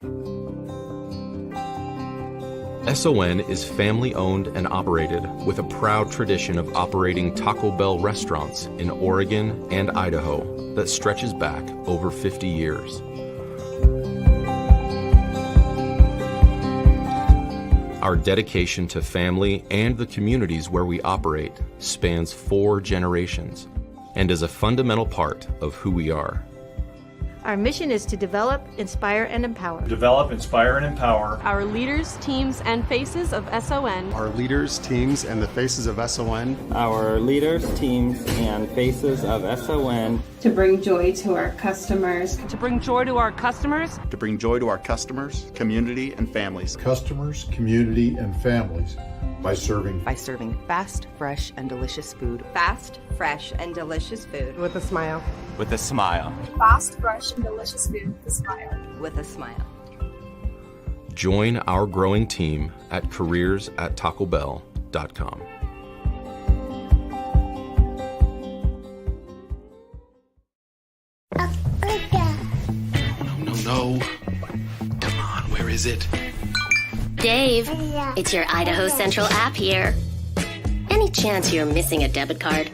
SON is family-owned and operated with a proud tradition of operating Taco Bell restaurants in Oregon and Idaho that stretches back over 50 years. Our dedication to family and the communities where we operate spans 4 generations and is a fundamental part of who we are. Our mission is to develop, inspire, and empower. Develop, inspire, and empower our leaders, teams, and faces of SON. Our leaders, teams, and the faces of SON. Our leaders, teams, and faces of SON. To bring joy to our customers. To bring joy to our customers. To bring joy to our customers, community, and families. Customers, community, and families. By serving fast, fresh, and delicious food. Fast, fresh, and delicious food. With a smile. With a smile. Fast, fresh, and delicious food with a smile. With a smile. Join our growing team at careers@tacobell.com. No. Come on, where is it? Dave, it's your Idaho Central app here. Any chance you're missing a debit card?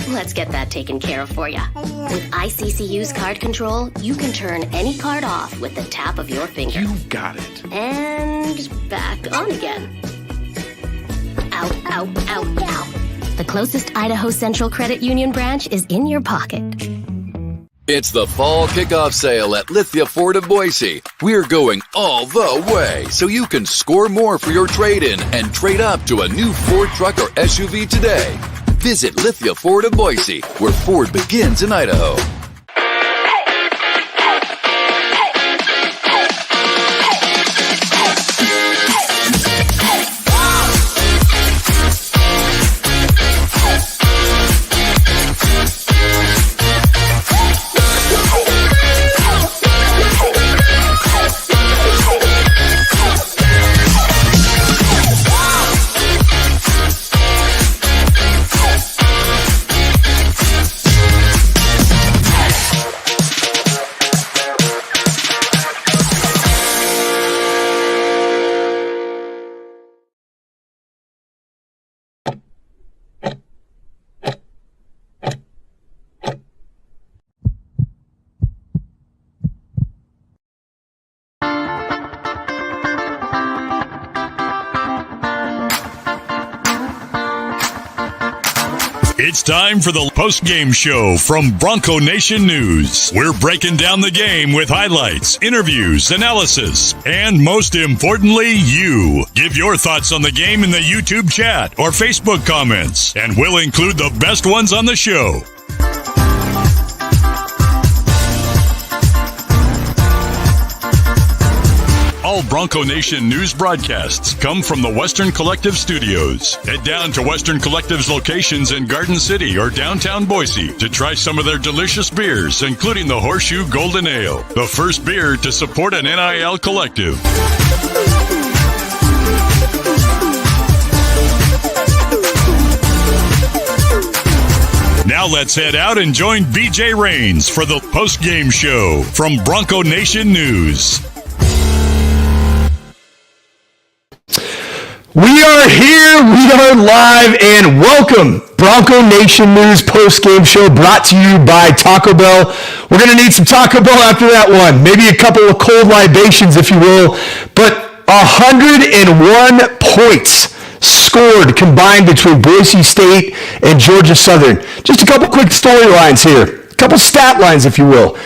Let's get that taken care of for you. With ICCU's card control, you can turn any card off with the tap of your finger. You got it. And back on again. Out. The closest Idaho Central Credit Union branch is in your pocket. It's the fall kickoff sale at Lithia Ford of Boise. We're going all the way so you can score more for your trade-in and trade up to a new Ford truck or SUV today. Visit Lithia Ford of Boise, where Ford begins in Idaho. It's time for the Postgame Show from Bronco Nation News. We're breaking down the game with highlights, interviews, analysis, and most importantly, you. Give your thoughts on the game in the YouTube chat or Facebook comments, and we'll include the best ones on the show. All Bronco Nation news broadcasts come from the Western Collective Studios. Head down to Western Collective's locations in Garden City or downtown Boise to try some of their delicious beers, including the Horseshoe Golden Ale, the first beer to support an NIL collective. Now let's head out and join BJ Rains for the Postgame Show from Bronco Nation News. We are here, we are live, and welcome. Bronco Nation News Post-Game Show brought to you by Taco Bell. We're going to need some Taco Bell after that one. Maybe a couple of cold libations, if you will. But 101 points scored combined between Boise State and Georgia Southern. Just a couple quick storylines here. A couple stat lines, if you will.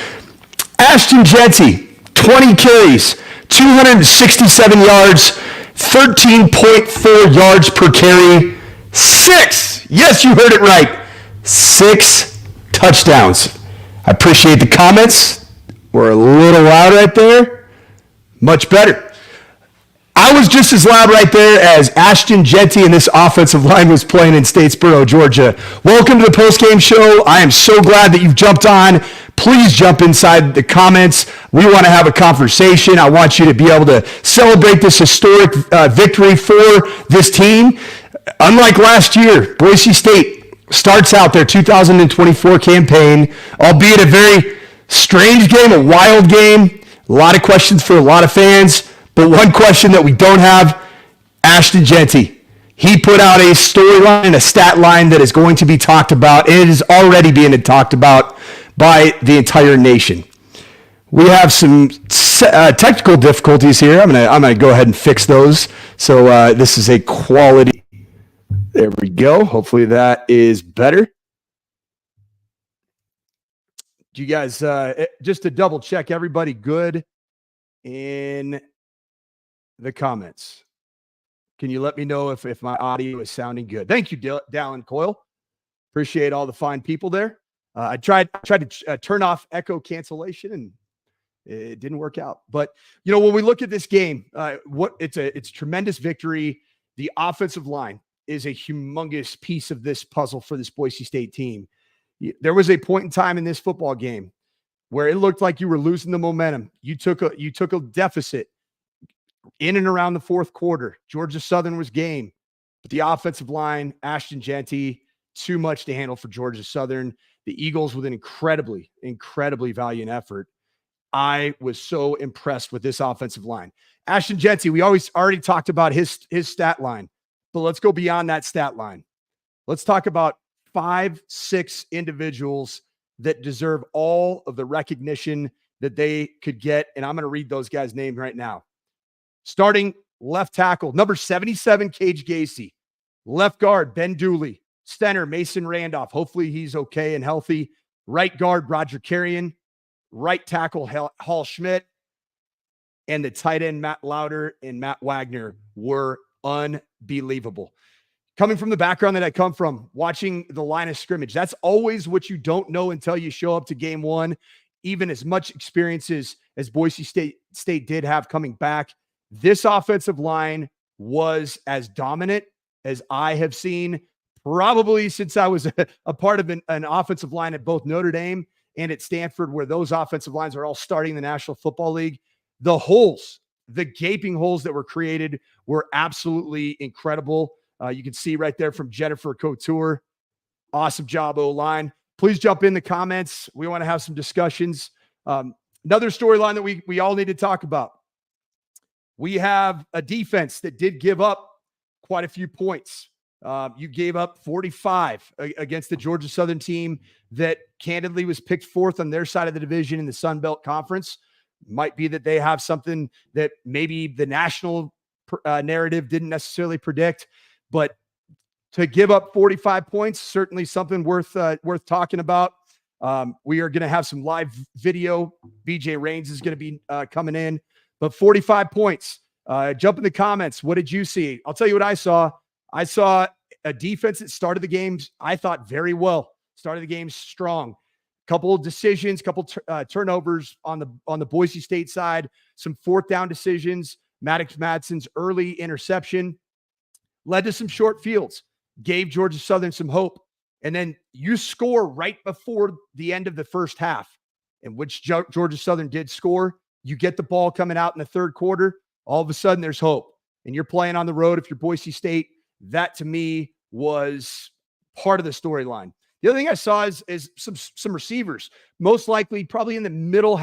Ashton Jeanty, 20 carries, 267 yards, 13.4 yards per carry, 6, yes, you heard it right, 6 touchdowns. I appreciate the comments. We're a little loud right there. Much better. I was just as loud right there as Ashton Jeanty and this offensive line was playing in Statesboro, Georgia. Welcome to the postgame show. I am so glad that you've jumped on. Please jump inside the comments. We want to have a conversation. I want you to be able to celebrate this historic victory for this team. Unlike last year, Boise State starts out their 2024 campaign, albeit a very strange game, a wild game. A lot of questions for a lot of fans, but one question that we don't have, Ashton Jeanty. He put out a storyline and a stat line that is going to be talked about. It is already being talked about by the entire nation. We have some technical difficulties here. I'm gonna go ahead and fix those. So this is a quality. There we go. Hopefully that is better. Do you guys just to double check? Everybody good in the comments? Can you let me know if my audio is sounding good? Thank you, Dallin Coyle. Appreciate all the fine people there. I tried to turn off echo cancellation, and it didn't work out. But when we look at this game, it's a tremendous victory. The offensive line is a humongous piece of this puzzle for this Boise State team. There was a point in time in this football game where it looked like you were losing the momentum. You took a deficit in and around the fourth quarter. Georgia Southern was game, but the offensive line, Ashton Jeanty, too much to handle for Georgia Southern. The Eagles with an incredibly valiant effort. I was so impressed with this offensive line. Ashton Jeanty, we already talked about his stat line, but let's go beyond that stat line. Let's talk about 5-6 individuals that deserve all of the recognition that they could get, and I'm going to read those guys' names right now. Starting left tackle, number 77, Cage Gacy. Left guard, Ben Dooley. Center, Mason Randolph. Hopefully he's okay and healthy. Right guard, Roger Carrion. Right tackle, Hall Schmidt. And the tight end, Matt Lauder and Matt Wagner were unbelievable. Coming from the background that I come from, watching the line of scrimmage, that's always what you don't know until you show up to game one. Even as much experiences as Boise State did have coming back, this offensive line was as dominant as I have seen probably since I was a part of an offensive line at both Notre Dame and at Stanford, where those offensive lines are all starting the National Football League. The holes, the gaping holes that were created were absolutely incredible. You can see right there from Jennifer Couture. Awesome job, O-line. Please jump in the comments. We want to have some discussions. Another storyline that we all need to talk about. We have a defense that did give up quite a few points. You gave up 45 against the Georgia Southern team that candidly was picked fourth on their side of the division in the Sun Belt Conference. Might be that they have something that maybe the national narrative didn't necessarily predict, but to give up 45 points, certainly something worth talking about. We are going to have some live video. BJ Rains is going to be coming in, but 45 points. Jump in the comments. What did you see? I'll tell you what I saw. I saw a defense that started the games, I thought, very well. Started the game strong. Couple of decisions, couple turnovers on the Boise State side. Some fourth down decisions. Maddox Madsen's early interception led to some short fields. Gave Georgia Southern some hope. And then you score right before the end of the first half, in which Georgia Southern did score. You get the ball coming out in the third quarter. All of a sudden, there's hope. And you're playing on the road if you're Boise State. That, to me, was part of the storyline. The other thing I saw is some receivers, most likely probably in the middle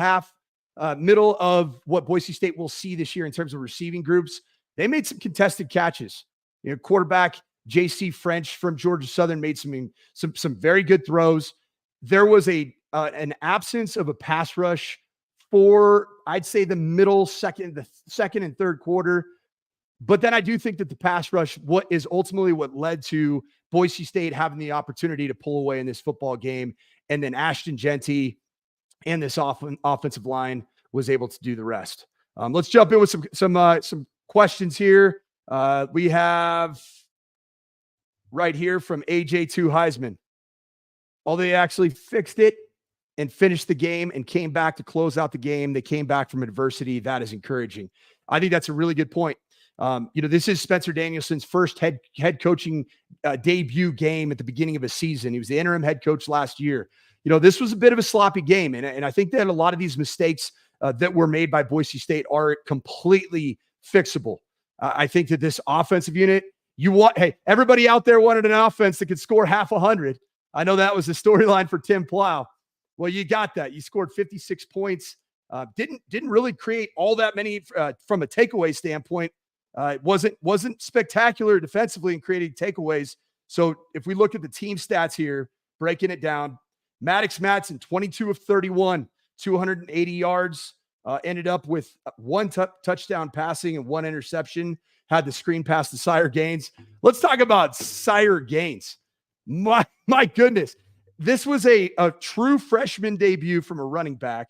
of what Boise State will see this year in terms of receiving groups. They made some contested catches. Quarterback J.C. French from Georgia Southern made some very good throws. There was an absence of a pass rush for, I'd say, the second and third quarter. But then I do think that the pass rush, what led to Boise State having the opportunity to pull away in this football game. And then Ashton Jeanty and this offensive line was able to do the rest. Let's jump in with some questions here. We have right here from AJ2 Heisman. Although they actually fixed it and finished the game and came back to close out the game, they came back from adversity. That is encouraging. I think that's a really good point. This is Spencer Danielson's first head coaching debut game at the beginning of a season. He was the interim head coach last year. This was a bit of a sloppy game. And I think that a lot of these mistakes that were made by Boise State are completely fixable. I think that this offensive unit, everybody out there wanted an offense that could score half 100. I know that was the storyline for Tim Plow. Well, you got that. You scored 56 points. Didn't really create all that many from a takeaway standpoint. It wasn't spectacular defensively in creating takeaways. So if we look at the team stats here, breaking it down, Maddox Madsen, 22 of 31, 280 yards, ended up with one touchdown passing and one interception, had the screen pass to Sire Gaines. Let's talk about Sire Gaines. My goodness. This was a true freshman debut from a running back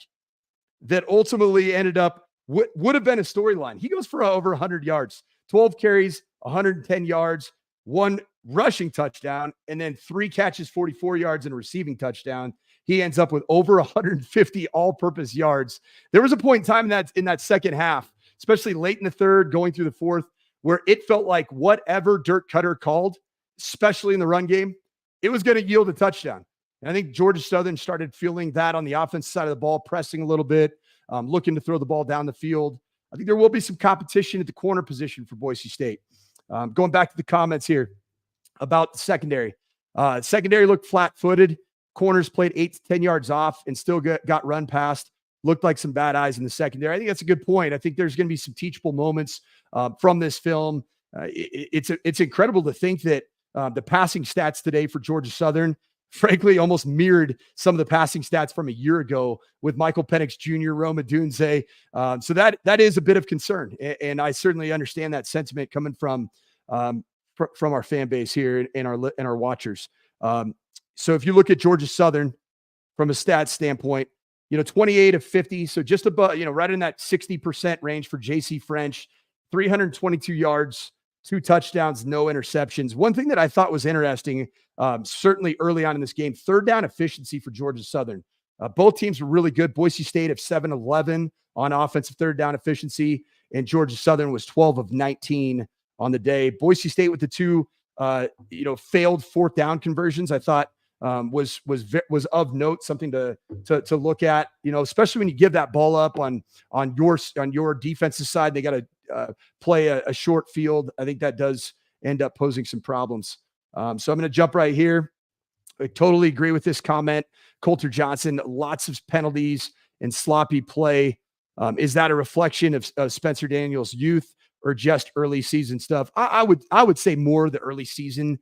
that ultimately ended up would have been a storyline. He goes for over 100 yards, 12 carries, 110 yards, one rushing touchdown, and then 3 catches, 44 yards, and a receiving touchdown. He ends up with over 150 all-purpose yards. There was a point in time in that second half, especially late in the third, going through the fourth, where it felt like whatever Dirk Cutter called, especially in the run game, it was going to yield a touchdown. And I think Georgia Southern started feeling that on the offensive side of the ball, pressing a little bit, looking to throw the ball down the field. I think there will be some competition at the corner position for Boise State. Going back to the comments here about the secondary. Secondary looked flat-footed. Corners played 8 to 10 yards off and still got run past. Looked like some bad eyes in the secondary. I think that's a good point. I think there's going to be some teachable moments from this film. It's incredible to think that the passing stats today for Georgia Southern, frankly, almost mirrored some of the passing stats from a year ago with Michael Penix Jr., Roma Dunze. So that is a bit of concern. And I certainly understand that sentiment coming from our fan base here and our watchers. So if you look at Georgia Southern from a stats standpoint, 28 of 50. So just above, right in that 60% range for JC French, 322 yards, 2 touchdowns, no interceptions. One thing that I thought was interesting, certainly early on in this game, third down efficiency for Georgia Southern. Both teams were really good. Boise State of 7-11 on offensive third down efficiency, and Georgia Southern was 12 of 19 on the day. Boise State with the 2, failed fourth down conversions, I thought was of note, something to look at. Especially when you give that ball up on your defensive side, they got to play a short field. I think that does end up posing some problems. So I'm going to jump right here. I totally agree with this comment. Coulter Johnson, lots of penalties and sloppy play. Is that a reflection of Spencer Daniels' youth or just early season stuff? I would say more the early season.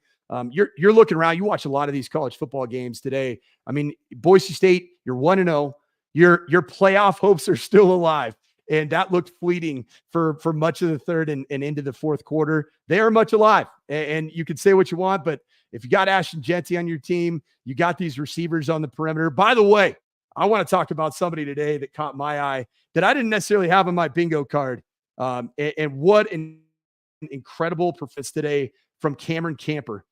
You're looking around. You watch a lot of these college football games today. I mean, Boise State, you're 1-0. Your playoff hopes are still alive. And that looked fleeting for much of the third and into the fourth quarter. They are much alive. And you can say what you want, but if you got Ashton Jeanty on your team, you got these receivers on the perimeter. By the way, I want to talk about somebody today that caught my eye that I didn't necessarily have on my bingo card. And what an incredible performance today from Cameron Camper.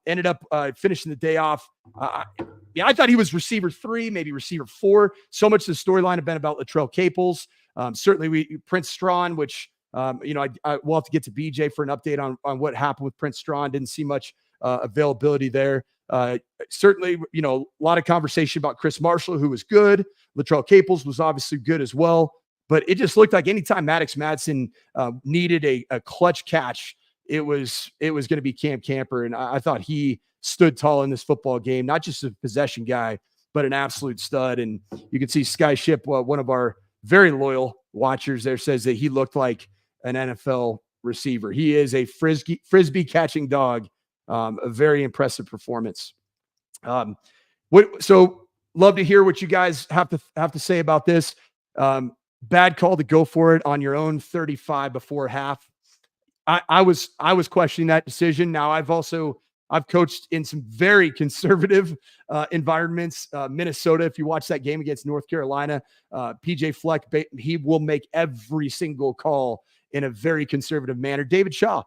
Ended up finishing the day off. I thought he was receiver 3, maybe receiver 4. So much of the storyline have been about Latrell Caples. Certainly Prince Strawn, which, I we'll have to get to BJ for an update on what happened with Prince Strawn. Didn't see much availability there. Certainly, a lot of conversation about Chris Marshall, who was good. Latrell Caples was obviously good as well. But it just looked like anytime Maddox Madsen needed a clutch catch, it was going to be Cam Camper. And I thought he stood tall in this football game, not just a possession guy, but an absolute stud. And you can see Sky Ship, one of our very loyal watchers there, says that he looked like an NFL receiver. He is a frisbee catching dog. A very impressive performance. So love to hear what you guys have to say about this. Bad call to go for it on your own 35 before half. I was questioning that decision. Now I've coached in some very conservative environments. Minnesota, if you watch that game against North Carolina, PJ Fleck, he will make every single call in a very conservative manner. David Shaw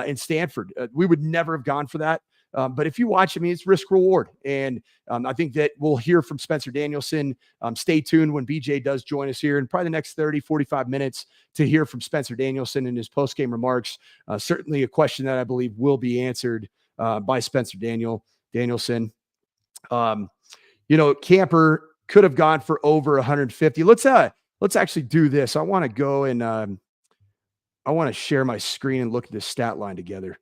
in Stanford, we would never have gone for that. But if you watch, it's risk reward. And I think that we'll hear from Spencer Danielson. Stay tuned when BJ does join us here in probably the next 30, 45 minutes to hear from Spencer Danielson in his postgame remarks. Certainly a question that I believe will be answered by Spencer Danielson. Camper could have gone for over 150. Let's actually do this. I want to go and I want to share my screen and look at this stat line together.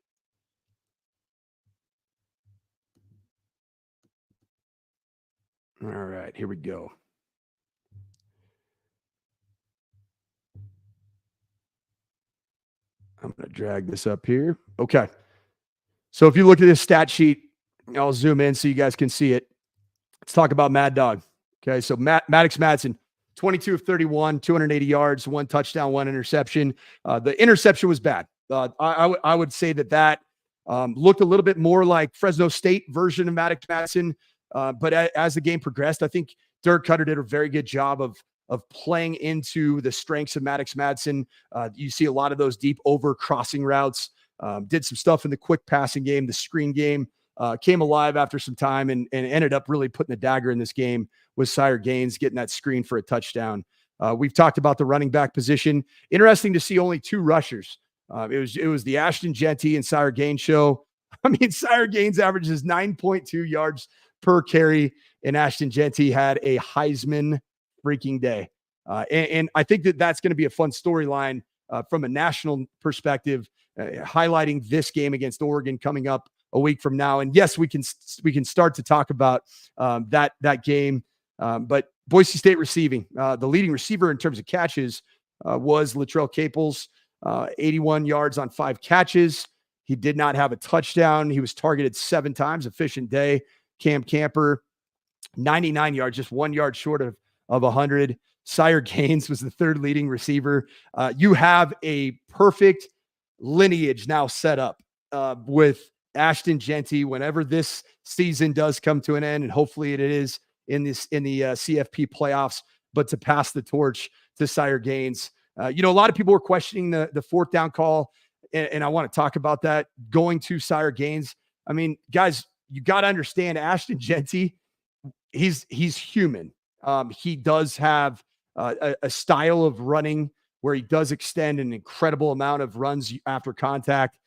All right, here we go. I'm going to drag this up here. Okay. So if you look at this stat sheet, I'll zoom in so you guys can see it. Let's talk about Mad Dog. Okay. So Maddox Madsen, 22 of 31, 280 yards, 1 touchdown, 1 interception. The interception was bad. I would say that looked a little bit more like Fresno State version of Maddox Madsen. But as the game progressed, I think Dirk Cutter did a very good job of playing into the strengths of Maddox Madsen. You see a lot of those deep over crossing routes. Did some stuff in the quick passing game, the screen game. Came alive after some time and ended up really putting the dagger in this game with Sire Gaines getting that screen for a touchdown. We've talked about the running back position. Interesting to see only 2 rushers. It was the Ashton Jeanty and Sire Gaines show. I mean, Sire Gaines averages 9.2 yards per carry, and Ashton Jeanty had a Heisman freaking day. And I think that's going to be a fun storyline from a national perspective, highlighting this game against Oregon coming up a week from now. And yes, we can start to talk about that game. But Boise State receiving, the leading receiver in terms of catches was Latrell Caples, 81 yards on 5 catches. He did not have a touchdown. He was targeted 7 times, efficient day. Cam Camper, 99 yards, just 1 yard short of 100. Sire Gaines was the 3rd leading receiver. You have a perfect lineage now set up with Ashton Jeanty whenever this season does come to an end, and hopefully it is in the CFP playoffs, but to pass the torch to Sire Gaines. A lot of people were questioning the 4th down call, and I want to talk about that going to Sire Gaines. I mean, guys, you got to understand Ashton Jeanty, he's human. He does have a style of running where he does extend an incredible amount of runs after contact.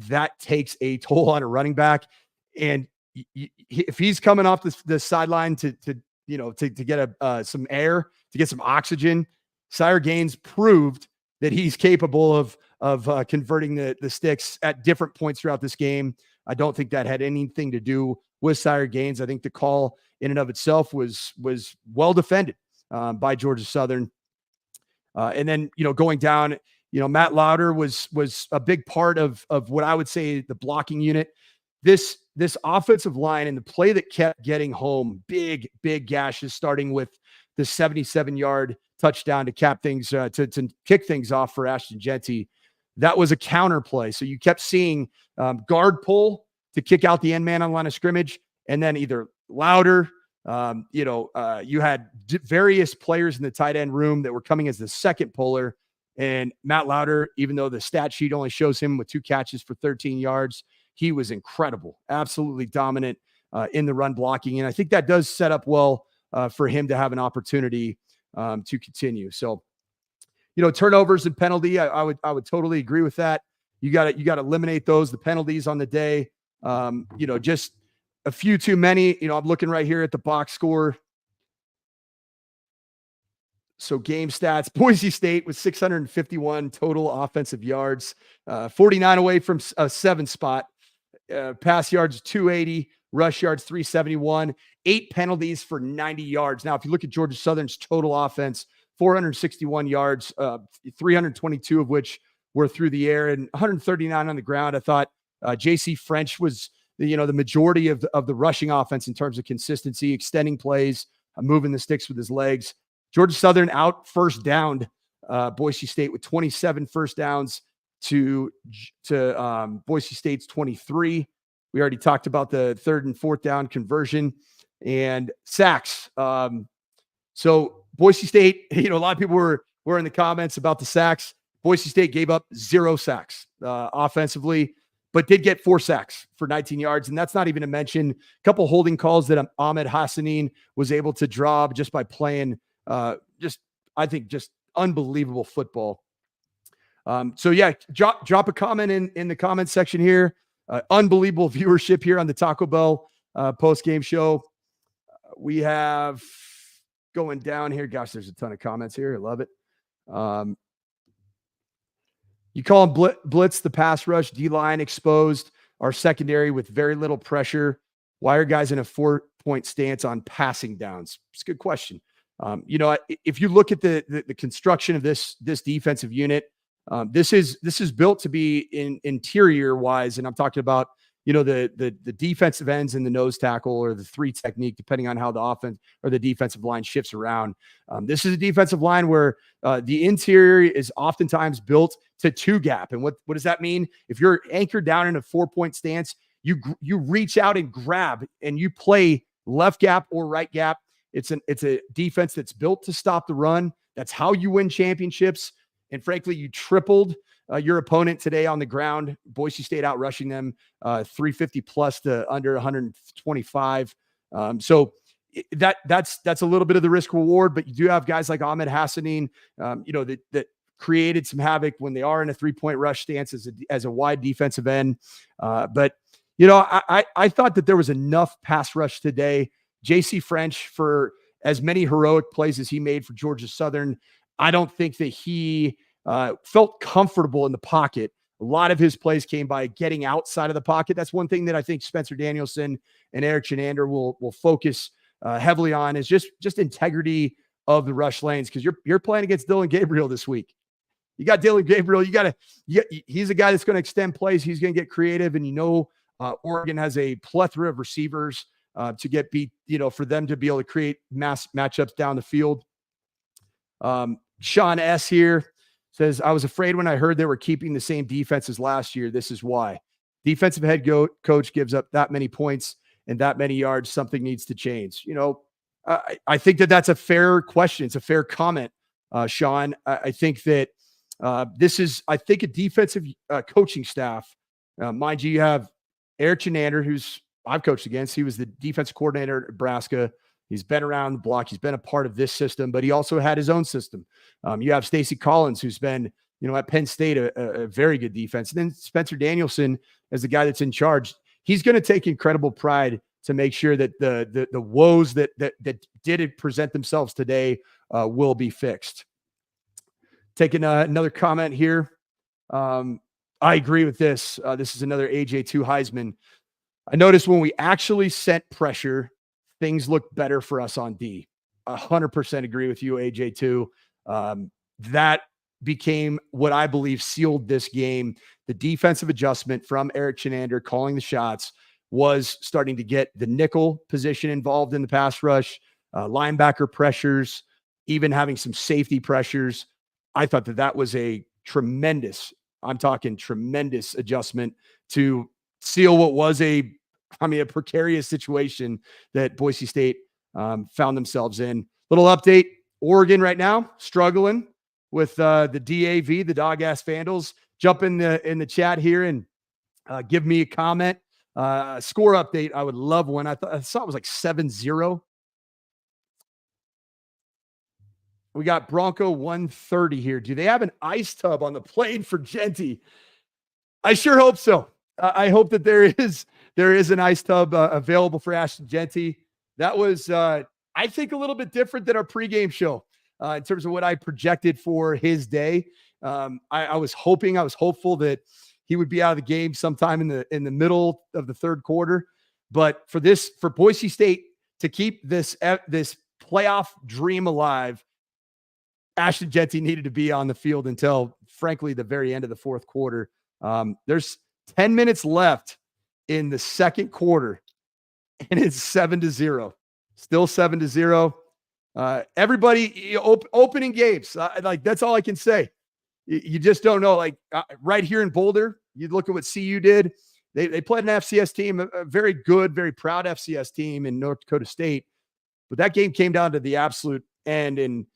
That takes a toll on a running back. And if he's coming off the sideline to get some air, to get some oxygen, Sire Gaines proved that he's capable of converting the sticks at different points throughout this game. I don't think that had anything to do with Sire Gaines. I think the call in and of itself was well defended by Georgia Southern. And then, going down, Matt Lauder was a big part of what I would say the blocking unit. This offensive line and the play that kept getting home, big gashes, starting with the 77-yard touchdown to cap things, to kick things off for Ashton Jeanty. That was a counter play. So you kept seeing guard pull to kick out the end man on line of scrimmage, and then either Lauder, you had various players in the tight end room that were coming as the second puller. And Matt Lauder, even though the stat sheet only shows him with 2 catches for 13 yards, he was incredible, absolutely dominant in the run blocking. And I think that does set up well for him to have an opportunity to continue. So, turnovers and penalty, I would totally agree with that. You got to eliminate those, the penalties on the day. Just a few too many. I'm looking right here at the box score. So game stats, Boise State with 651 total offensive yards, 49 away from a 7th spot, pass yards 280, rush yards 371, 8 penalties for 90 yards. Now, if you look at Georgia Southern's total offense, 461 yards, 322 of which were through the air and 139 on the ground. I thought J.C. French was the majority of the rushing offense in terms of consistency, extending plays, moving the sticks with his legs. Georgia Southern out first downed Boise State with 27 first downs to Boise State's 23. We already talked about the 3rd and 4th down conversion and sacks. So Boise State, a lot of people were in the comments about the sacks. Boise State gave up 0 sacks offensively, but did get 4 sacks for 19 yards. And that's not even to mention a couple holding calls that Ahmed Hassanin was able to draw just by playing just unbelievable football. So yeah, drop a comment in the comment section here. Unbelievable viewership here on the Taco Bell post-game show. We have going down here. Gosh, there's a ton of comments here. I love it. You call them blitz, the pass rush, D-line exposed, our secondary with very little pressure. Why are guys in a 4-point stance on passing downs? It's a good question. If you look at the construction of this defensive unit, This is built to be interior wise, and I'm talking about the defensive ends and the nose tackle or the 3 technique, depending on how the offense or the defensive line shifts around. This is a defensive line where the interior is oftentimes built to 2 gap. And what does that mean? If you're anchored down in a 4-point stance, you reach out and grab and you play left gap or right gap. It's a defense that's built to stop the run. That's how you win championships. And frankly, you tripled your opponent today on the ground. Boise State out rushing them 350 plus to under 125. So that's a little bit of the risk reward, but you do have guys like Ahmed Hassanin, that created some havoc when they are in a 3-point rush stance as a wide defensive end. But I thought that there was enough pass rush today. JC French, for as many heroic plays as he made for Georgia Southern, I don't think that he felt comfortable in the pocket. A lot of his plays came by getting outside of the pocket. That's one thing that I think Spencer Danielson and Eric Chenander will focus heavily on, is just integrity of the rush lanes, because you're playing against Dylan Gabriel this week. You got Dylan Gabriel. He's a guy that's going to extend plays. He's going to get creative, and Oregon has a plethora of receivers to get beat. For them to be able to create mass matchups down the field. Sean S. here says, I was afraid when I heard they were keeping the same defense as last year. This is why. Defensive head coach gives up that many points and that many yards. Something needs to change. I think that's a fair question. It's a fair comment, Sean. I think that this is, a defensive coaching staff. Mind you have Eric Chenander, who's I've coached against. He was the defensive coordinator at Nebraska. He's been around the block. He's been a part of this system, but he also had his own system. You have Stacy Collins, who's been, at Penn State, a very good defense. And then Spencer Danielson, as the guy that's in charge, he's going to take incredible pride to make sure that the woes that did present themselves today will be fixed. Taking another comment here. I agree with this. This is another AJ2 Heisman. I noticed when we actually sent pressure, things looked better for us on D. 100% agree with you, AJ2. That became what I believe sealed this game. The defensive adjustment from Eric Chenander calling the shots was starting to get the nickel position involved in the pass rush, linebacker pressures, even having some safety pressures. I thought that was a tremendous adjustment to seal what was a precarious situation that Boise State found themselves in. Little update. Oregon right now struggling with the DAV, the Dog Ass Vandals. Jump in the chat here and give me a comment. Score update. I would love one. I saw it was like 7-0. We got Bronco 130 here. Do they have an ice tub on the plane for Jeanty? I sure hope so. I hope that there is an ice tub available for Ashton Jeanty. That was, I think, a little bit different than our pregame show in terms of what I projected for his day. I was hopeful that he would be out of the game sometime in the middle of the third quarter. But for Boise State to keep this playoff dream alive, Ashton Jeanty needed to be on the field until, frankly, the very end of the fourth quarter. There's 10 minutes left in the second quarter, and it's 7-0. Still 7-0. Everybody opening games. That's all I can say. You just don't know. Right here in Boulder, you look at what CU did. They played an FCS team, a very good, very proud FCS team in North Dakota State. But that game came down to the absolute end. And,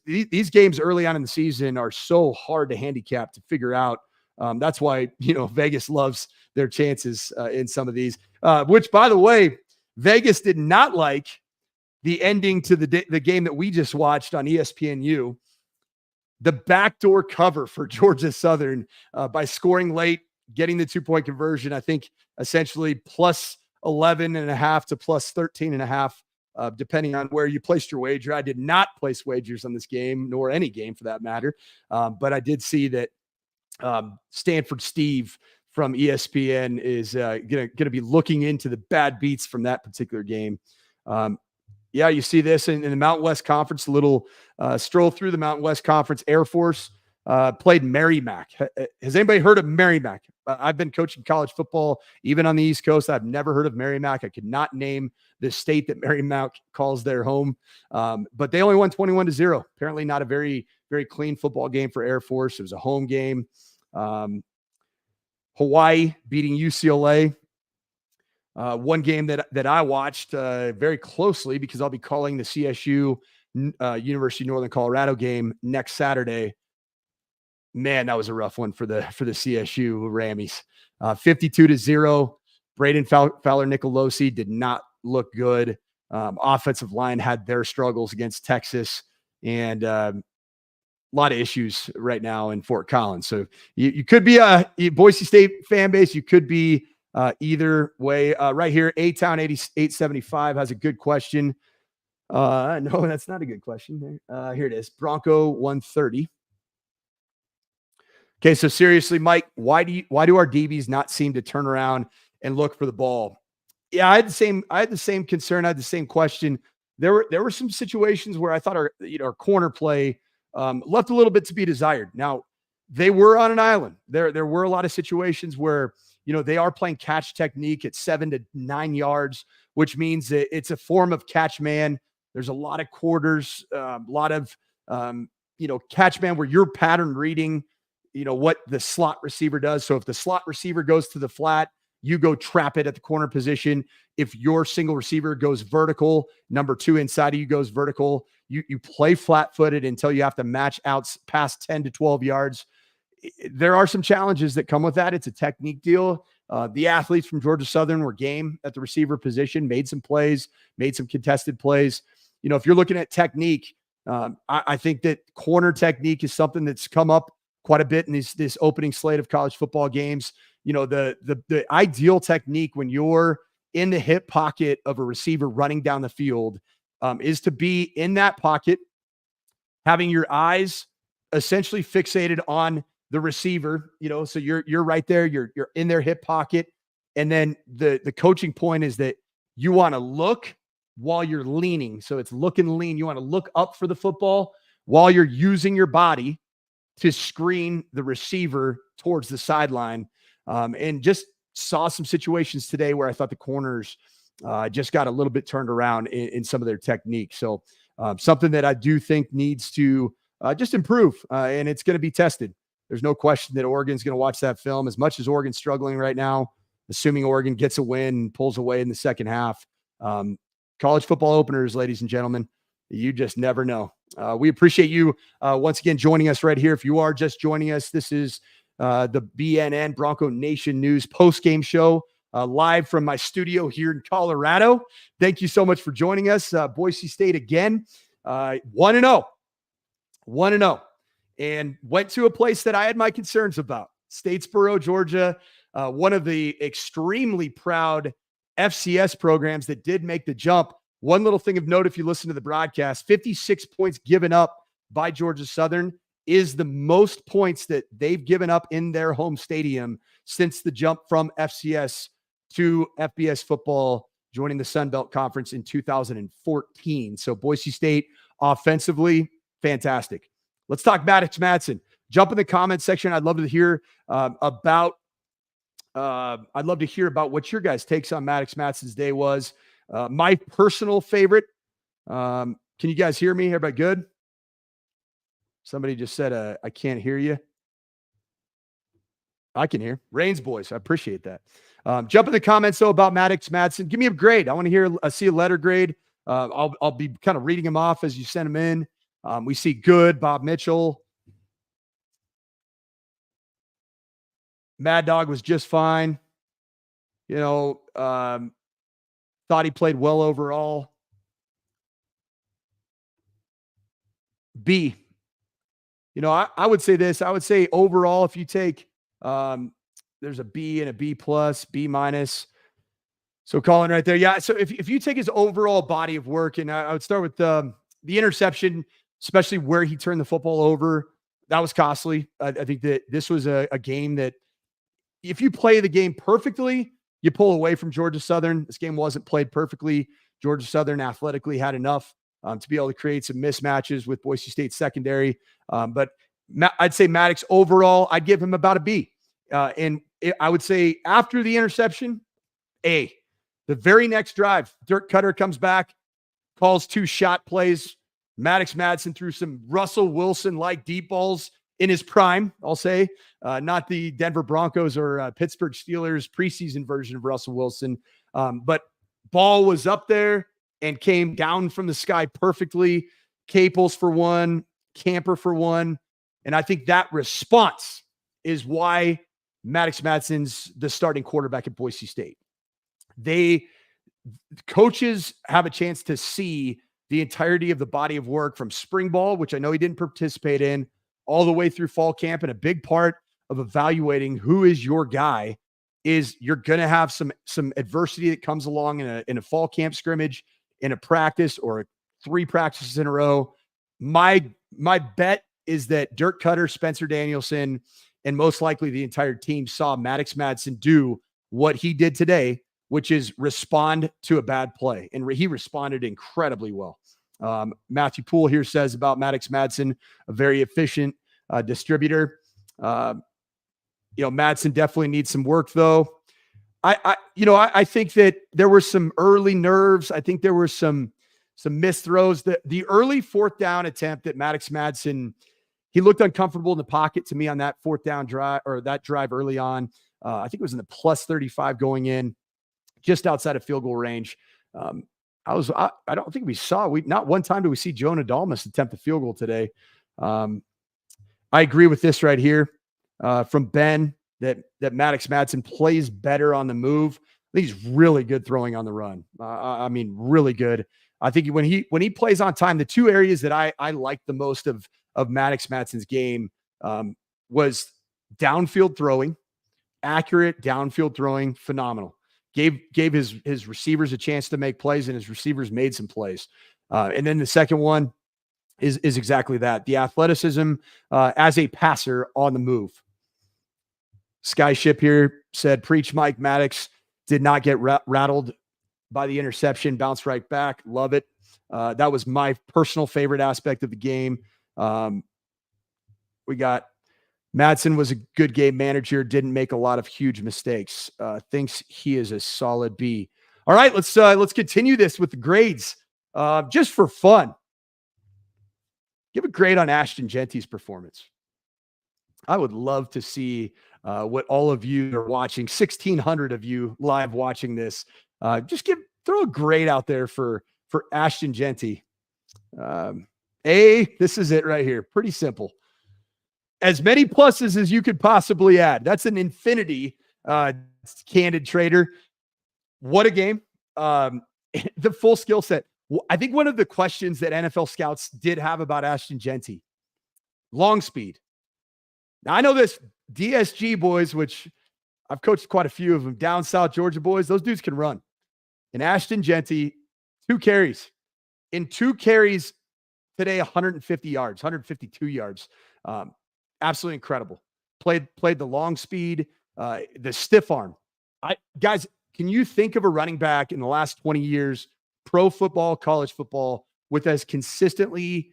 these games early on in the season are so hard to handicap, to figure out. That's why, Vegas loves their chances in some of these, which, by the way, Vegas did not like the ending to the game that we just watched on ESPNU, the backdoor cover for Georgia Southern by scoring late, getting the 2-point conversion. I think essentially plus 11.5 to plus 13.5, depending on where you placed your wager. I did not place wagers on this game, nor any game for that matter. But I did see that Stanford Steve from ESPN is going to be looking into the bad beats from that particular game. You see this in the Mountain West Conference, a little stroll through the Mountain West Conference. Air Force played Merrimack. Has anybody heard of Merrimack? I've been coaching college football, even on the East Coast. I've never heard of Merrimack. I could not name the state that Merrimack calls their home. But they only won 21-0. Apparently not a very, very clean football game for Air Force. It was a home game. Hawaii beating UCLA. One game that I watched very closely because I'll be calling the CSU University of Northern Colorado game next Saturday. Man, that was a rough one for the CSU Rammies. 52-0. Braden Fowler-Nicolosi did not look good. Offensive line had their struggles against Texas, and a lot of issues right now in Fort Collins. So you could be a Boise State fan base. You could be either way. Right here, A-Town 875 has a good question. No, that's not a good question. Here it is. Bronco 130. Okay, so seriously, Mike, why do our DBs not seem to turn around and look for the ball? Yeah, I had the same concern. I had the same question. There were some situations where I thought our corner play left a little bit to be desired. Now, they were on an island. There were a lot of situations where they are playing catch technique at 7 to 9 yards, which means that it's a form of catch man. There's a lot of quarters, a lot of catch man where you're pattern reading what the slot receiver does. So if the slot receiver goes to the flat, you go trap it at the corner position. If your single receiver goes vertical, number 2 inside of you goes vertical. You play flat-footed until you have to match out past 10 to 12 yards. There are some challenges that come with that. It's a technique deal. The athletes from Georgia Southern were game at the receiver position, made some plays, made some contested plays. If you're looking at technique, I think that corner technique is something that's come up quite a bit in this opening slate of college football games. The ideal technique when you're in the hip pocket of a receiver running down the field is to be in that pocket, having your eyes essentially fixated on the receiver, so you're right there, you're in their hip pocket. And then the coaching point is that you want to look while you're leaning. So it's look and lean. You want to look up for the football while you're using your body to screen the receiver towards the sideline. And just saw some situations today where I thought the corners just got a little bit turned around in some of their technique. So something that I do think needs to just improve, and it's going to be tested. There's no question that Oregon's going to watch that film. As much as Oregon's struggling right now, assuming Oregon gets a win and pulls away in the second half. College football openers, ladies and gentlemen, you just never know. We appreciate you once again joining us right here. If you are just joining us, this is the BNN Bronco Nation News postgame show live from my studio here in Colorado. Thank you so much for joining us. Boise State again, 1-0, and went to a place that I had my concerns about. Statesboro, Georgia, one of the extremely proud FCS programs that did make the jump. One little thing of note, if you listen to the broadcast, 56 points given up by Georgia Southern is the most points that they've given up in their home stadium since the jump from FCS to FBS football, joining the Sun Belt Conference in 2014. So Boise State offensively, fantastic. Let's talk Maddox Madsen. Jump in the comments section. I'd love to hear about what your guys' takes on Maddox Madsen's day was. My personal favorite. Can you guys hear me? Everybody good? Somebody just said, I can't hear you. I can hear. Rain's boys. I appreciate that. Jump in the comments, though, about Maddox Madsen. Give me a grade. I want to see a letter grade. I'll be kind of reading them off as you send them in. We see good. Bob Mitchell. Mad Dog was just fine. Thought he played well overall. B. I would say this. I would say overall, if you take, there's a B and a B plus, B minus. So Colin right there. Yeah. So if you take his overall body of work, and I would start with the interception, especially where he turned the football over, that was costly. I think that this was a game that if you play the game perfectly, you pull away from Georgia Southern. This game wasn't played perfectly. Georgia Southern athletically had enough to be able to create some mismatches with Boise State secondary. But I'd say Maddox overall, I'd give him about a B. I would say after the interception, A. The very next drive, Dirk Cutter comes back, calls 2 shot plays. Maddox Madsen threw some Russell Wilson-like deep balls in his prime, I'll say. Not the Denver Broncos or Pittsburgh Steelers preseason version of Russell Wilson. But ball was up there and came down from the sky perfectly. Caples for one, Camper for one. And I think that response is why Maddox Madsen's the starting quarterback at Boise State. Coaches have a chance to see the entirety of the body of work from spring ball, which I know he didn't participate in, all the way through fall camp. And a big part of evaluating who is your guy is you're going to have some adversity that comes along in a fall camp scrimmage, in a practice, or 3 practices in a row. My bet is that Dirk Cutter, Spencer Danielson, and most likely the entire team saw Maddox Madsen do what he did today, which is respond to a bad play. And he responded incredibly well. Matthew Poole here says about Maddox Madsen, a very efficient distributor. Madsen definitely needs some work though. I think that there were some early nerves. I think there were some missed throws. The early 4th down attempt that Maddox Madsen, he looked uncomfortable in the pocket to me on that 4th down drive, or that drive early on. I think it was in the plus 35 going in, just outside of field goal range. I don't think not one time did we see Jonah Dalmas attempt a field goal today. I agree with this right here from Ben that Maddox Madsen plays better on the move. I think he's really good throwing on the run. I mean, really good. I think when he plays on time, the 2 areas that I like the most of Maddox Madsen's game was downfield throwing, accurate downfield throwing, phenomenal. Gave his receivers a chance to make plays, and his receivers made some plays. And then the second one is exactly that. The athleticism as a passer on the move. Skyship here said, preach Mike. Maddox did not get rattled by the interception, bounced right back. Love it. That was my personal favorite aspect of the game. We got Madsen was a good game manager, didn't make a lot of huge mistakes. Thinks he is a solid B. All right, let's continue this with the grades. Just for fun, give a grade on Ashton Jeanty's performance. I would love to see what all of you are watching, 1,600 of you live watching this. Just throw a grade out there for Ashton Jeanty. This is it right here. Pretty simple. As many pluses as you could possibly add. That's an infinity, Candid Trader. What a game. The full skill set. I think one of the questions that NFL scouts did have about Ashton Jeanty, long speed. Now, I know this DSG boys, which I've coached quite a few of them, down South Georgia boys, those dudes can run. And Ashton Jeanty, 2 carries. In 2 carries today, 150 yards, 152 yards. Absolutely incredible. Played the long speed, the stiff arm. Guys, can you think of a running back in the last 20 years, pro football, college football, with as consistently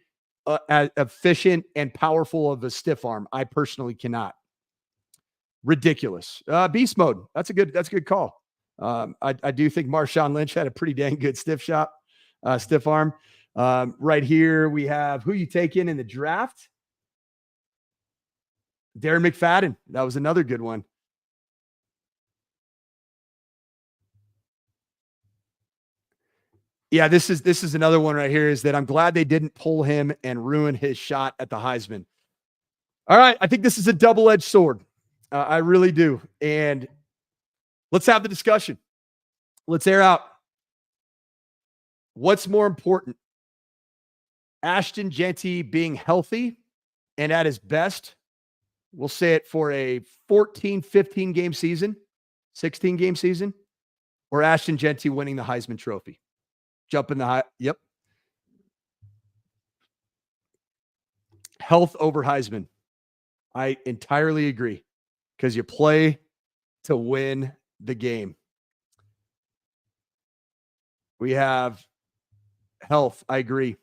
as efficient and powerful of a stiff arm? I personally cannot. Ridiculous. Beast mode. That's a good call. I do think Marshawn Lynch had a pretty dang good stiff arm. Right here we have who you take in the draft. Darren McFadden. That was another good one. Yeah, this is another one right here, is that I'm glad they didn't pull him and ruin his shot at the Heisman. All right, I think this is a double-edged sword. I really do. And let's have the discussion. Let's air out. What's more important? Ashton Jeanty being healthy and at his best, we'll say it for a 14, 15 game season, 16 game season, or Ashton Jeanty winning the Heisman Trophy. Jump in the high. Yep. Health over Heisman. I entirely agree, because you play to win the game. We have health. I agree.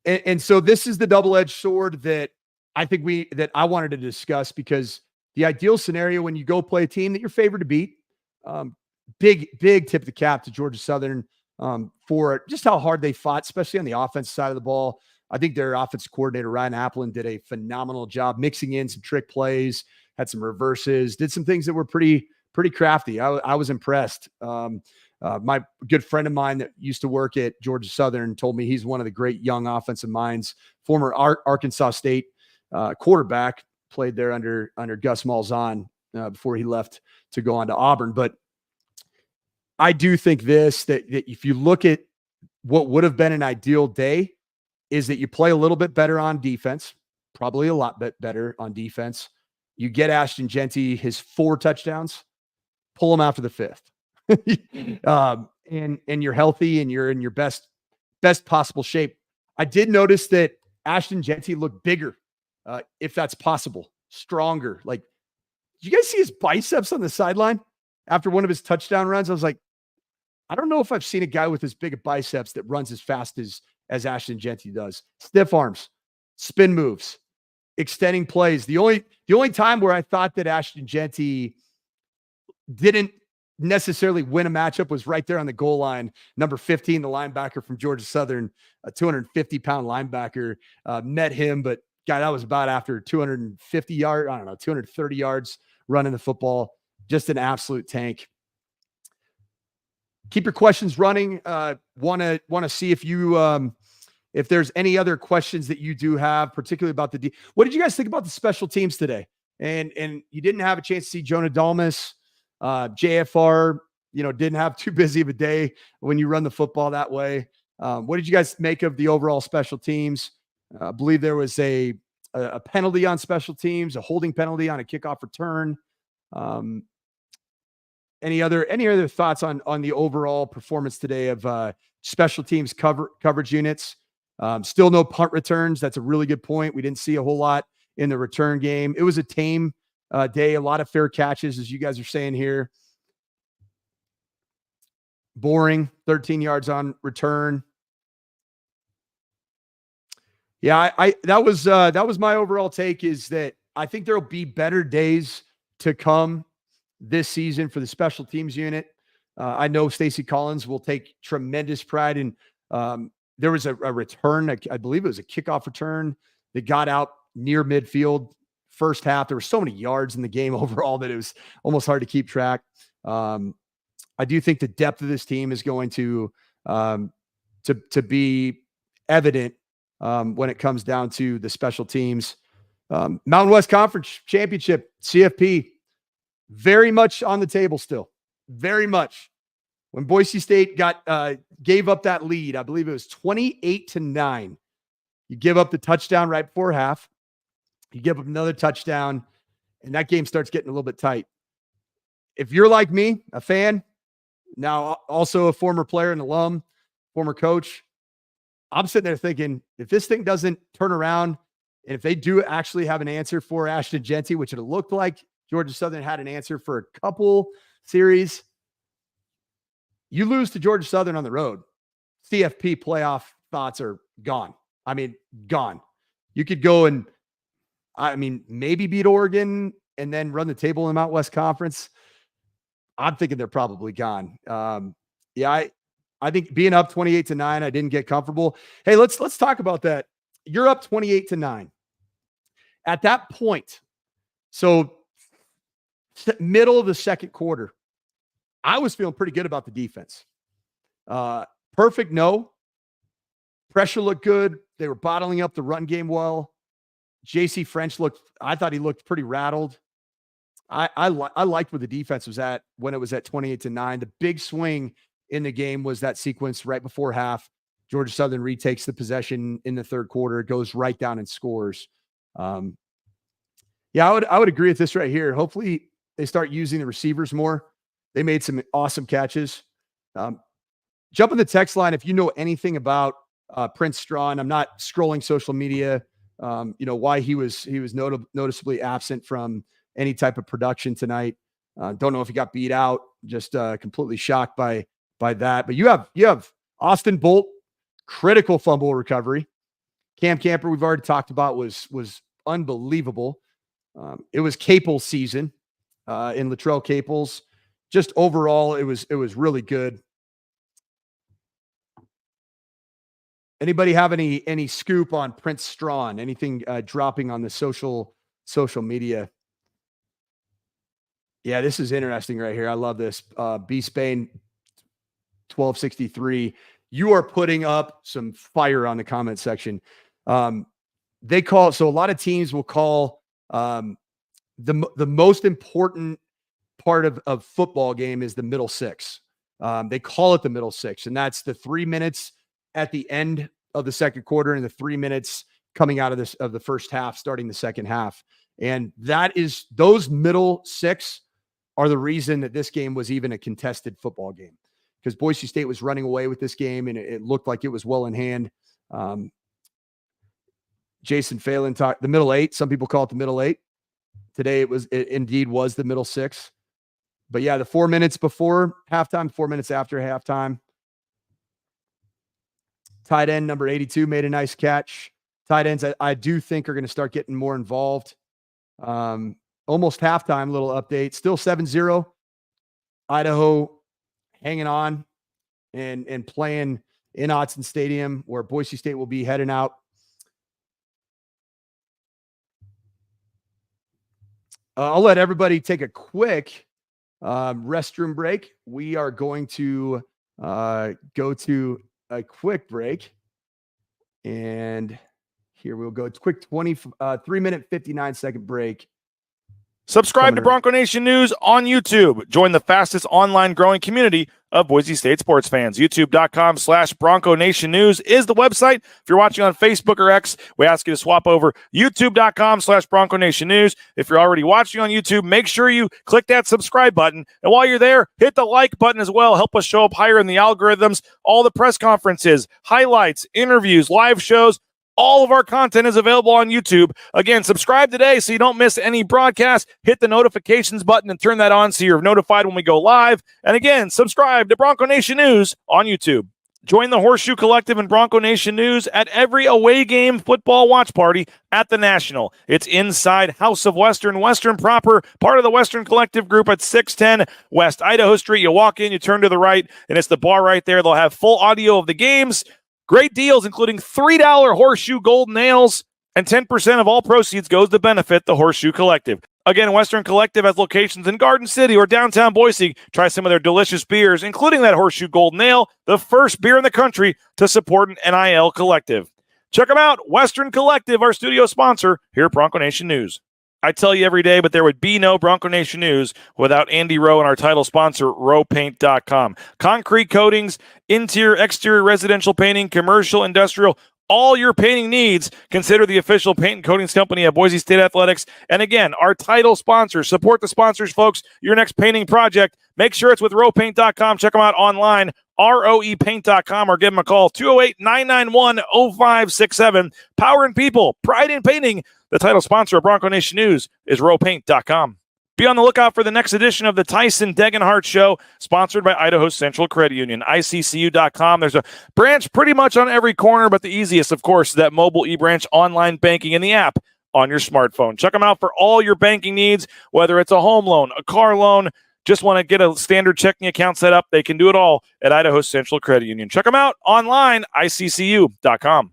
And so this is the double-edged sword that I think I wanted to discuss, because the ideal scenario when you go play a team that you're favored to beat, big tip of the cap to Georgia Southern for just how hard they fought, especially on the offensive side of the ball. I think their offensive coordinator, Ryan Applin, did a phenomenal job mixing in some trick plays, had some reverses, did some things that were pretty crafty. I was impressed. My good friend of mine that used to work at Georgia Southern told me he's one of the great young offensive minds, former Arkansas State quarterback, played there under Gus Malzahn before he left to go on to Auburn. But I do think that if you look at what would have been an ideal day, is that you play a little bit better on defense, probably a lot better on defense. You get Ashton Jeanty his 4 touchdowns, pull him after the 5th. And you're healthy and you're in your best possible shape. I did notice that Ashton Jeanty looked bigger, if that's possible, stronger. Like, did you guys see his biceps on the sideline after one of his touchdown runs? I was like, I don't know if I've seen a guy with as big a biceps that runs as fast as Ashton Jeanty does. Stiff arms, spin moves, extending plays. The only time where I thought that Ashton Jeanty didn't necessarily win a matchup was right there on the goal line. Number 15, the linebacker from Georgia Southern, a 250-pound linebacker, met him, but guy, that was about after 250 yards, 230 yards running the football. Just an absolute tank. Keep your questions running. Want to see if you if there's any other questions that you do have, particularly about what did you guys think about the special teams today? And you didn't have a chance to see Jonah Dalmas, JFR. Didn't have too busy of a day when you run the football that way. What did you guys make of the overall special teams? I believe there was a penalty on special teams, a holding penalty on a kickoff return. Any other thoughts on the overall performance today of special teams coverage units? Still no punt returns. That's a really good point. We didn't see a whole lot in the return game. It was a tame day. A lot of fair catches, as you guys are saying here. Boring. 13 yards on return. Yeah, that was my overall take, is that I think there'll be better days to come this season for the special teams unit. I know Stacey Collins will take tremendous pride in. There was a return, I believe it was a kickoff return that got out near midfield first half. There were so many yards in the game overall that it was almost hard to keep track. I do think the depth of this team is going to be evident when it comes down to the special teams. Mountain West Conference Championship, CFP, very much on the table still. Very much. When Boise State gave up that lead, I believe it was 28-9. You give up the touchdown right before half. You give up another touchdown, and that game starts getting a little bit tight. If you're like me, a fan, now also a former player and alum, former coach, I'm sitting there thinking, if this thing doesn't turn around, and if they do actually have an answer for Ashton Jeanty, which it looked like Georgia Southern had an answer for a couple series, you lose to Georgia Southern on the road, CFP playoff thoughts are gone. I mean, gone. You could go and, maybe beat Oregon and then run the table in the Mountain West Conference. I'm thinking they're probably gone. I think being up 28-9, I didn't get comfortable. Hey, let's talk about that. You're up 28-9. At that point, so middle of the second quarter, I was feeling pretty good about the defense. Perfect, no. Pressure looked good. They were bottling up the run game well. JC French I thought he looked pretty rattled. I liked where the defense was at when it was at 28-9. The big swing in the game was that sequence right before half. Georgia Southern retakes the possession in the third quarter. It goes right down and scores. I would agree with this right here. Hopefully they start using the receivers more. They made some awesome catches. Jump in the text line if you know anything about Prince Strawn. I'm not scrolling social media. Why he was noticeably absent from any type of production tonight. Don't know if he got beat out. Just completely shocked by that. But you have Austin Bolt, critical fumble recovery. Cam Camper, we've already talked about, was unbelievable. It was Caples season in Latrell Caples. Just overall, it was really good. Anybody have any scoop on Prince Strawn? Anything dropping on the social media? Yeah, this is interesting right here. I love this. B Spain 1263. You are putting up some fire on the comment section. They call it, so a lot of teams will call the most important part of football game is the middle six. They call it the middle six, and that's the 3 minutes at the end of the second quarter and the 3 minutes coming out of the first half, starting the second half. And those middle six are the reason that this game was even a contested football game, because Boise State was running away with this game and it looked like it was well in hand. Jason Phelan talked the middle eight. Some people call it the middle eight. Today it indeed was the middle six. But yeah, the 4 minutes before halftime, 4 minutes after halftime. Tight end number 82 made a nice catch. Tight ends, I do think, are going to start getting more involved. Almost halftime, little update. Still 7-0. Idaho hanging on and playing in Autzen Stadium, where Boise State will be heading out. I'll let everybody take a quick restroom break. We are going to go to a quick break. And here we'll go. It's quick 3-minute, 59-second break. Subscribe to Bronco Nation News on YouTube. Join the fastest online growing community of Boise State sports fans. YouTube.com/Bronco Nation News is the website. If you're watching on Facebook or X, we ask you to swap over YouTube.com/Bronco Nation News. If you're already watching on YouTube, make sure you click that subscribe button. And while you're there, hit the like button as well. Help us show up higher in the algorithms. All the press conferences, highlights, interviews, live shows, all of our content is available on YouTube. Again, subscribe today so you don't miss any broadcast. Hit the notifications button and turn that on so you're notified when we go live. And again, subscribe to Bronco Nation News on YouTube. Join the Horseshoe Collective and Bronco Nation News at every away game football watch party at the National. It's inside House of Western proper, part of the Western Collective group at 610 West Idaho Street. You walk in, you turn to the right, and it's the bar right there. They'll have full audio of the games. Great deals, including $3 Horseshoe Gold Nails, and 10% of all proceeds goes to benefit the Horseshoe Collective. Again, Western Collective has locations in Garden City or downtown Boise. Try some of their delicious beers, including that Horseshoe Gold Nail, the first beer in the country to support an NIL collective. Check them out, Western Collective, our studio sponsor here at Bronco Nation News. I tell you every day, but there would be no Bronco Nation News without Andy Rowe and our title sponsor, rowpaint.com. Concrete coatings, interior, exterior residential painting, commercial, industrial, all your painting needs. Consider the official paint and coatings company at Boise State Athletics. And again, our title sponsor. Support the sponsors, folks. Your next painting project, make sure it's with rowpaint.com. Check them out online, roepaint.com, or give them a call, 208-991-0567. Power and people, pride in painting. The title sponsor of Bronco Nation News is rowpaint.com. Be on the lookout for the next edition of the Tyson Degenhart Show, sponsored by Idaho Central Credit Union, ICCU.com. There's a branch pretty much on every corner, but the easiest, of course, is that mobile e-branch online banking in the app on your smartphone. Check them out for all your banking needs, whether it's a home loan, a car loan, just want to get a standard checking account set up. They can do it all at Idaho Central Credit Union. Check them out online, ICCU.com.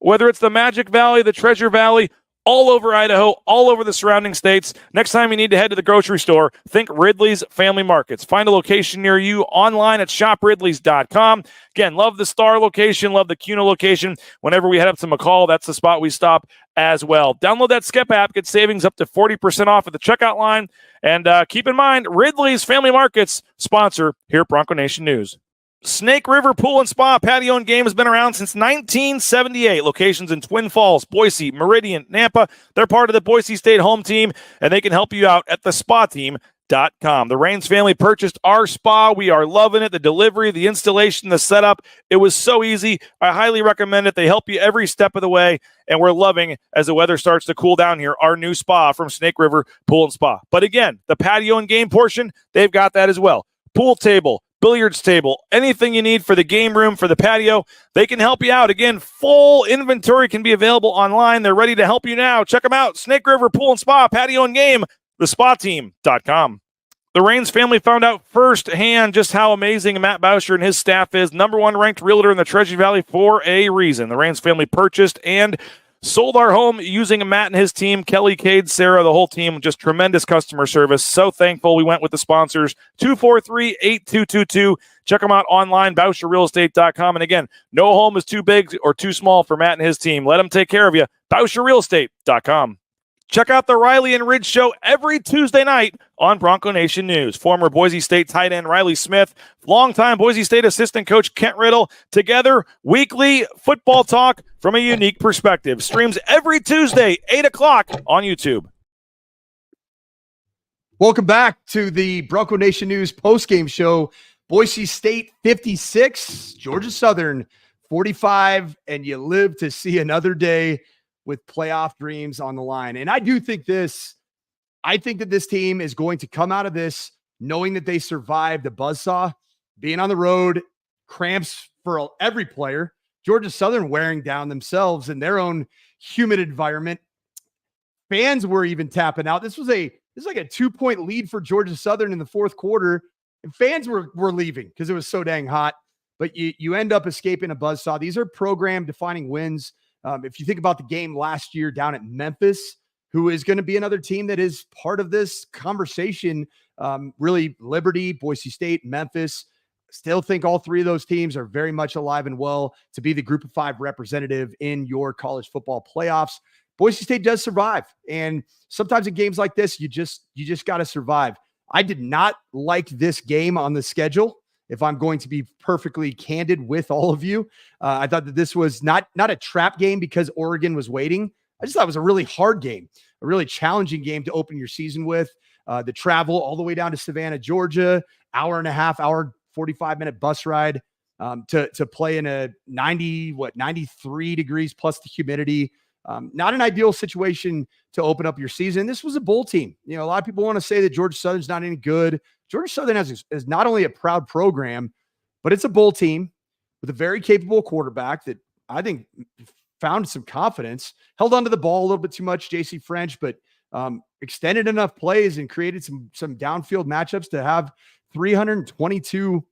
Whether it's the Magic Valley, the Treasure Valley, all over Idaho, all over the surrounding states. Next time you need to head to the grocery store, think Ridley's Family Markets. Find a location near you online at shopridleys.com. Again, love the Star location, love the Cuna location. Whenever we head up to McCall, that's the spot we stop as well. Download that Skep app, get savings up to 40% off at the checkout line. And keep in mind, Ridley's Family Markets sponsor here at Bronco Nation News. Snake River Pool and Spa Patio and Game has been around since 1978. Locations in Twin Falls, Boise, Meridian, Nampa. They're part of the Boise State home team, and they can help you out at thespateam.com. The Raines family purchased our spa. We are loving it. The delivery, the installation, the setup. It was so easy. I highly recommend it. They help you every step of the way, and we're loving, as the weather starts to cool down here, our new spa from Snake River Pool and Spa. But again, the patio and game portion, they've got that as well. Pool table, billiards table, anything you need for the game room, for the patio, they can help you out. Again, full inventory can be available online. They're ready to help you now. Check them out. Snake River Pool and Spa, Patio and Game, thespateam.com. The Raines family found out firsthand just how amazing Matt Bauscher and his staff is. Number one ranked realtor in the Treasure Valley for a reason. The Raines family purchased and sold our home using Matt and his team, Kelly, Cade, Sarah, the whole team, just tremendous customer service. So thankful we went with the sponsors, 243-8222. Check them out online, BauscherRealEstate.com. And again, no home is too big or too small for Matt and his team. Let them take care of you, BauscherRealEstate.com. Check out the Riley and Ridge Show every Tuesday night on Bronco Nation News. Former Boise State tight end Riley Smith, longtime Boise State assistant coach Kent Riddle, together weekly football talk from a unique perspective. Streams every Tuesday, 8 o'clock on YouTube. Welcome back to the Bronco Nation News postgame show. Boise State 56, Georgia Southern 45, and you live to see another day with playoff dreams on the line. And I think that this team is going to come out of this knowing that they survived the buzzsaw, being on the road, cramps for every player, Georgia Southern wearing down themselves in their own humid environment. Fans were even tapping out. This was like a 2-point lead for Georgia Southern in the fourth quarter, and fans were leaving because it was so dang hot. But you end up escaping a buzzsaw. These are program-defining wins. If you think about the game last year down at Memphis, who is going to be another team that is part of this conversation, really Liberty, Boise State, Memphis, still think all three of those teams are very much alive and well to be the group of 5 representative in your college football playoffs. Boise State does survive. And sometimes in games like this, you just got to survive. I did not like this game on the schedule. If I'm going to be perfectly candid with all of you, I thought that this was not a trap game because Oregon was waiting. I just thought it was a really hard game, a really challenging game to open your season with. The travel all the way down to Savannah, Georgia, hour and a half, 45-minute bus ride to play in a 93 degrees plus the humidity. Not an ideal situation to open up your season. This was a bowl team. A lot of people want to say that Georgia Southern's not any good. Georgia Southern is not only a proud program, but it's a bowl team with a very capable quarterback that I think found some confidence, held onto the ball a little bit too much, J.C. French, but extended enough plays and created some downfield matchups to have 322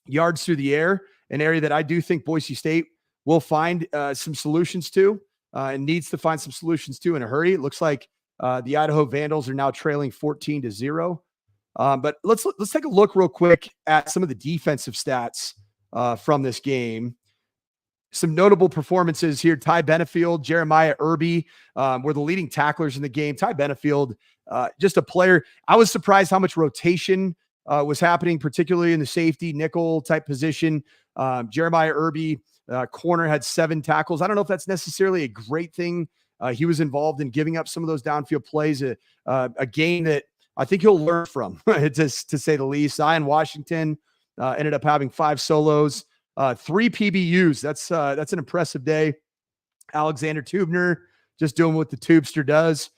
yards through the air, an area that I do think Boise State will find some solutions to and needs to find some solutions to in a hurry. It looks like the Idaho Vandals are now trailing 14-0. But let's take a look real quick at some of the defensive stats from this game. Some notable performances here. Ty Benefield, Jeremiah Irby were the leading tacklers in the game. Ty Benefield, just a player. I was surprised how much rotation was happening, particularly in the safety nickel type position. Jeremiah Irby, corner, had 7 tackles. I don't know if that's necessarily a great thing. He was involved in giving up some of those downfield plays, a game that I think he'll learn from, to say the least. Zion Washington ended up having 5 solos, 3 PBUs. That's an impressive day. Alexander Tubner just doing what the Tubester does.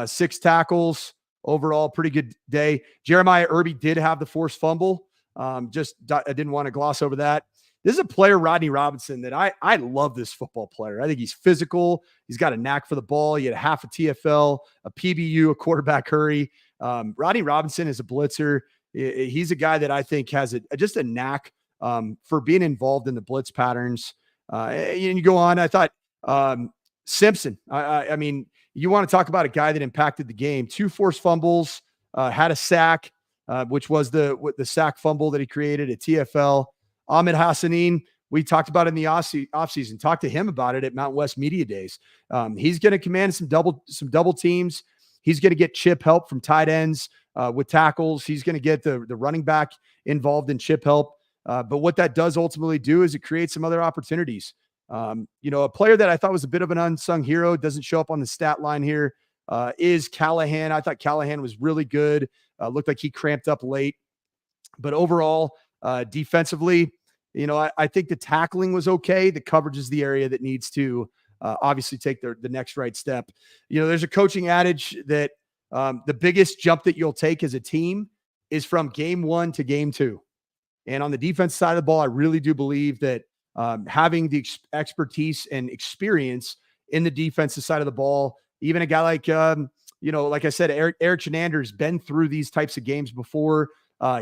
6 tackles. Overall, pretty good day. Jeremiah Irby did have the forced fumble. I didn't want to gloss over that. This is a player, Rodney Robinson, that I love this football player. I think he's physical. He's got a knack for the ball. He had half a TFL, a PBU, a quarterback hurry. Rodney Robinson is a blitzer. He's a guy that I think has just a knack for being involved in the blitz patterns. And you go on. I thought Simpson, I mean, you want to talk about a guy that impacted the game. 2 forced fumbles, had a sack, which was the sack fumble that he created at TFL. Ahmed Hassanin, we talked about in the offseason, talked to him about it at Mountain West Media Days. He's going to command some double teams. He's going to get chip help from tight ends with tackles. He's going to get the running back involved in chip help. But what that does ultimately do is it creates some other opportunities. A player that I thought was a bit of an unsung hero, doesn't show up on the stat line here, is Callahan. I thought Callahan was really good. Looked like he cramped up late. But overall, defensively, I think the tackling was okay. The coverage is the area that needs to obviously take the next right step. There's a coaching adage that the biggest jump that you'll take as a team is from game 1 to game 2. And on the defense side of the ball, I really do believe that having the expertise and experience in the defensive side of the ball, even a guy like, like I said, Eric Chenander's been through these types of games before.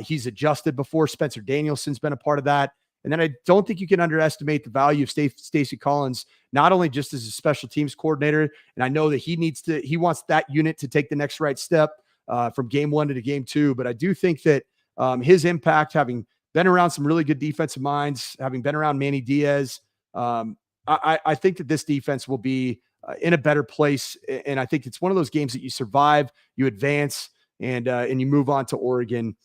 He's adjusted before. Spencer Danielson's been a part of that. And then I don't think you can underestimate the value of Stacey Collins, not only just as a special teams coordinator, and I know that he wants that unit to take the next right step from game 1 to game 2. But I do think that his impact, having been around some really good defensive minds, having been around Manny Diaz, I think that this defense will be in a better place. And I think it's one of those games that you survive, you advance, and you move on to Oregon.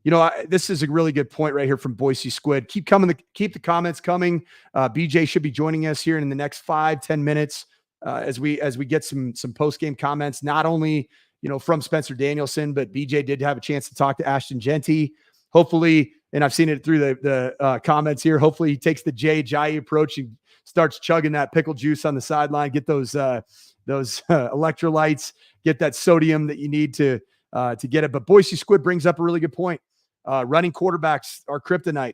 This is a really good point right here from Boise Squid. Keep the comments coming. BJ should be joining us here in the next 5-10 minutes as we get some post-game comments, not only, from Spencer Danielson, but BJ did have a chance to talk to Ashton Jeanty. Hopefully, and I've seen it through the comments here, hopefully he takes the Jai approach and starts chugging that pickle juice on the sideline, get those electrolytes, get that sodium that you need to get it. But Boise Squid brings up a really good point. Running quarterbacks are kryptonite.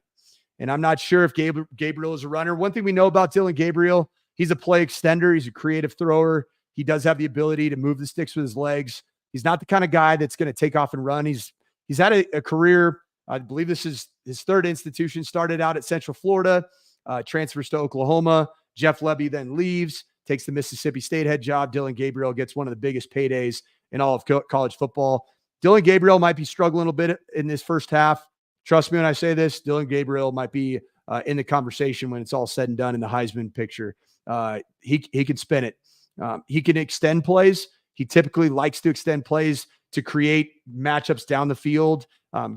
And I'm not sure if Gabriel is a runner. One thing we know about Dylan Gabriel, he's a play extender. He's a creative thrower. He does have the ability to move the sticks with his legs. He's not the kind of guy that's going to take off and run. He's had a career. I believe this is his third institution. Started out at Central Florida, transfers to Oklahoma. Jeff Levy then leaves, takes the Mississippi State head job. Dylan Gabriel gets one of the biggest paydays in all of college football. Dylan Gabriel might be struggling a bit in this first half. Trust me when I say this, Dylan Gabriel might be in the conversation when it's all said and done in the Heisman picture. He can spin it. He can extend plays. He typically likes to extend plays to create matchups down the field,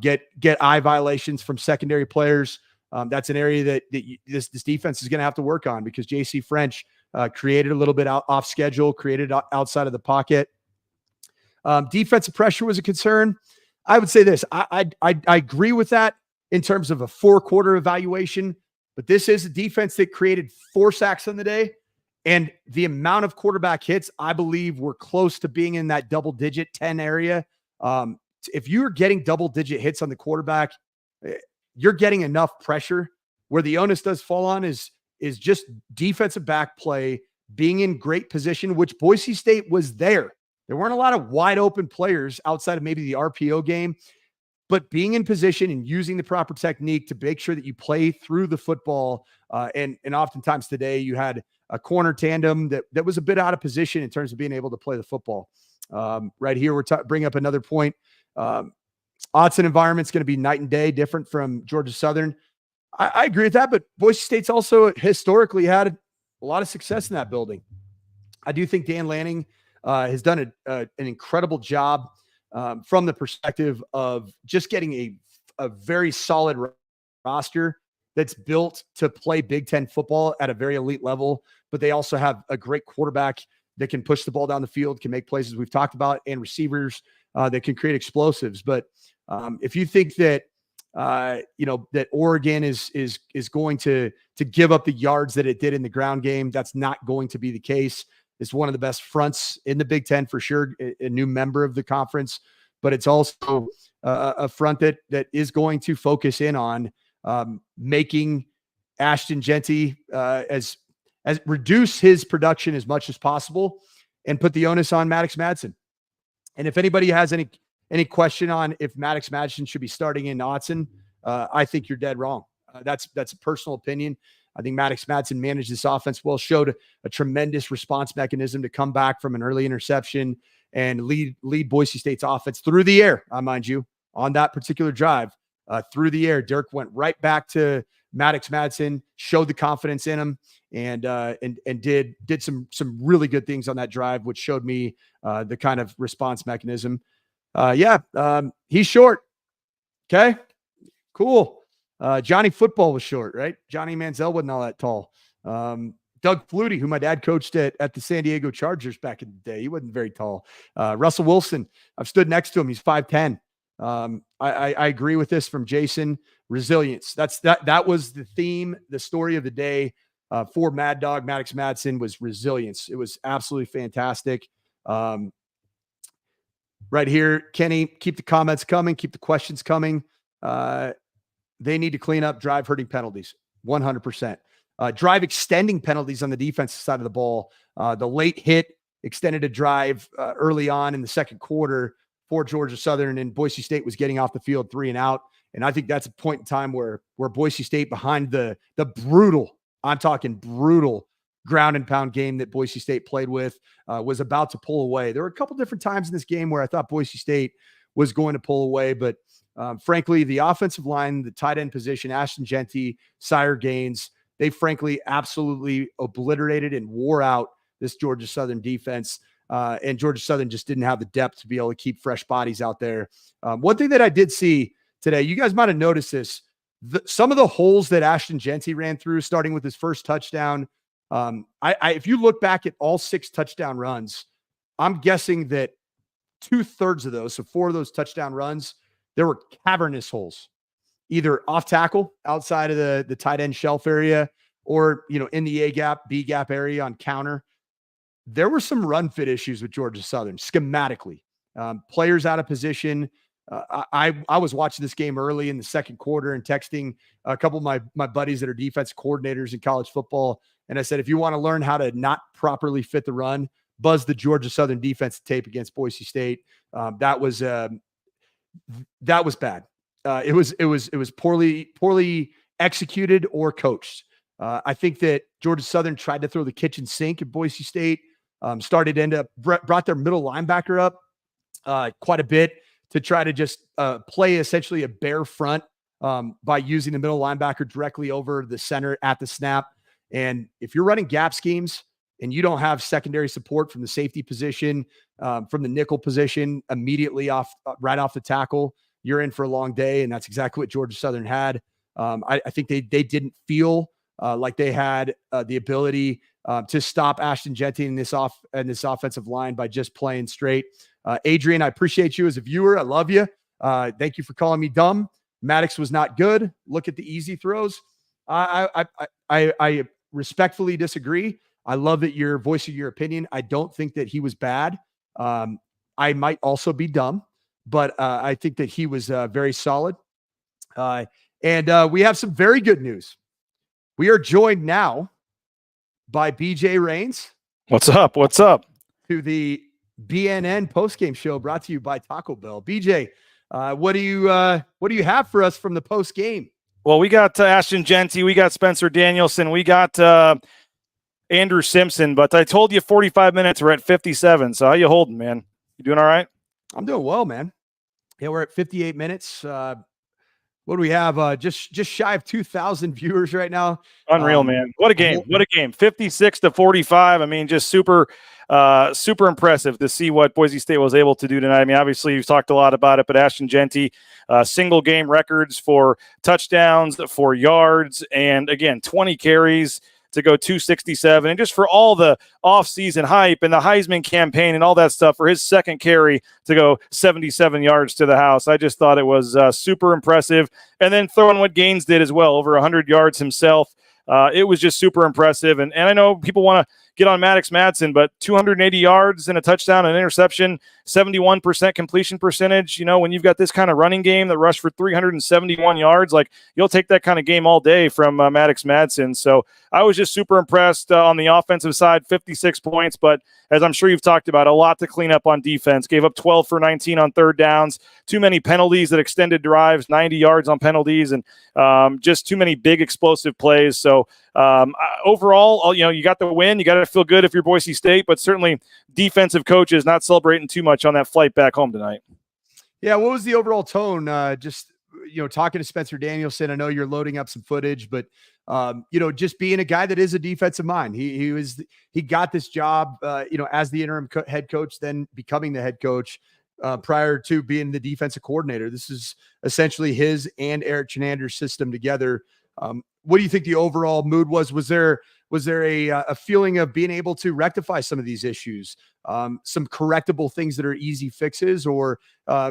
get eye violations from secondary players. That's an area that this defense is going to have to work on, because J.C. French created a little bit off schedule, created outside of the pocket. Defensive pressure was a concern. I would say this. I agree with that in terms of a 4-quarter evaluation, but this is a defense that created 4 sacks on the day, and the amount of quarterback hits, I believe, were close to being in that double-digit 10 area. If you're getting double-digit hits on the quarterback, you're getting enough pressure. Where the onus does fall on is just defensive back play, being in great position, which Boise State was there. There weren't a lot of wide open players outside of maybe the RPO game, but being in position and using the proper technique to make sure that you play through the football. And oftentimes today you had a corner tandem that was a bit out of position in terms of being able to play the football. Right here, we're bring up another point. Autzen environment's going to be night and day different from Georgia Southern. I agree with that, but Boise State's also historically had a lot of success in that building. I do think Dan Lanning has done an incredible job from the perspective of just getting a very solid roster that's built to play Big Ten football at a very elite level, but they also have a great quarterback that can push the ball down the field, can make plays as we've talked about, and receivers that can create explosives. But if you think that that Oregon is going to give up the yards that it did in the ground game, that's not going to be the case. It's one of the best fronts in the Big Ten for sure, a new member of the conference, but it's also a front that is going to focus in on making Ashton Jeanty as reduce his production as much as possible and put the onus on Maddox Madsen. And if anybody has any question on if Maddox Madsen should be starting in Autzen, I think you're dead wrong. That's a personal opinion. I think Maddox Madsen managed this offense well, showed a tremendous response mechanism to come back from an early interception and lead Boise State's offense through the air. Mind you, on that particular drive, through the air, Dirk went right back to Maddox Madsen, showed the confidence in him, and did some really good things on that drive, which showed me the kind of response mechanism. He's short. Okay, cool. Johnny Football was short, right? Johnny Manziel wasn't all that tall. Doug Flutie, who my dad coached at the San Diego Chargers back in the day, he wasn't very tall. Russell Wilson, I've stood next to him. He's 5'10". I agree with this from Jason. Resilience. That was the theme, the story of the day for Mad Dog Maddox Madsen was resilience. It was absolutely fantastic. Right here, Kenny, keep the comments coming, keep the questions coming. they need to clean up drive hurting penalties, 100%. Drive extending penalties on the defensive side of the ball. The late hit extended a drive early on in the second quarter for Georgia Southern, and Boise State was getting off the field 3 and out. And I think that's a point in time where Boise State, behind the brutal, I'm talking brutal, ground and pound game that Boise State played with, was about to pull away. There were a couple different times in this game where I thought Boise State was going to pull away, but frankly, the offensive line, the tight end position, Ashton Jeanty, Sire Gaines, they frankly absolutely obliterated and wore out this Georgia Southern defense. And Georgia Southern just didn't have the depth to be able to keep fresh bodies out there. One thing that I did see today, you guys might have noticed this, some of the holes that Ashton Jeanty ran through, starting with his first touchdown. If you look back at all 6 touchdown runs, I'm guessing that 2/3 of those, so 4 of those touchdown runs, there were cavernous holes, either off tackle outside of the tight end shelf area, or, in the A gap, B gap area on counter. There were some run fit issues with Georgia Southern schematically, players out of position. I was watching this game early in the second quarter and texting a couple of my buddies that are defense coordinators in college football. And I said, if you want to learn how to not properly fit the run, buzz the Georgia Southern defense tape against Boise State. That was bad. It was poorly executed or coached. I think that Georgia Southern tried to throw the kitchen sink at Boise State, brought their middle linebacker up quite a bit to try to just play essentially a bare front by using the middle linebacker directly over the center at the snap. And if you're running gap schemes and you don't have secondary support from the safety position, from the nickel position immediately right off the tackle, you're in for a long day. And that's exactly what Georgia Southern had. I think they didn't feel like they had the ability to stop Ashton Jeanty in this offensive line by just playing straight. Adrian, I appreciate you as a viewer. I love you. Thank you for calling me dumb. Maddox was not good. Look at the easy throws. I respectfully disagree. I love that you're voicing your opinion. I don't think that he was bad. I might also be dumb, but I think that he was very solid. And we have some very good news. We are joined now by BJ Rains. What's up? What's up? To the BNN postgame show brought to you by Taco Bell. BJ, what do you have for us from the postgame? Well, we got Ashton Jeanty, we got Spencer Danielson, we got Andrew Simpson, but I told you 45 minutes, we're at 57. So how you holding, man? You doing all right? I'm doing well, man. Yeah, we're at 58 minutes. What do we have? Just shy of 2,000 viewers right now. Unreal, man. What a game. What a game. 56-45. I mean, just super impressive to see what Boise State was able to do tonight. I mean, obviously, you've talked a lot about it, but Ashton Jeanty, single game records for touchdowns, for yards, and again, 20 carries to go 267. And just for all the offseason hype and the Heisman campaign and all that stuff, for his second carry to go 77 yards to the house, I just thought it was super impressive. And then throwing what Gaines did as well, over 100 yards himself. It was just super impressive. And I know people want to get on Maddox Madsen, but 280 yards and a touchdown and interception, 71% completion percentage. You know, when you've got this kind of running game that rushed for 371 yards, like, you'll take that kind of game all day from Maddox Madsen. So I was just super impressed on the offensive side, 56 points. But as I'm sure you've talked about, a lot to clean up on defense. Gave up 12 for 19 on third downs, too many penalties that extended drives, 90 yards on penalties, and just too many big explosive plays. So overall, you know, you got the win. You got to feel good if you're Boise State, but certainly defensive coaches not celebrating too much on that flight back home tonight. Yeah, what was the overall tone? Just, you know, talking to Spencer Danielson, I know you're loading up some footage, but you know, just being a guy that is a defensive mind, he got this job, you know, as the interim head coach, then becoming the head coach prior to being the defensive coordinator. This is essentially his and Eric Chenander's system together. What do you think the overall mood was? Was there a feeling of being able to rectify some of these issues, some correctable things that are easy fixes, or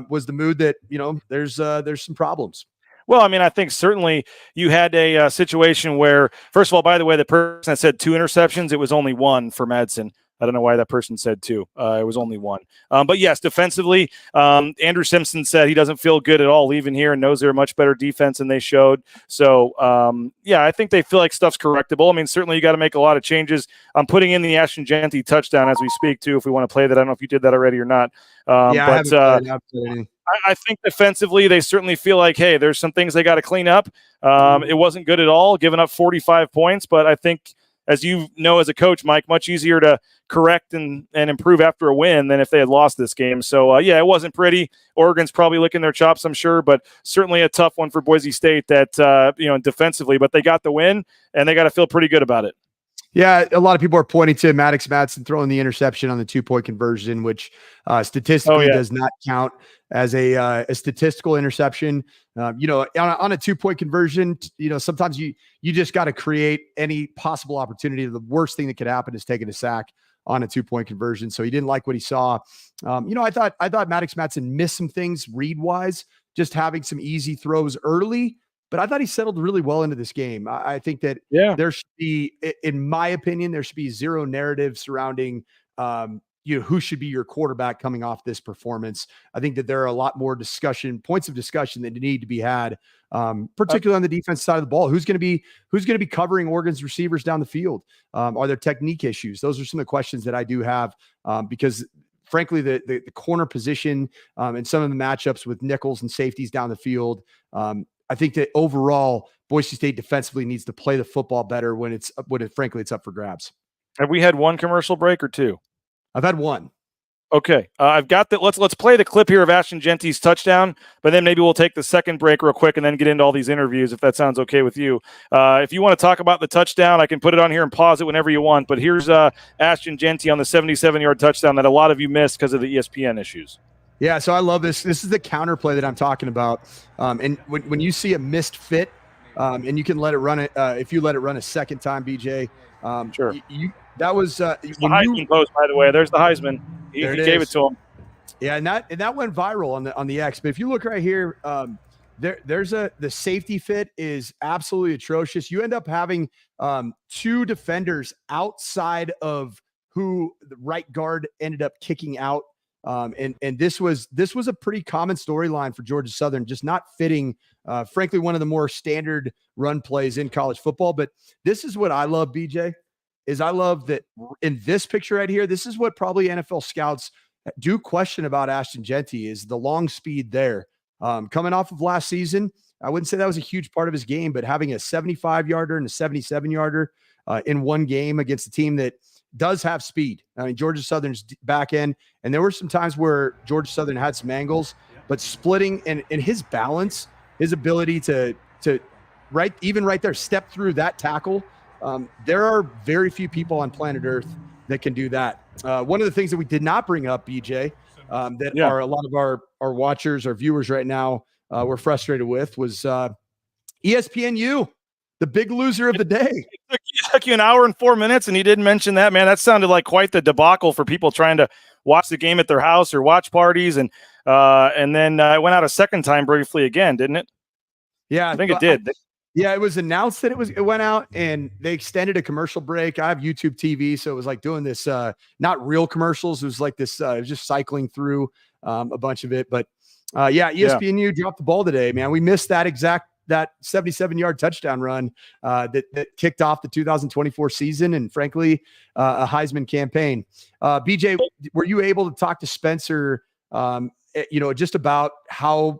was the mood that, you know, there's some problems? Well, I mean, I think certainly you had a situation where, first of all, by the way, the person that said 2 interceptions, it was only 1 for Madsen. I don't know why that person said 2. It was only 1. But yes, defensively, Andrew Simpson said he doesn't feel good at all leaving here and knows they're a much better defense than they showed. So, I think they feel like stuff's correctable. I mean, certainly you got to make a lot of changes. I'm putting in the Ashton Jeanty touchdown as we speak, too, if we want to play that. I don't know if you did that already or not. I think defensively, they certainly feel like, hey, there's some things they got to clean up. It wasn't good at all, giving up 45 points, but I think, as you know as a coach, Mike, much easier to correct and improve after a win than if they had lost this game. So, it wasn't pretty. Oregon's probably licking their chops, I'm sure, but certainly a tough one for Boise State that, defensively. But they got the win, and they got to feel pretty good about it. Yeah, a lot of people are pointing to Maddox Madsen throwing the interception on the 2-point conversion, which statistically does not count as a statistical interception. On a 2-point conversion, sometimes you just got to create any possible opportunity. The worst thing that could happen is taking a sack on a 2-point conversion. So he didn't like what he saw. I thought Maddox Madsen missed some things read-wise, just having some easy throws early. But I thought he settled really well into this game. I think that there should be, in my opinion, there should be zero narrative surrounding who should be your quarterback coming off this performance. I think that there are a lot more points of discussion that need to be had, particularly on the defense side of the ball. Who's going to be covering Oregon's receivers down the field? Are there technique issues? Those are some of the questions that I do have because frankly, the corner position and some of the matchups with nickels and safeties down the field. I think that overall, Boise State defensively needs to play the football better when it's up for grabs. Have we had 1 commercial break or 2? I've had 1. Okay, I've got that. Let's play the clip here of Ashton Jeanty's touchdown, but then maybe we'll take the second break real quick and then get into all these interviews if that sounds okay with you. If you want to talk about the touchdown, I can put it on here and pause it whenever you want. But here's Ashton Jeanty on the 77-yard touchdown that a lot of you missed because of the ESPN issues. Yeah, so I love this. This is the counter play that I'm talking about. And when you see a missed fit, and you can let it run it, if you let it run a second time, BJ. Sure. That was the Heisman post, by the way. There's the Heisman. He gave it to him. Yeah, and that went viral on the X. But if you look right here, the safety fit is absolutely atrocious. You end up having 2 defenders outside of who the right guard ended up kicking out. And this was a pretty common storyline for Georgia Southern, just not fitting, frankly, one of the more standard run plays in college football. But this is what I love, BJ, is I love that in this picture right here, this is what probably NFL scouts do question about Ashton Jeanty is the long speed there. Coming off of last season, I wouldn't say that was a huge part of his game, but having a 75-yarder and a 77-yarder in one game against a team that does have speed. I mean, Georgia Southern's back end, and there were some times where Georgia Southern had some angles, but splitting and his balance, his ability to right there, step through that tackle. There are very few people on planet Earth that can do that. One of the things that we did not bring up, BJ, are a lot of our watchers, our viewers right now were frustrated with was ESPNU. The big loser of the day. It took you an hour and 4 minutes, and he didn't mention that, man. That sounded like quite the debacle for people trying to watch the game at their house or watch parties. And then it went out a second time briefly again, didn't it? Yeah, I think it did. Yeah, it was announced that it went out, and they extended a commercial break. I have YouTube TV, so it was like doing this, not real commercials. It was like this, it was just cycling through a bunch of it. But ESPNU dropped the ball today, man. We missed that 77-yard touchdown run that kicked off the 2024 season and, frankly, a Heisman campaign. BJ, were you able to talk to Spencer, just about how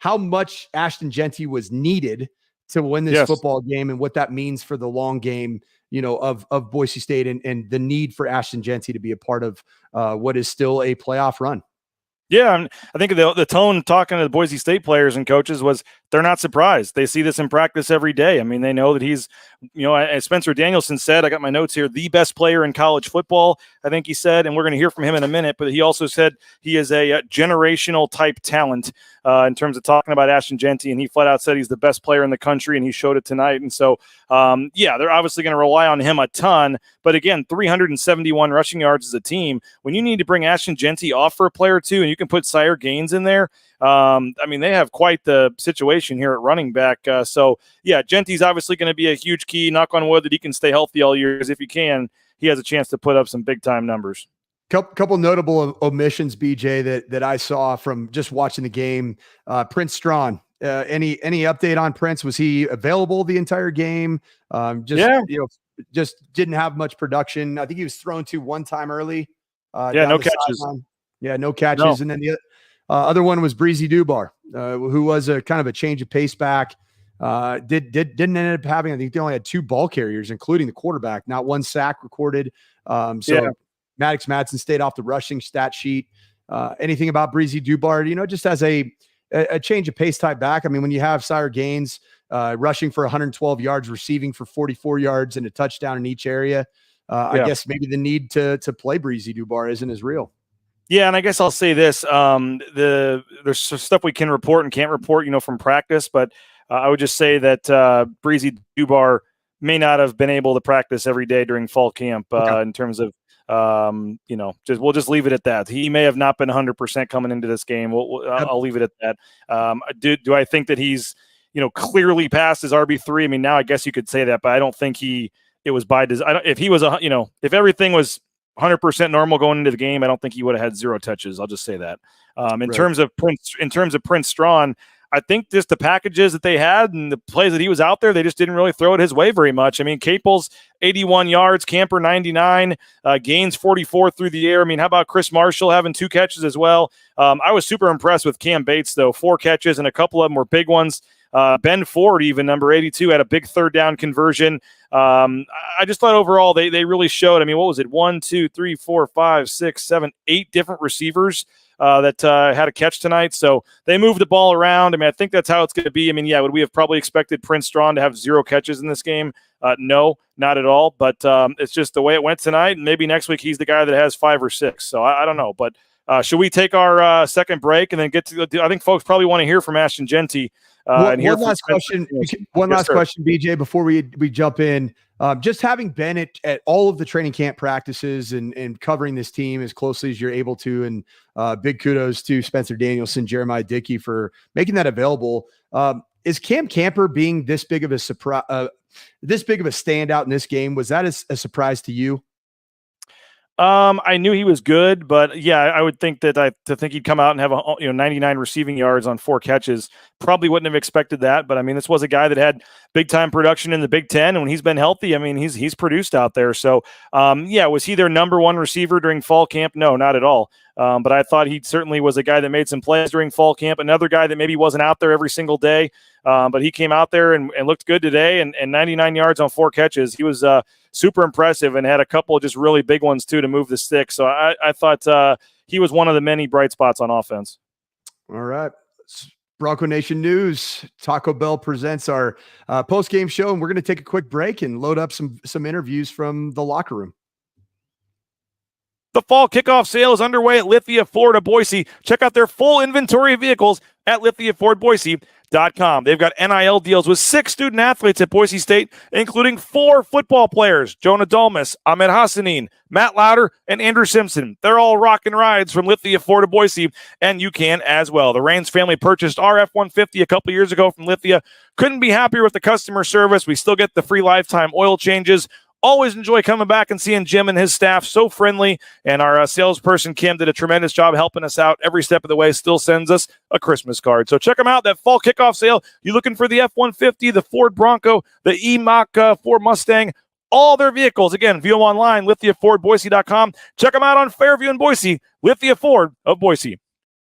much Ashton Jeanty was needed to win this football game and what that means for the long game, of Boise State and the need for Ashton Jeanty to be a part of what is still a playoff run? Yeah, I think the tone talking to the Boise State players and coaches was they're not surprised. They see this in practice every day. I mean, they know that he's, as Spencer Danielson said, I got my notes here, the best player in college football, I think he said, and we're going to hear from him in a minute, but he also said he is a generational type talent in terms of talking about Ashton Jeanty, and he flat out said he's the best player in the country, and he showed it tonight. And so, they're obviously going to rely on him a ton, but again, 371 rushing yards as a team. When you need to bring Ashton Jeanty off for a player or two, and you can put Sire Gaines in there, they have quite the situation here at running back. Jeanty's obviously going to be a huge key. Knock on wood that he can stay healthy all year, because if he can, he has a chance to put up some big-time numbers. Couple notable omissions, BJ, that I saw from just watching the game. Prince Strawn. Any update on Prince? Was he available the entire game? Just didn't have much production. I think he was thrown to one time early. No catches. No catches. No. And then the other one was Breezy Dubar, who was a kind of a change of pace back. Didn't end up having, I think they only had 2 ball carriers, including the quarterback, not 1 sack recorded. Maddox Madsen stayed off the rushing stat sheet. Anything about Breezy Dubar, just as a change of pace type back. I mean, when you have Sire Gaines rushing for 112 yards, receiving for 44 yards and a touchdown in each area, I guess maybe the need to play Breezy Dubar isn't as real. Yeah, and I guess I'll say this. There's stuff we can report and can't report, from practice, but I would just say that Breezy Dubar may not have been able to practice every day during fall camp in terms of, we'll just leave it at that. He may have not been 100% coming into this game. I'll leave it at that. Do I think that he's, clearly past his RB3? I mean, now I guess you could say that, but I don't think it was by design. If he was, if everything was 100% normal going into the game, I don't think he would have had 0 touches. I'll just say that. In terms of Prince Strawn, I think just the packages that they had and the plays that he was out there, they just didn't really throw it his way very much. I mean, Caples, 81 yards, Camper, 99, Gaines, 44 through the air. I mean, how about Chris Marshall having 2 catches as well? I was super impressed with Cam Bates, though. 4 catches, and a couple of them were big ones. Ben Ford, even number 82, had a big 3rd down conversion. I just thought overall they really showed. I mean, what was it? 1, 2, 3, 4, 5, 6, 7, 8 different receivers that had a catch tonight. So they moved the ball around. I mean, I think that's how it's going to be. I mean, would we have probably expected Prince Strawn to have 0 catches in this game? No, not at all. But it's just the way it went tonight. And maybe next week he's the guy that has 5 or 6. So I don't know. But should we take our second break and then get to I think folks probably want to hear from Ashton Jeanty. One last question, BJ, before we jump in. Just having been at all of the training camp practices and covering this team as closely as you're able to, and big kudos to Spencer Danielson, Jeremiah Dickey for making that available. Is Cam Camper being this big of a surprise, this big of a standout in this game? Was that a surprise to you? I knew he was good, but I would think that to think he'd come out and have 99 receiving yards on 4 catches, probably wouldn't have expected that. But I mean, this was a guy that had big time production in the Big Ten, and when he's been healthy, I mean, he's produced out there. So was he their number 1 receiver during fall camp? No, not at all. But I thought he certainly was a guy that made some plays during fall camp. Another guy that maybe wasn't out there every single day, but he came out there and looked good today, and 99 yards on 4 catches. He was super impressive and had a couple of just really big ones too to move the stick. So I thought he was one of the many bright spots on offense. All right. Bronco Nation News. Taco Bell presents our post-game show, and we're going to take a quick break and load up some interviews from the locker room. The fall kickoff sale is underway at Lithia Ford of Boise. Check out their full inventory of vehicles at lithiafordboise.com. They've got NIL deals with 6 student athletes at Boise State, including 4 football players, Jonah Dalmas, Ahmed Hassanin, Matt Lauder, and Andrew Simpson. They're all rocking rides from Lithia Ford of Boise, and you can as well. The Raines family purchased our F-150 a couple years ago from Lithia. Couldn't be happier with the customer service. We still get the free lifetime oil changes. Always enjoy coming back and seeing Jim and his staff, so friendly. And our salesperson, Kim, did a tremendous job helping us out every step of the way, still sends us a Christmas card. So check them out, that fall kickoff sale. You looking for the F-150, the Ford Bronco, the E-Mach Ford Mustang, all their vehicles. Again, view them online, lithiafordboise.com. Check them out on Fairview and Boise, Lithia Ford of Boise.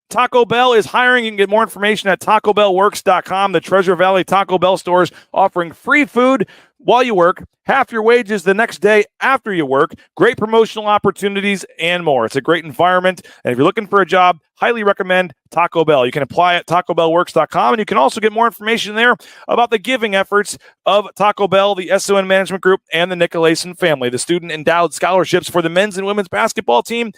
Taco Bell is hiring. You can get more information at TacoBellWorks.com. The Treasure Valley Taco Bell stores offering free food while you work, half your wages the next day after you work, great promotional opportunities, and more. It's a great environment, and if you're looking for a job, highly recommend Taco Bell. You can apply at TacoBellWorks.com, and you can also get more information there about the giving efforts of Taco Bell, the SON Management Group, and the Nicolason family. The student endowed scholarships for the men's and women's basketball team,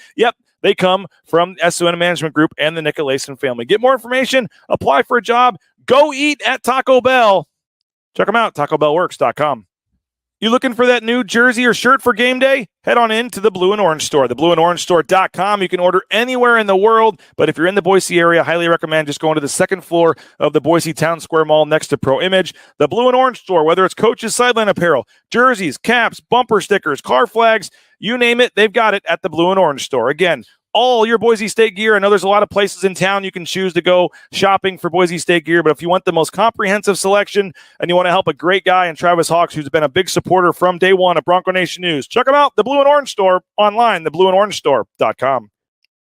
they come from SON Management Group and the Nicolason family. Get more information, apply for a job, go eat at Taco Bell. Check them out, TacoBellWorks.com. You looking for that new jersey or shirt for game day? Head on in to the Blue and Orange Store, theblueandorangestore.com. You can order anywhere in the world, but if you're in the Boise area, I highly recommend just going to the second floor of the Boise Town Square Mall next to Pro Image. The Blue and Orange Store, whether it's coaches' sideline apparel, jerseys, caps, bumper stickers, car flags, you name it, they've got it at the Blue and Orange Store. Again, all your Boise State gear. I know there's a lot of places in town you can choose to go shopping for Boise State gear, but if you want the most comprehensive selection and you want to help a great guy in Travis Hawks, who's been a big supporter from day one of Bronco Nation News, check them out, the Blue and Orange Store, online, theblueandorangestore.com.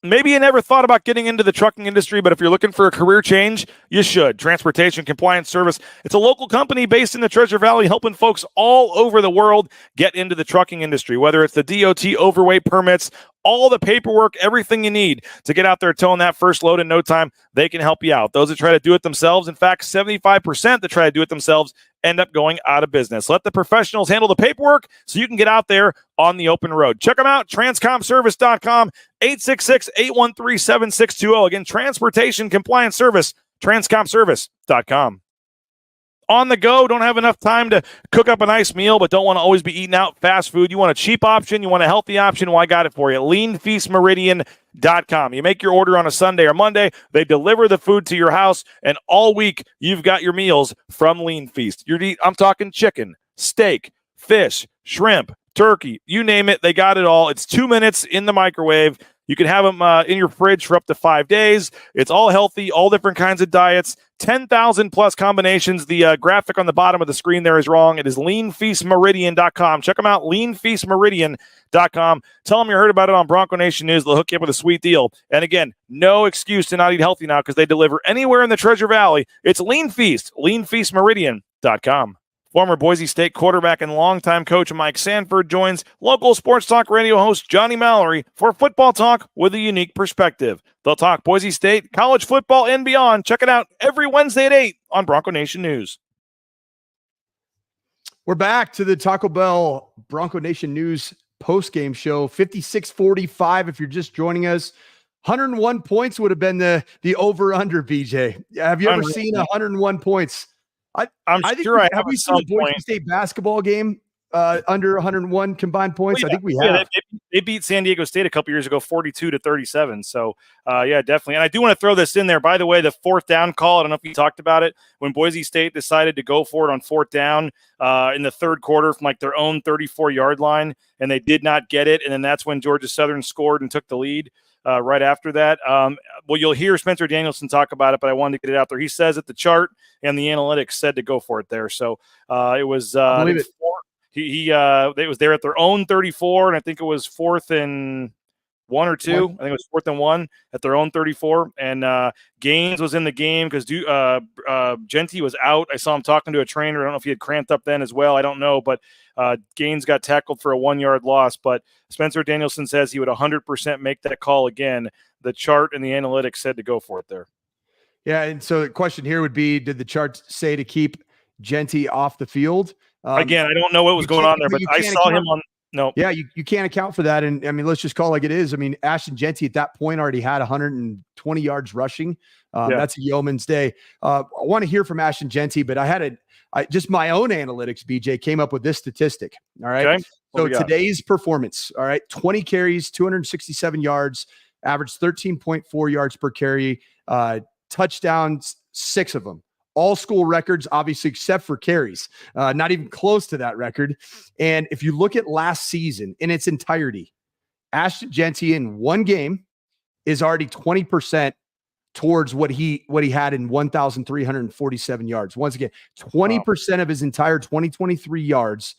Maybe you never thought about getting into the trucking industry, but if you're looking for a career change, you should. Transportation Compliance Service. It's a local company based in the Treasure Valley, helping folks all over the world get into the trucking industry, whether it's the DOT overweight permits, all the paperwork, everything you need to get out there towing that first load in no time, they can help you out. Those that try to do it themselves, in fact, 75% that try to do it themselves end up going out of business. Let the professionals handle the paperwork so you can get out there on the open road. Check them out, transcomservice.com, 866-813-7620. Again, Transportation Compliance Service, transcomservice.com. On the go, don't have enough time to cook up a nice meal, but don't want to always be eating out fast food. You want a cheap option, you want a healthy option, well, I got it for you. LeanFeastMeridian.com. You make your order on a Sunday or Monday, they deliver the food to your house, and all week you've got your meals from Lean Feast. I'm talking chicken, steak, fish, shrimp, turkey, you name it, they got it all. It's 2 minutes in the microwave. You can have them in your fridge for up to 5 days. It's all healthy, all different kinds of diets, 10,000 plus combinations. The graphic on the bottom of the screen there is wrong. It is leanfeastmeridian.com. Check them out, leanfeastmeridian.com. Tell them you heard about it on Bronco Nation News. They'll hook you up with a sweet deal. And again, no excuse to not eat healthy now because they deliver anywhere in the Treasure Valley. It's Lean Feast, leanfeastmeridian.com. Former Boise State quarterback and longtime coach Mike Sanford joins local sports talk radio host Johnny Mallory for football talk with a unique perspective. They'll talk Boise State, college football, and beyond. Check it out every Wednesday at 8 on Bronco Nation News. We're back to the Taco Bell Bronco Nation News postgame show. 56-45 if you're just joining us. 101 points would have been the over-under, BJ. Have you ever seen 101 points? I'm sure I have. We seen a Boise State basketball game under 101 combined points? Well, yeah. I think we have. They beat San Diego State a couple years ago, 42-37. So, yeah, definitely. And I do want to throw this in there. By the way, the fourth down call, I don't know if you talked about it, when Boise State decided to go for it on fourth down in the third quarter from like their own 34-yard line, and they did not get it. And then that's when Georgia Southern scored and took the lead. Right after that. Well, you'll hear Spencer Danielson talk about it, but I wanted to get it out there. He says that the chart and the analytics said to go for it there. So it was it was there at their own 34, and I think it was 4th and 1 or 2. I think it was 4th and 1 at their own 34. And Gaines was in the game because Jeanty was out. I saw him talking to a trainer. I don't know if he had cramped up then as well. I don't know, but Gaines got tackled for a 1-yard loss. But Spencer Danielson says he would 100% make that call again. The chart and the analytics said to go for it there. Yeah, and so the question here would be, did the chart say to keep Jeanty off the field? Again, I don't know what was going on there, but I saw him on – no. Yeah, you can't account for that. And, I mean, let's just call it like it is. I mean, Ashton Jeanty at that point already had 120 yards rushing. That's a yeoman's day. I want to hear from Ashton Jeanty, but I had just my own analytics, BJ, came up with this statistic. All right. Okay. So today's performance, all right, 20 carries, 267 yards, averaged 13.4 yards per carry, touchdowns, 6 of them. All school records, obviously, except for carries. Not even close to that record. And if you look at last season in its entirety, Ashton Jeanty in one game is already 20% towards what he had in 1,347 yards. Once again, 20% of his entire 2023 yards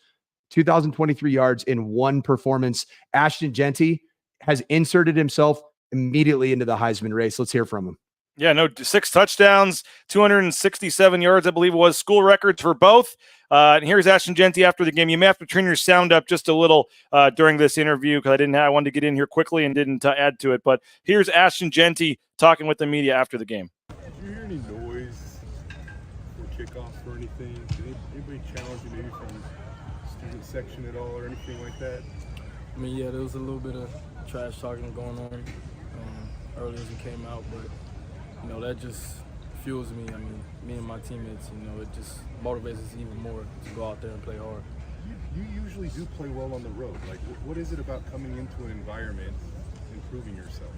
in one performance. Ashton Jeanty has inserted himself immediately into the Heisman race. Let's hear from him. Yeah, no, 6 touchdowns, 267 yards, I believe it was, school records for both. And here's Ashton Jeanty after the game. You may have to turn your sound up just a little during this interview because I wanted to get in here quickly and didn't add to it. But here's Ashton Jeanty talking with the media after the game. Did you hear any noise or kickoff or anything? Did anybody challenge you maybe from student section at all or anything like that? I mean, yeah, there was a little bit of trash talking going on earlier as we came out, but you know, that just fuels me. I mean, me and my teammates, you know, it just motivates us even more to go out there and play hard. you usually do play well on the road. Like, what is it about coming into an environment and proving yourself?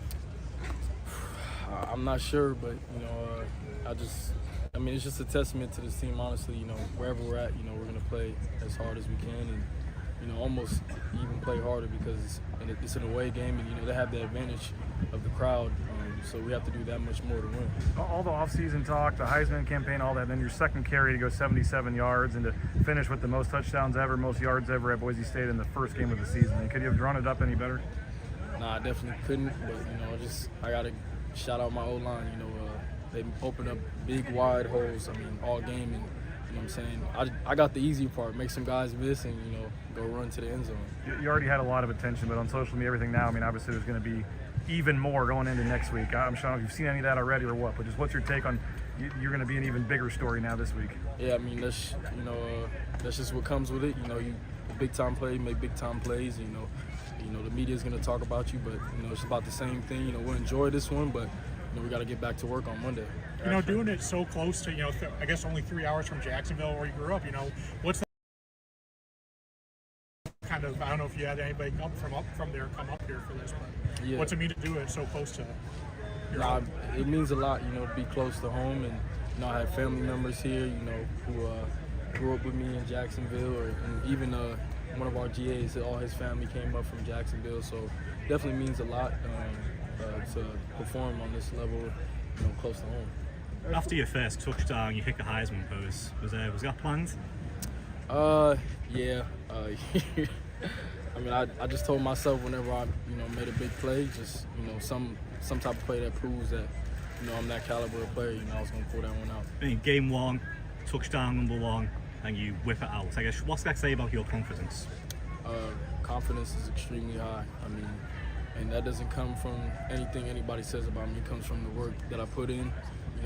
I'm not sure, but it's just a testament to this team. Honestly, wherever we're at, we're gonna play as hard as we can, and almost even play harder because it's an away game, and they have the advantage of the crowd. So we have to do that much more to win. All the offseason talk, the Heisman campaign, all that, then your second carry to go 77 yards and to finish with the most touchdowns ever, most yards ever at Boise State in the first game of the season. Could you have drawn it up any better? Nah, I definitely couldn't, but I gotta shout out my O-line. They opened up big, wide holes, all game, and what I'm saying? I got the easy part, make some guys miss and, go run to the end zone. You already had a lot of attention, but on social media, everything now, obviously there's going to be even more going into next week. I'm sure if you've seen any of that already or what, but just what's your take on you're going to be an even bigger story now this week? Yeah, that's just what comes with it. You big time play, make big time plays. The media's going to talk about you, but it's about the same thing. We'll enjoy this one, but we got to get back to work on Monday. Doing it so close to I guess only 3 hours from Jacksonville where you grew up. What's that kind of? I don't know if you had anybody come from there come up here for this, but yeah. What's it mean to do it so close to your home? It means a lot, to be close to home, and I have family members here, who grew up with me in Jacksonville, and even one of our GAs, all his family came up from Jacksonville, so definitely means a lot to perform on this level, close to home. After your first touchdown, you hit the Heisman pose. Was that planned? Yeah. I just told myself whenever I, made a big play, just, some type of play that proves that, I'm that caliber of player, I was going to pull that one out. Game one, touchdown number one, and you whip it out. I guess, what's that say about your confidence? Confidence is extremely high. And that doesn't come from anything anybody says about me. It comes from the work that I put in,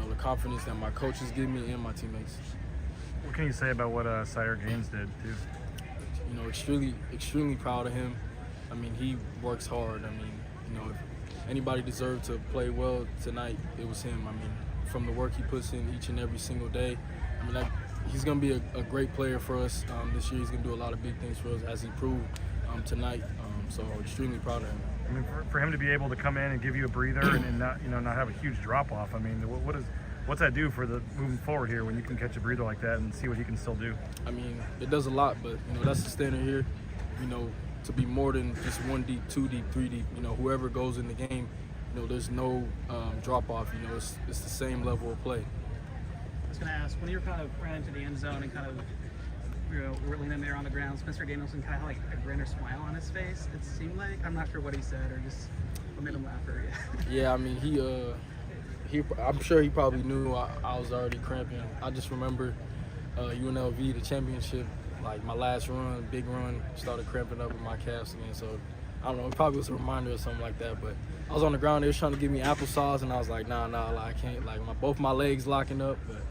the confidence that my coaches give me and my teammates. What can you say about what Sire Gaines did, too? Extremely proud of him. He works hard. If anybody deserved to play well tonight, it was him. From the work he puts in each and every single day, he's going to be a great player for us this year. He's going to do a lot of big things for us, as he proved tonight. So extremely proud of him. For him to be able to come in and give you a breather and not not have a huge drop off. What's that do for the moving forward here when you can catch a breather like that and see what he can still do? It does a lot, but that's the standard here. To be more than just 1 deep, 2 deep, 3 deep. Whoever goes in the game, there's no drop off. It's the same level of play. I was going to ask, when you kind of ran into the end zone and kind of whirling in there on the ground, Spencer Danielson kind of had like a grin or smile on his face. It seemed like, I'm not sure what he said or just what made him laugh. Yeah, I'm sure he probably knew I was already cramping. I just remember UNLV, the championship, like my last run, big run, started cramping up with my calves again. So I don't know, it probably was a reminder or something like that. But I was on the ground, they was trying to give me applesauce, and I was like, nah, I can't. Like both my legs locking up. But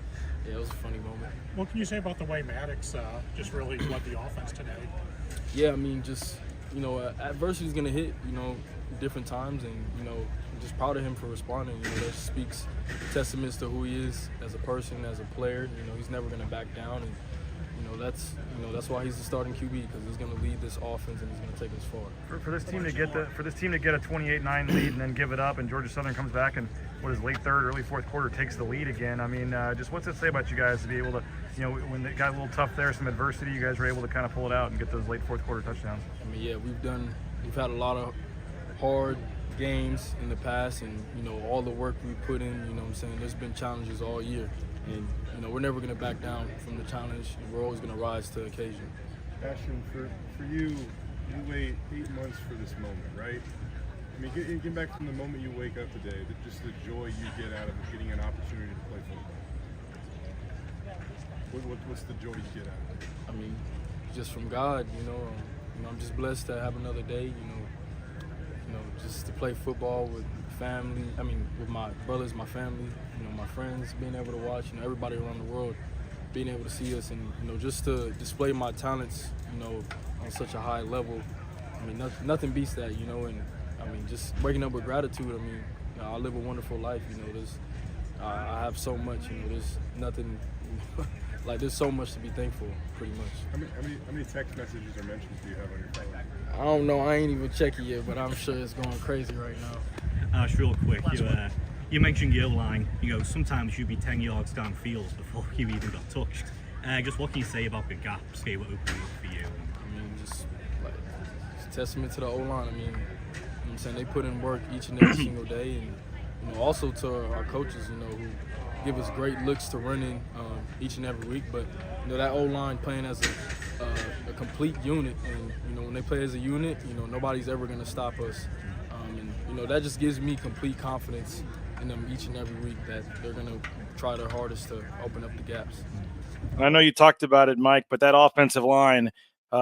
yeah, it was a funny moment. What can you say about the way Maddox just really led the offense today? Yeah, adversity is gonna hit, different times, and I'm just proud of him for responding. That speaks testaments to who he is as a person, as a player. He's never gonna back down, and that's why he's the starting QB, because he's gonna lead this offense and he's gonna take us far. For this team to get a 28-9 lead and then give it up, and Georgia Southern comes back and late third, early fourth quarter takes the lead again. Just what's it say about you guys to be able to, when it got a little tough there, some adversity, you guys were able to kind of pull it out and get those late fourth quarter touchdowns? Yeah, we've had a lot of hard games in the past, and all the work we put in, there's been challenges all year, and we're never going to back down from the challenge, and we're always going to rise to the occasion. Ashton, for you, you wait 8 months for this moment, right? Getting back from the moment you wake up today, just the joy you get out of getting an opportunity to play football. What's the joy you get out of it? Just from God, I'm just blessed to have another day, just to play football with family, with my brothers, my family, my friends, being able to watch, everybody around the world being able to see us, and just to display my talents, on such a high level. Nothing beats that, and just waking up with gratitude. I live a wonderful life. I have so much. There's nothing like there's so much to be thankful, pretty much. How many text messages or mentions do you have on your phone? I don't know. I ain't even checked it yet, but I'm sure it's going crazy right now. Just real quick, you mentioned your line. Sometimes you'd be 10 yards downfield before you even got touched. Just what can you say about the gaps they were opening up for you? I mean, just like it's a testament to the O-line. I mean, you know what I'm saying, they put in work each and every single day, and also to our coaches, who give us great looks to run in each and every week. But that O-line playing as a complete unit, and when they play as a unit, nobody's ever going to stop us. And that just gives me complete confidence in them each and every week that they're going to try their hardest to open up the gaps. I know you talked about it, Mike, but that offensive line, they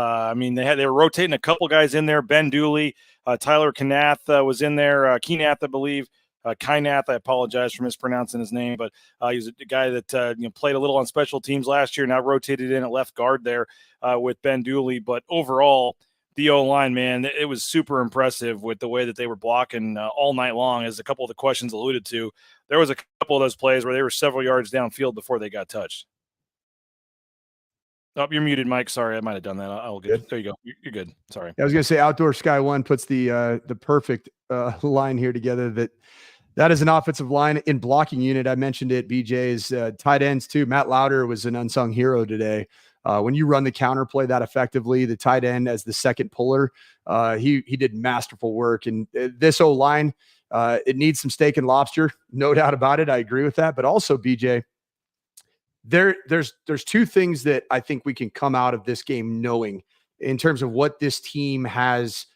were rotating a couple guys in there. Ben Dooley, Tyler Knath was in there. Keenath, I believe. Kynath, I apologize for mispronouncing his name, but he's a guy that played a little on special teams last year, now rotated in at left guard there with Ben Dooley. But overall, the O-line, man, it was super impressive with the way that they were blocking all night long, as a couple of the questions alluded to. There was a couple of those plays where they were several yards downfield before they got touched. Oh, you're muted, Mike. Sorry, I might have done that. I'll get. There you go. You're good. Sorry. I was going to say Outdoor Sky One puts the perfect line here together. That is an offensive line in blocking unit. I mentioned it. BJ's tight ends too. Matt Lauder was an unsung hero today. When you run the counter play that effectively, the tight end as the second puller, he did masterful work. And this O-line, it needs some steak and lobster, no doubt about it. I agree with that. But also, BJ, there's two things that I think we can come out of this game knowing in terms of what this team has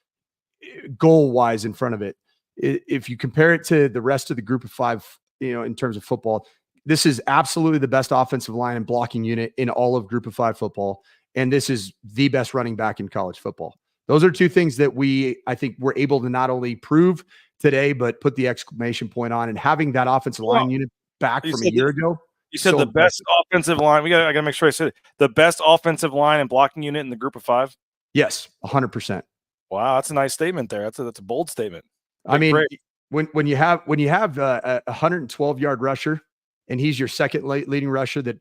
goal-wise in front of it. If you compare it to the rest of the group of five, in terms of football, this is absolutely the best offensive line and blocking unit in all of group of five football. And this is the best running back in college football. Those are two things that I think we're able to not only prove today, but put the exclamation point on. And having that offensive line unit back from a year ago. You said the best offensive line. I got to make sure I said it. The best offensive line and blocking unit in the group of five? Yes, 100%. Wow, that's a nice statement there. That's a bold statement. I mean, when you have a 112-yard rusher, and he's your second leading rusher that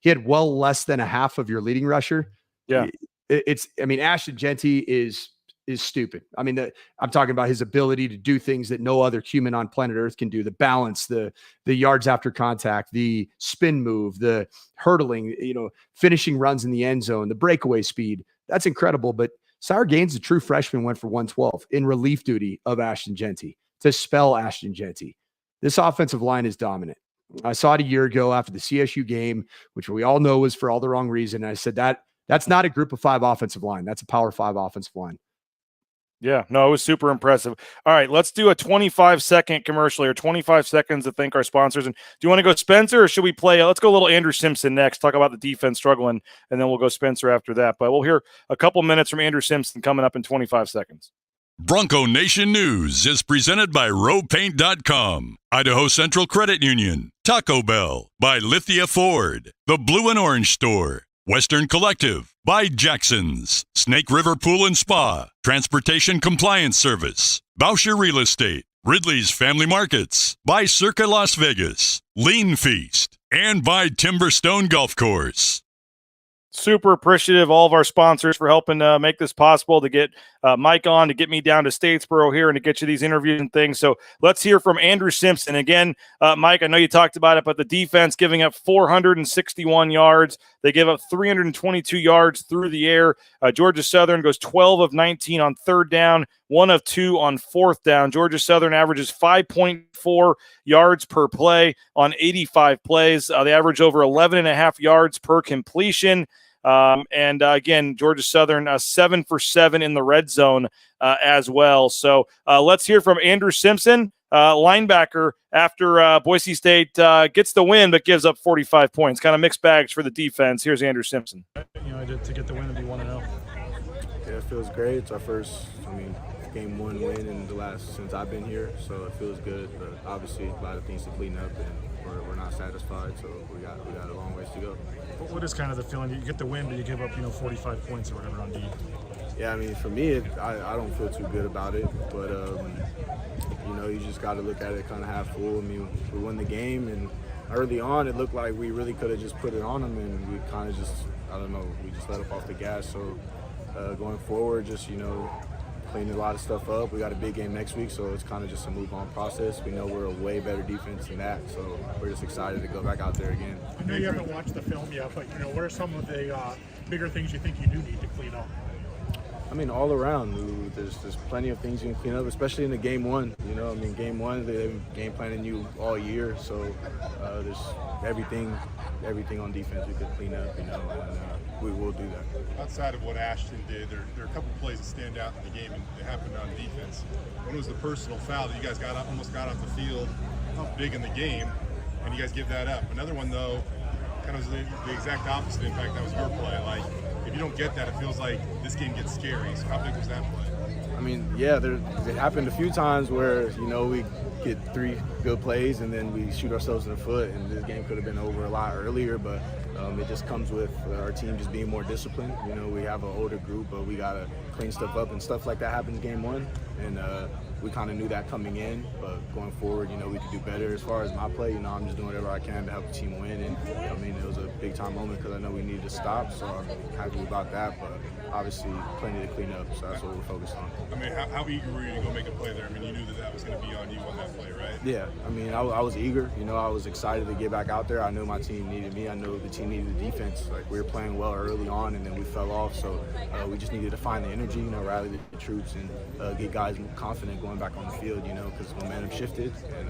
he had well less than a half of your leading rusher. Yeah. Ashton Jeanty is stupid. I'm talking about his ability to do things that no other human on planet Earth can do. The balance, the yards after contact, the spin move, the hurdling, finishing runs in the end zone, the breakaway speed. That's incredible. But Sire Gaines, a true freshman, went for 112 in relief duty of Ashton Jeanty to spell Ashton Jeanty. This offensive line is dominant. I saw it a year ago after the CSU game, which we all know was for all the wrong reason. I said that's not a group of five offensive line. That's a power five offensive line. Yeah, no, it was super impressive. All right, let's do a 25-second commercial here, 25 seconds to thank our sponsors. And do you want to go Spencer, or should we play? Let's go a little Andrew Simpson next, talk about the defense struggling, and then we'll go Spencer after that. But we'll hear a couple minutes from Andrew Simpson coming up in 25 seconds. Bronco Nation News is presented by RowPaint.com, Idaho Central Credit Union, Taco Bell, by Lithia Ford, The Blue and Orange Store, Western Collective, by Jackson's, Snake River Pool and Spa, Transportation Compliance Service, Bauscher Real Estate, Ridley's Family Markets, by Circa Las Vegas, Lean Feast, and by Timberstone Golf Course. Super appreciative of all of our sponsors for helping make this possible, to get Mike on, to get me down to Statesboro here, and to get you these interviews and things. So let's hear from Andrew Simpson. Again, Mike, I know you talked about it, but the defense giving up 461 yards. They give up 322 yards through the air. Georgia Southern goes 12 of 19 on third down, 1 of 2 on fourth down. Georgia Southern averages 5.4 yards per play on 85 plays. They average over 11.5 yards per completion. Again, Georgia Southern 7 for 7 in the red zone as well. So let's hear from Andrew Simpson, linebacker, after Boise State gets the win but gives up 45 points. Kind of mixed bags for the defense. Here's Andrew Simpson. To get the win and be 1-0. Yeah, it feels great. It's our first, game one win in the last since I've been here, so it feels good. But obviously, a lot of things to clean up, and we're not satisfied. So we got a long ways to go. What is kind of the feeling? You get the win, but you give up 45 points or whatever on D. Yeah, for me, I don't feel too good about it, but you just got to look at it kind of half full. We won the game, and early on, it looked like we really could have just put it on them, and we kind of just, I don't know, we just let up off the gas. So going forward, just, cleaning a lot of stuff up. We got a big game next week, so it's kind of just a move-on process. We know we're a way better defense than that, so we're just excited to go back out there again. I know you haven't watched the film yet, but what are some of the bigger things you think you do need to clean up? I mean, all around, there's plenty of things you can clean up, especially in the game one. Game one, they've been game planning you all year, so there's everything on defense we could clean up, and we will do that. Outside of what Ashton did, there are a couple plays that stand out in the game, and they happened on defense. One was the personal foul that you guys almost got off the field, big in the game, and you guys give that up. Another one, though, kind of was the exact opposite. In fact, that was your play. Like, if you don't get that, it feels like this game gets scary. So how big was that play? I mean, yeah, it happened a few times where, we get 3 good plays and then we shoot ourselves in the foot, and this game could have been over a lot earlier, but it just comes with our team just being more disciplined. We have an older group, but we got to clean stuff up, and stuff like that happened in game one, and we kind of knew that coming in, but going forward, we could do better. As far as my play, I'm just doing whatever I can to help the team win, and it was a big-time moment because I know we needed to stop, so I'm happy about that, but obviously plenty to clean up, so that's what we're focused on. I mean, how eager were you to go make a play there? I mean, you knew that was going to be on you on that play, right? Yeah, I mean, I was eager. I was excited to get back out there. I knew my team needed me. I knew the team needed the defense. Like, we were playing well early on, and then we fell off, so we just needed to find the energy, rally the troops, and get guys confident going back on the field, because momentum shifted, and,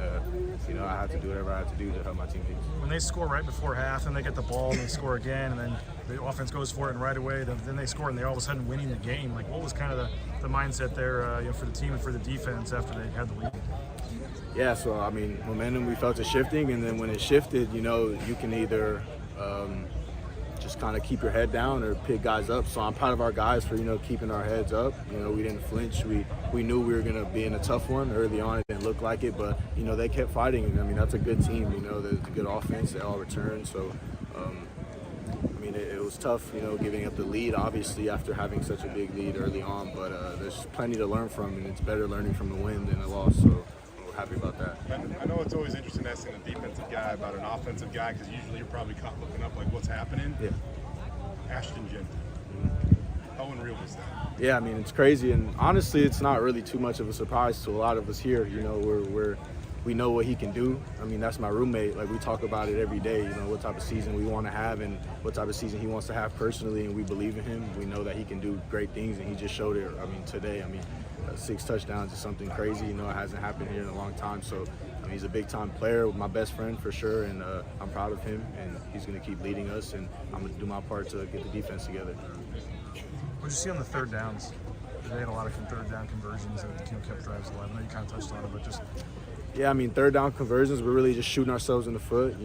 I had to do whatever I had to do to help my team beat. When they score right before half and they get the ball and they score again, and then the offense goes for it, and right away then they score, and they're all of a sudden winning the game. Like, what was kind of the mindset there for the team and for the defense after they had the lead? Yeah, so, I mean, momentum, we felt it shifting, and then when it shifted, you can either just kind of keep your head down or pick guys up. So I'm proud of our guys for, keeping our heads up. We didn't flinch. We knew we were going to be in a tough one early on. It didn't look like it, but, they kept fighting. I mean, that's a good team. There's a good offense. They all returned. So, I mean, it was tough, giving up the lead, obviously, after having such a big lead early on. But there's plenty to learn from, and it's better learning from the win than the loss. So we're happy about that. I know it's always interesting asking a defensive guy about an offensive guy, because usually you're probably caught looking up like what's happening. Yeah. Ashton Jeanty. How unreal was that? Yeah, I mean, it's crazy, and honestly, it's not really too much of a surprise to a lot of us here. We know what he can do. I mean, that's my roommate. Like, we talk about it every day, what type of season we want to have and what type of season he wants to have personally, and we believe in him. We know that he can do great things, and he just showed it, today. 6 touchdowns is something crazy. It hasn't happened here in a long time. So, he's a big-time player, my best friend for sure, and I'm proud of him, and he's going to keep leading us, and I'm going to do my part to get the defense together. What did you see on the third downs? They had a lot of third down conversions that kept drives alive. I know you kind of touched on it, but just... Yeah, I mean, third down conversions, we're really just shooting ourselves in the foot.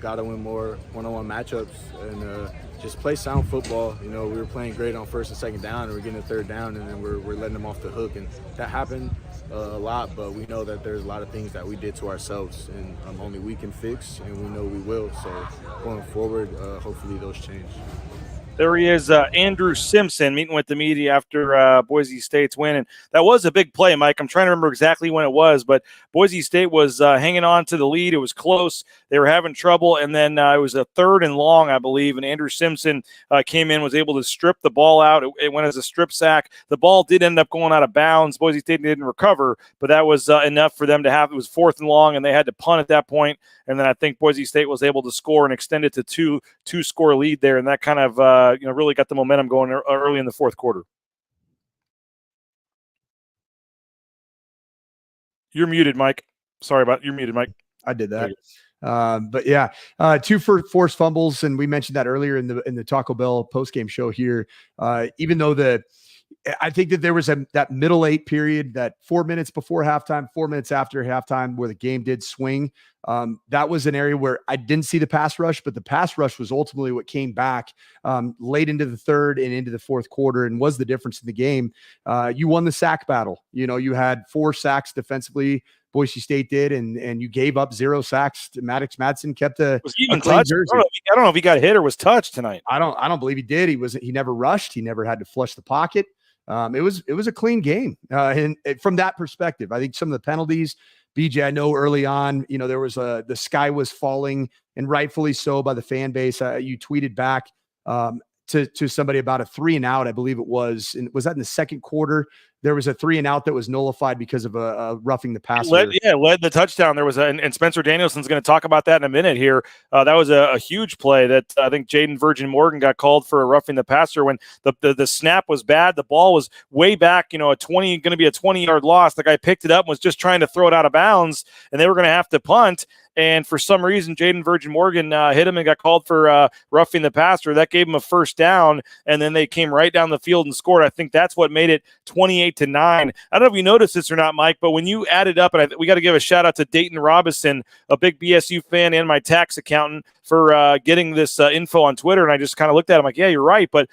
Got to win more one-on-one matchups and just play sound football. We were playing great on first and second down, and we're getting a third down, and then we're letting them off the hook. And that happened a lot, but we know that there's a lot of things that we did to ourselves, and only we can fix, and we know we will. So going forward, hopefully those change. There he is, Andrew Simpson, meeting with the media after Boise State's win. And that was a big play, Mike. I'm trying to remember exactly when it was, but Boise State was hanging on to the lead. It was close. They were having trouble, and then it was a 3rd and long, I believe, and Andrew Simpson came in, was able to strip the ball out. It went as a strip sack. The ball did end up going out of bounds. Boise State didn't recover, but that was enough for them to have. It was 4th and long, and they had to punt at that point. And then I think Boise State was able to score and extend it to two-score lead there, and that kind of really got the momentum going early in the 4th quarter. You're muted, Mike. You're muted, Mike. I did that. But yeah, 2 forced fumbles, and we mentioned that earlier in the Taco Bell postgame show here. Even though I think that there was that middle 8 period, that 4 minutes before halftime, 4 minutes after halftime, where the game did swing. That was an area where I didn't see the pass rush, but the pass rush was ultimately what came back late into the 3rd and into the 4th quarter and was the difference in the game. You won the sack battle. You had 4 sacks defensively. Boise State did, and you gave up 0 sacks. Maddox Madsen kept a clean jersey. I don't know if he got hit or was touched tonight. I don't believe he did. He never rushed. He never had to flush the pocket. It was a clean game. And from that perspective, I think some of the penalties, BJ, I know early on, there was the sky was falling, and rightfully so by the fan base. You tweeted back to somebody about a 3-and-out, I believe it was. And was that in the second quarter? There was a 3-and-out that was nullified because of a roughing the passer. Led the touchdown. There was and Spencer Danielson's going to talk about that in a minute here. That was a huge play that I think Jaden Virgin Morgan got called for a roughing the passer when the snap was bad. The ball was way back, going to be a 20-yard loss. The guy picked it up and was just trying to throw it out of bounds, and they were going to have to punt. And for some reason, Jaden Virgin Morgan hit him and got called for roughing the passer. That gave him a first down, and then they came right down the field and scored. I think that's what made it 28-9. I don't know if you noticed this or not, Mike, but when you added up, and we got to give a shout out to Dayton Robinson, a big BSU fan and my tax accountant, for getting this info on Twitter. And I just kind of looked at him like, yeah, you're right. But,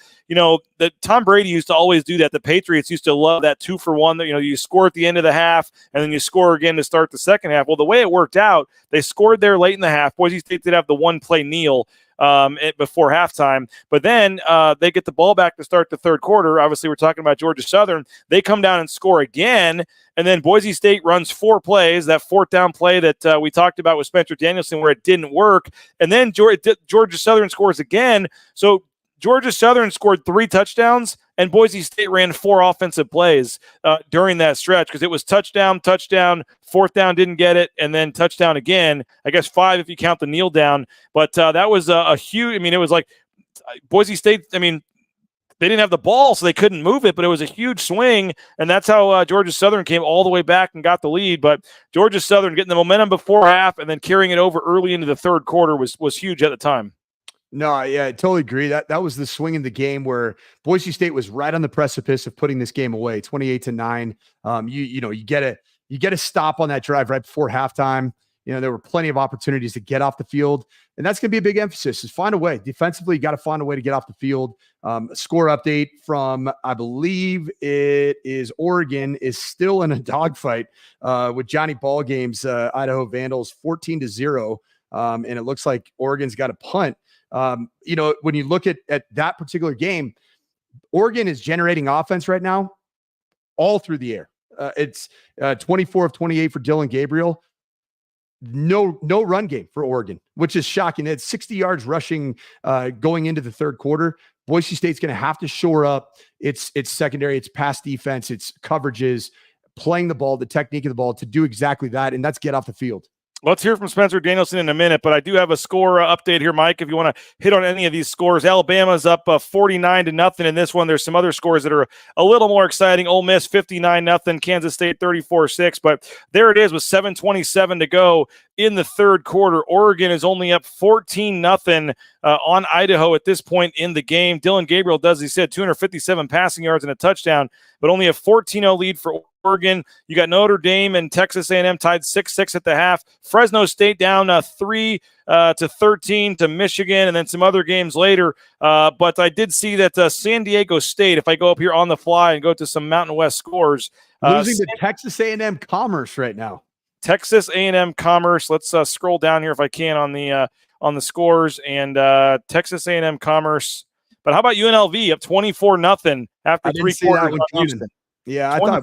that Tom Brady used to always do that. The Patriots used to love that 2-for-1. That, you score at the end of the half and then you score again to start the second half. Well, the way it worked out, they scored there late in the half. Boise State did have the one play kneel before halftime, but then they get the ball back to start the third quarter. Obviously, we're talking about Georgia Southern. They come down and score again, and then Boise State runs 4 plays. That fourth down play that we talked about with Spencer Danielson, where it didn't work, and then Georgia Southern scores again. So Georgia Southern scored 3 touchdowns, and Boise State ran 4 offensive plays during that stretch, because it was touchdown, fourth down, didn't get it, and then touchdown again. I guess 5 if you count the kneel down. But that was a huge – it was like Boise State – they didn't have the ball, so they couldn't move it, but it was a huge swing, and that's how Georgia Southern came all the way back and got the lead. But Georgia Southern getting the momentum before half and then carrying it over early into the third quarter was huge at the time. No, yeah, I totally agree. That was the swing in the game where Boise State was right on the precipice of putting this game away, 28-9. You get a stop on that drive right before halftime. There were plenty of opportunities to get off the field, and that's going to be a big emphasis, is find a way. Defensively, you got to find a way to get off the field. Score update from, I believe it is Oregon, is still in a dogfight with Johnny Ballgame's Idaho Vandals, 14-0, and it looks like Oregon's got a punt. When you look at that particular game, Oregon is generating offense right now all through the air. It's 24 of 28 for Dylan Gabriel. No run game for Oregon, which is shocking. It's 60 yards rushing going into the third quarter. Boise State's going to have to shore up its secondary, its pass defense, its coverages, playing the ball, the technique of the ball to do exactly that, and that's get off the field. Let's hear from Spencer Danielson in a minute, but I do have a score update here, Mike, if you want to hit on any of these scores. Alabama's up 49-0 in this one. There's some other scores that are a little more exciting. Ole Miss 59-0, Kansas State 34-6, but there it is with 7:27 to go in the third quarter. Oregon is only up 14-0 on Idaho at this point in the game. Dylan Gabriel does, he said, 257 passing yards and a touchdown, but only a 14-0 lead for Oregon. You got Notre Dame and Texas A&M tied 6-6 at the half. Fresno State down 3-13 to Michigan, and then some other games later. But I did see that San Diego State, if I go up here on the fly and go to some Mountain West scores. Losing to Texas A&M Commerce right now. Texas A&M Commerce. Let's scroll down here if I can on the scores. And Texas A&M Commerce. But how about UNLV up 24-0 after 3 quarters? Yeah, I thought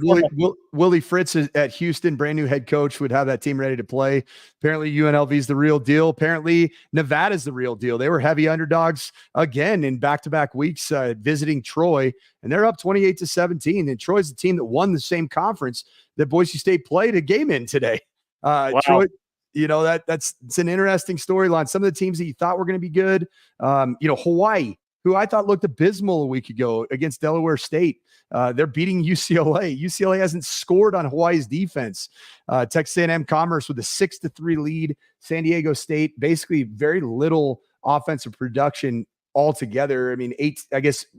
Willie Fritz at Houston, brand new head coach, would have that team ready to play. Apparently UNLV's the real deal. Apparently Nevada's the real deal. They were heavy underdogs again in back-to-back weeks visiting Troy, and they're up 28-17. And Troy's the team that won the same conference that Boise State played a game in today. Wow. Troy, it's an interesting storyline. Some of the teams that you thought were going to be good, Hawaii, who I thought looked abysmal a week ago against Delaware State. They're beating UCLA. UCLA hasn't scored on Hawaii's defense. Texas A&M Commerce with a 6-3 lead. San Diego State, basically very little offensive production altogether.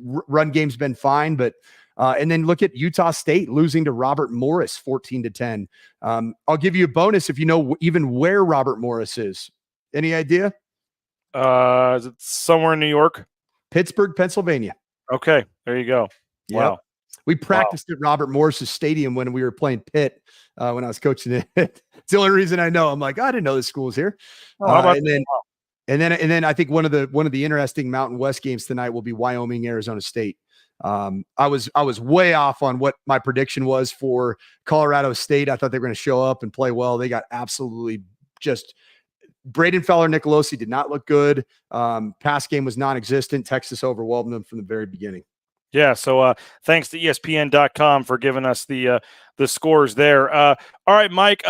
Run game's been fine, but and then look at Utah State losing to Robert Morris 14-10. I'll give you a bonus if you know even where Robert Morris is. Any idea? Is it somewhere in New York? Pittsburgh, Pennsylvania. Okay, there you go. Yep. Wow. We practiced at Robert Morris's stadium when we were playing Pitt when I was coaching it. It's the only reason I know. I'm like, I didn't know this school was here. And then I think one of the interesting Mountain West games tonight will be Wyoming, Arizona State. I was way off on what my prediction was for Colorado State. I thought they were going to show up and play well. They got absolutely just Braden Feller-Nicolosi did not look good. Pass game was non-existent. Texas overwhelmed them from the very beginning. Yeah, so thanks to ESPN.com for giving us the scores there. All right, Mike,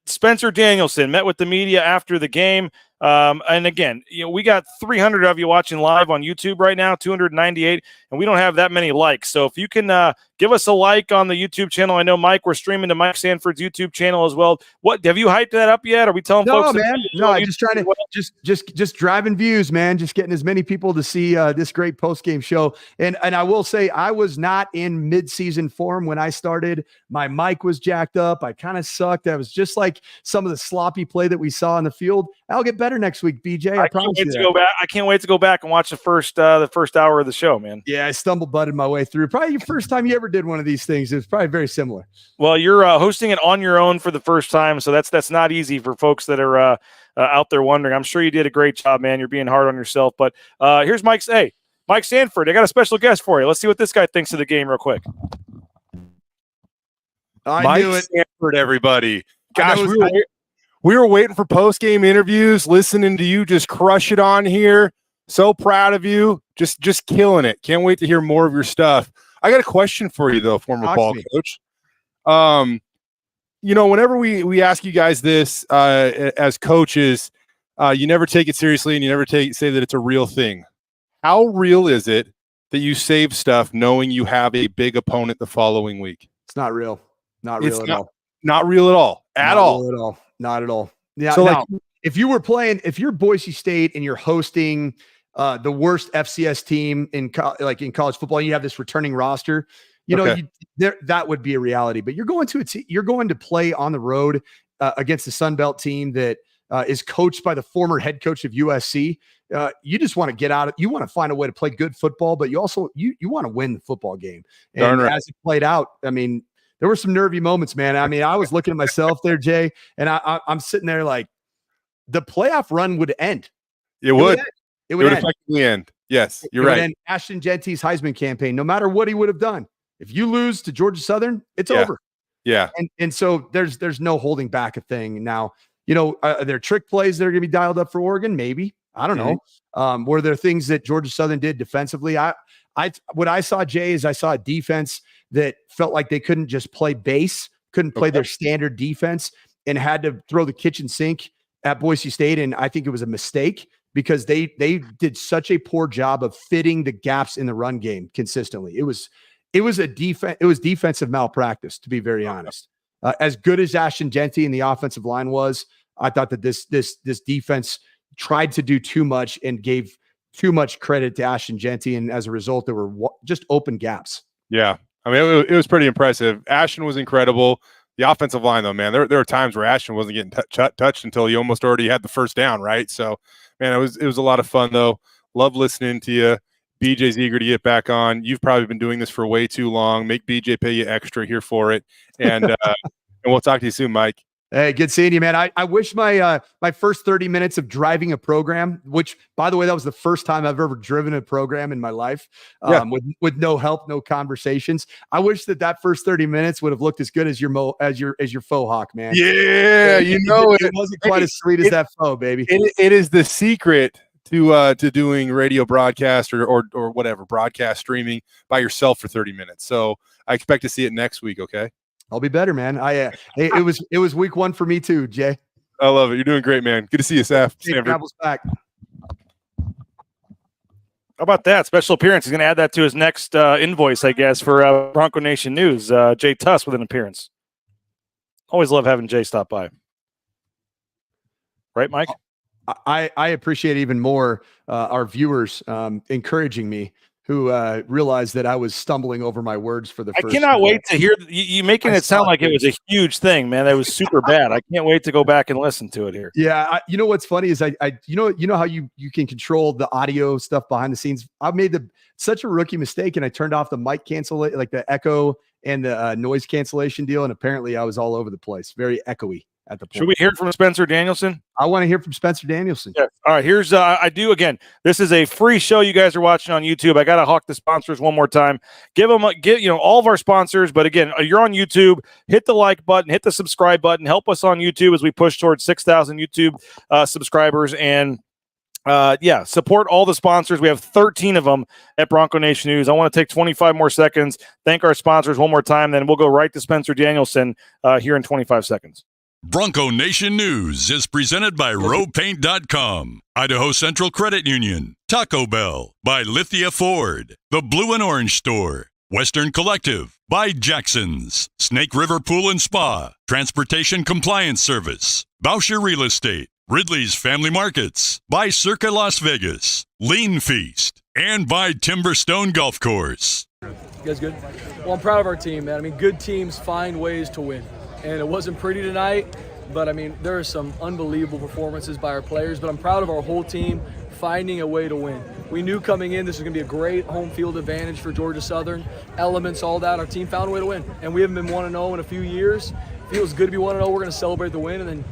Spencer Danielson met with the media after the game. And again, we got 300 of you watching live on YouTube right now, 298, and we don't have that many likes. So if you can give us a like on the YouTube channel. I know, Mike, we're streaming to Mike Sanford's YouTube channel as well. What, have you hyped that up yet? Are we telling folks? No, man. No, I'm just trying to just driving views, man. Just getting as many people to see this great post-game show. And I will say, I was not in mid-season form when I started. My mic was jacked up. I kind of sucked. I was just like some of the sloppy play that we saw in the field. I'll get better next week, BJ. I promise you that. I can't wait to go back and watch the first hour of the show, man. Yeah, I stumble-butted my way through. Probably your first time you ever did one of these things. It's probably very similar. Well, you're hosting it on your own for the first time, so that's not easy for folks that are out there wondering. I'm sure you did a great job, man. You're being hard on yourself. But here's Mike Sanford. I got a special guest for you. Let's see what this guy thinks of the game real quick. Mike Sanford, everybody. Gosh, we were waiting for post-game interviews, listening to you just crush it on here. So proud of you. Just killing it. Can't wait to hear more of your stuff. I got a question for you, though, former ball coach. Whenever we ask you guys this as coaches, you never take it seriously and you never say that it's a real thing. How real is it that you save stuff knowing you have a big opponent the following week? It's not real. Not real at all. Not real at all. Not at all. Yeah. So now, if you're Boise State and you're hosting the worst FCS team in college football, you have this returning roster, that would be a reality. But you're going to play on the road against the Sun Belt team that is coached by the former head coach of USC. You just want to get out. You want to find a way to play good football, but you also you want to win the football game. And as it played out, I mean, there were some nervy moments, man. I mean, I was looking at myself there, Jay, and I'm sitting there like the playoff run would end. It would effectively end. Yes, you're right. And Ashton Jeanty's Heisman campaign, no matter what he would have done, if you lose to Georgia Southern, it's over. Yeah. And so there's no holding back a thing. Now, are there trick plays that are going to be dialed up for Oregon? Maybe. I don't know. Were there things that Georgia Southern did defensively? What I saw, Jay, is I saw a defense that felt like they couldn't just play base, couldn't play their standard defense, and had to throw the kitchen sink at Boise State. And I think it was a mistake because they did such a poor job of fitting the gaps in the run game consistently. It was defensive malpractice, to be very honest. As good as Ashton Jeanty and the offensive line was, I thought that this defense tried to do too much and gave too much credit to Ashton Jeanty, and as a result, there were just open gaps. Yeah, I mean, it was pretty impressive. Ashton was incredible. The offensive line, though, man, there were times where Ashton wasn't getting touched until he almost already had the first down, right? So, man, it was a lot of fun, though. Love listening to you. BJ's eager to get back on. You've probably been doing this for way too long. Make BJ pay you extra here for it, and and we'll talk to you soon, Mike. Hey, good seeing you, man. I wish my first 30 minutes of driving a program, which, by the way, that was the first time I've ever driven a program in my life, with no help, no conversations. I wish that first 30 minutes would have looked as good as your faux hawk, man. Yeah, it wasn't quite as sweet as that faux, baby. It is the secret to doing radio broadcast or whatever broadcast streaming by yourself for 30 minutes. So I expect to see it next week. Okay. I'll be better, man. It was week one for me too, Jay. I love it. You're doing great, man. Good to see you, Saf. Travels back. How about that special appearance? He's going to add that to his next invoice, I guess, for Bronco Nation News. Jay Tuss with an appearance. Always love having Jay stop by. Right, Mike? I appreciate even more our viewers encouraging me, who realized that I was stumbling over my words for the first. I cannot wait to hear you making it sound like it was a huge thing, man. That was super bad. I can't wait to go back and listen to it here. Yeah, you know what's funny is you know how you can control the audio stuff behind the scenes. I made such a rookie mistake, and I turned off the mic the echo and the noise cancellation deal, and apparently I was all over the place, very echoey. at the point. Should we hear from Spencer Danielson? I want to hear from Spencer Danielson. Yeah. All right. Here's this is a free show you guys are watching on YouTube. I gotta hawk the sponsors one more time. Give all of our sponsors, but again, you're on YouTube. Hit the like button, hit the subscribe button. Help us on YouTube as we push towards 6,000 YouTube subscribers and. Support all the sponsors. We have 13 of them at Bronco Nation News. I want to take 25 more seconds, thank our sponsors one more time, then we'll go right to Spencer Danielson here in 25 seconds. Bronco Nation News is presented by RowPaint.com, Idaho Central Credit Union, Taco Bell, by Lithia Ford, The Blue and Orange Store, Western Collective, by Jackson's, Snake River Pool and Spa, Transportation Compliance Service, Bauscher Real Estate, Ridley's Family Markets, by Circa Las Vegas, Lean Feast, and by Timberstone Golf Course. You guys good? Well, I'm proud of our team, man. I mean, good teams find ways to win. And it wasn't pretty tonight, but I mean, there are some unbelievable performances by our players, but I'm proud of our whole team finding a way to win. We knew coming in this was going to be a great home field advantage for Georgia Southern. Elements, all that. Our team found a way to win. And we haven't been 1-0 in a few years. Feels good to be 1-0. We're going to celebrate the win, and then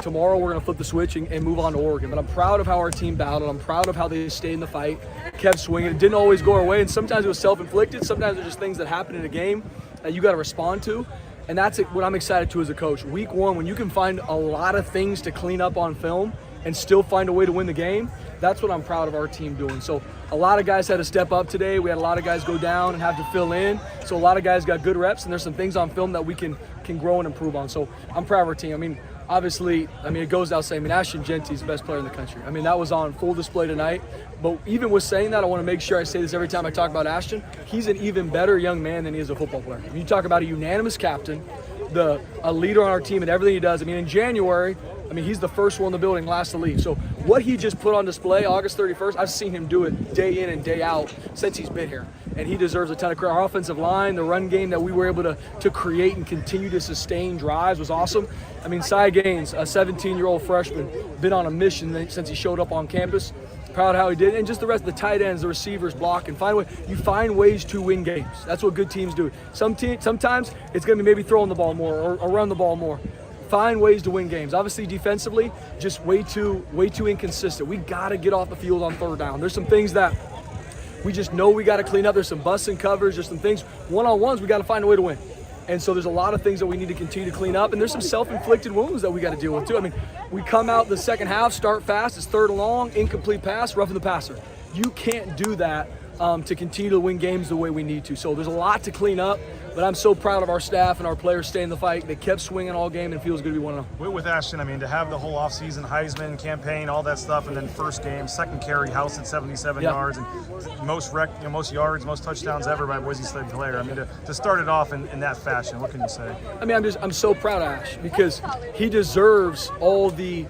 tomorrow we're going to flip the switch and move on to Oregon. But I'm proud of how our team battled. I'm proud of how they stayed in the fight, kept swinging. It didn't always go our way, and sometimes it was self-inflicted. Sometimes it's just things that happen in a game that you got to respond to. And that's what I'm excited to as a coach. Week one, when you can find a lot of things to clean up on film and still find a way to win the game, that's what I'm proud of our team doing. So a lot of guys had to step up today. We had a lot of guys go down and have to fill in. So a lot of guys got good reps, and there's some things on film that we can grow and improve on. So I'm proud of our team. I mean, obviously, it goes without saying, Ashton Jeanty is the best player in the country. I mean, that was on full display tonight. But even with saying that, I want to make sure I say this every time I talk about Ashton. He's an even better young man than he is a football player. When you talk about a unanimous captain, a leader on our team and everything he does. I mean, in January, he's the first one in the building, last to leave. So what he just put on display August 31st, I've seen him do it day in and day out since he's been here. And he deserves a ton of credit. Our offensive line, the run game that we were able to create and continue to sustain drives was awesome. I mean, Cy Gaines, a 17-year-old freshman, been on a mission since he showed up on campus. Proud of how he did, and just the rest of the tight ends, the receivers block, and you find ways to win games. That's what good teams do. Sometimes it's going to be maybe throwing the ball more or run the ball more. Find ways to win games. Obviously, defensively, just way too inconsistent. We got to get off the field on third down. There's some things that we just know we got to clean up. There's some busts and covers. There's some things one-on-ones we got to find a way to win. And so there's a lot of things that we need to continue to clean up, and there's some self-inflicted wounds that we got to deal with too. I mean, we come out the second half, start fast, it's third and long, incomplete pass, roughing the passer. You can't do that to continue to win games the way we need to. So there's a lot to clean up, but I'm so proud of our staff and our players staying in the fight. They kept swinging all game, and it feels good to be 1-0. With Ashton, to have the whole offseason, Heisman campaign, all that stuff, and then first game, second carry, house at 77 yards, and most yards, most touchdowns ever by Boise State player. To start it off in that fashion, what can you say? I'm so proud of Ash because he deserves all the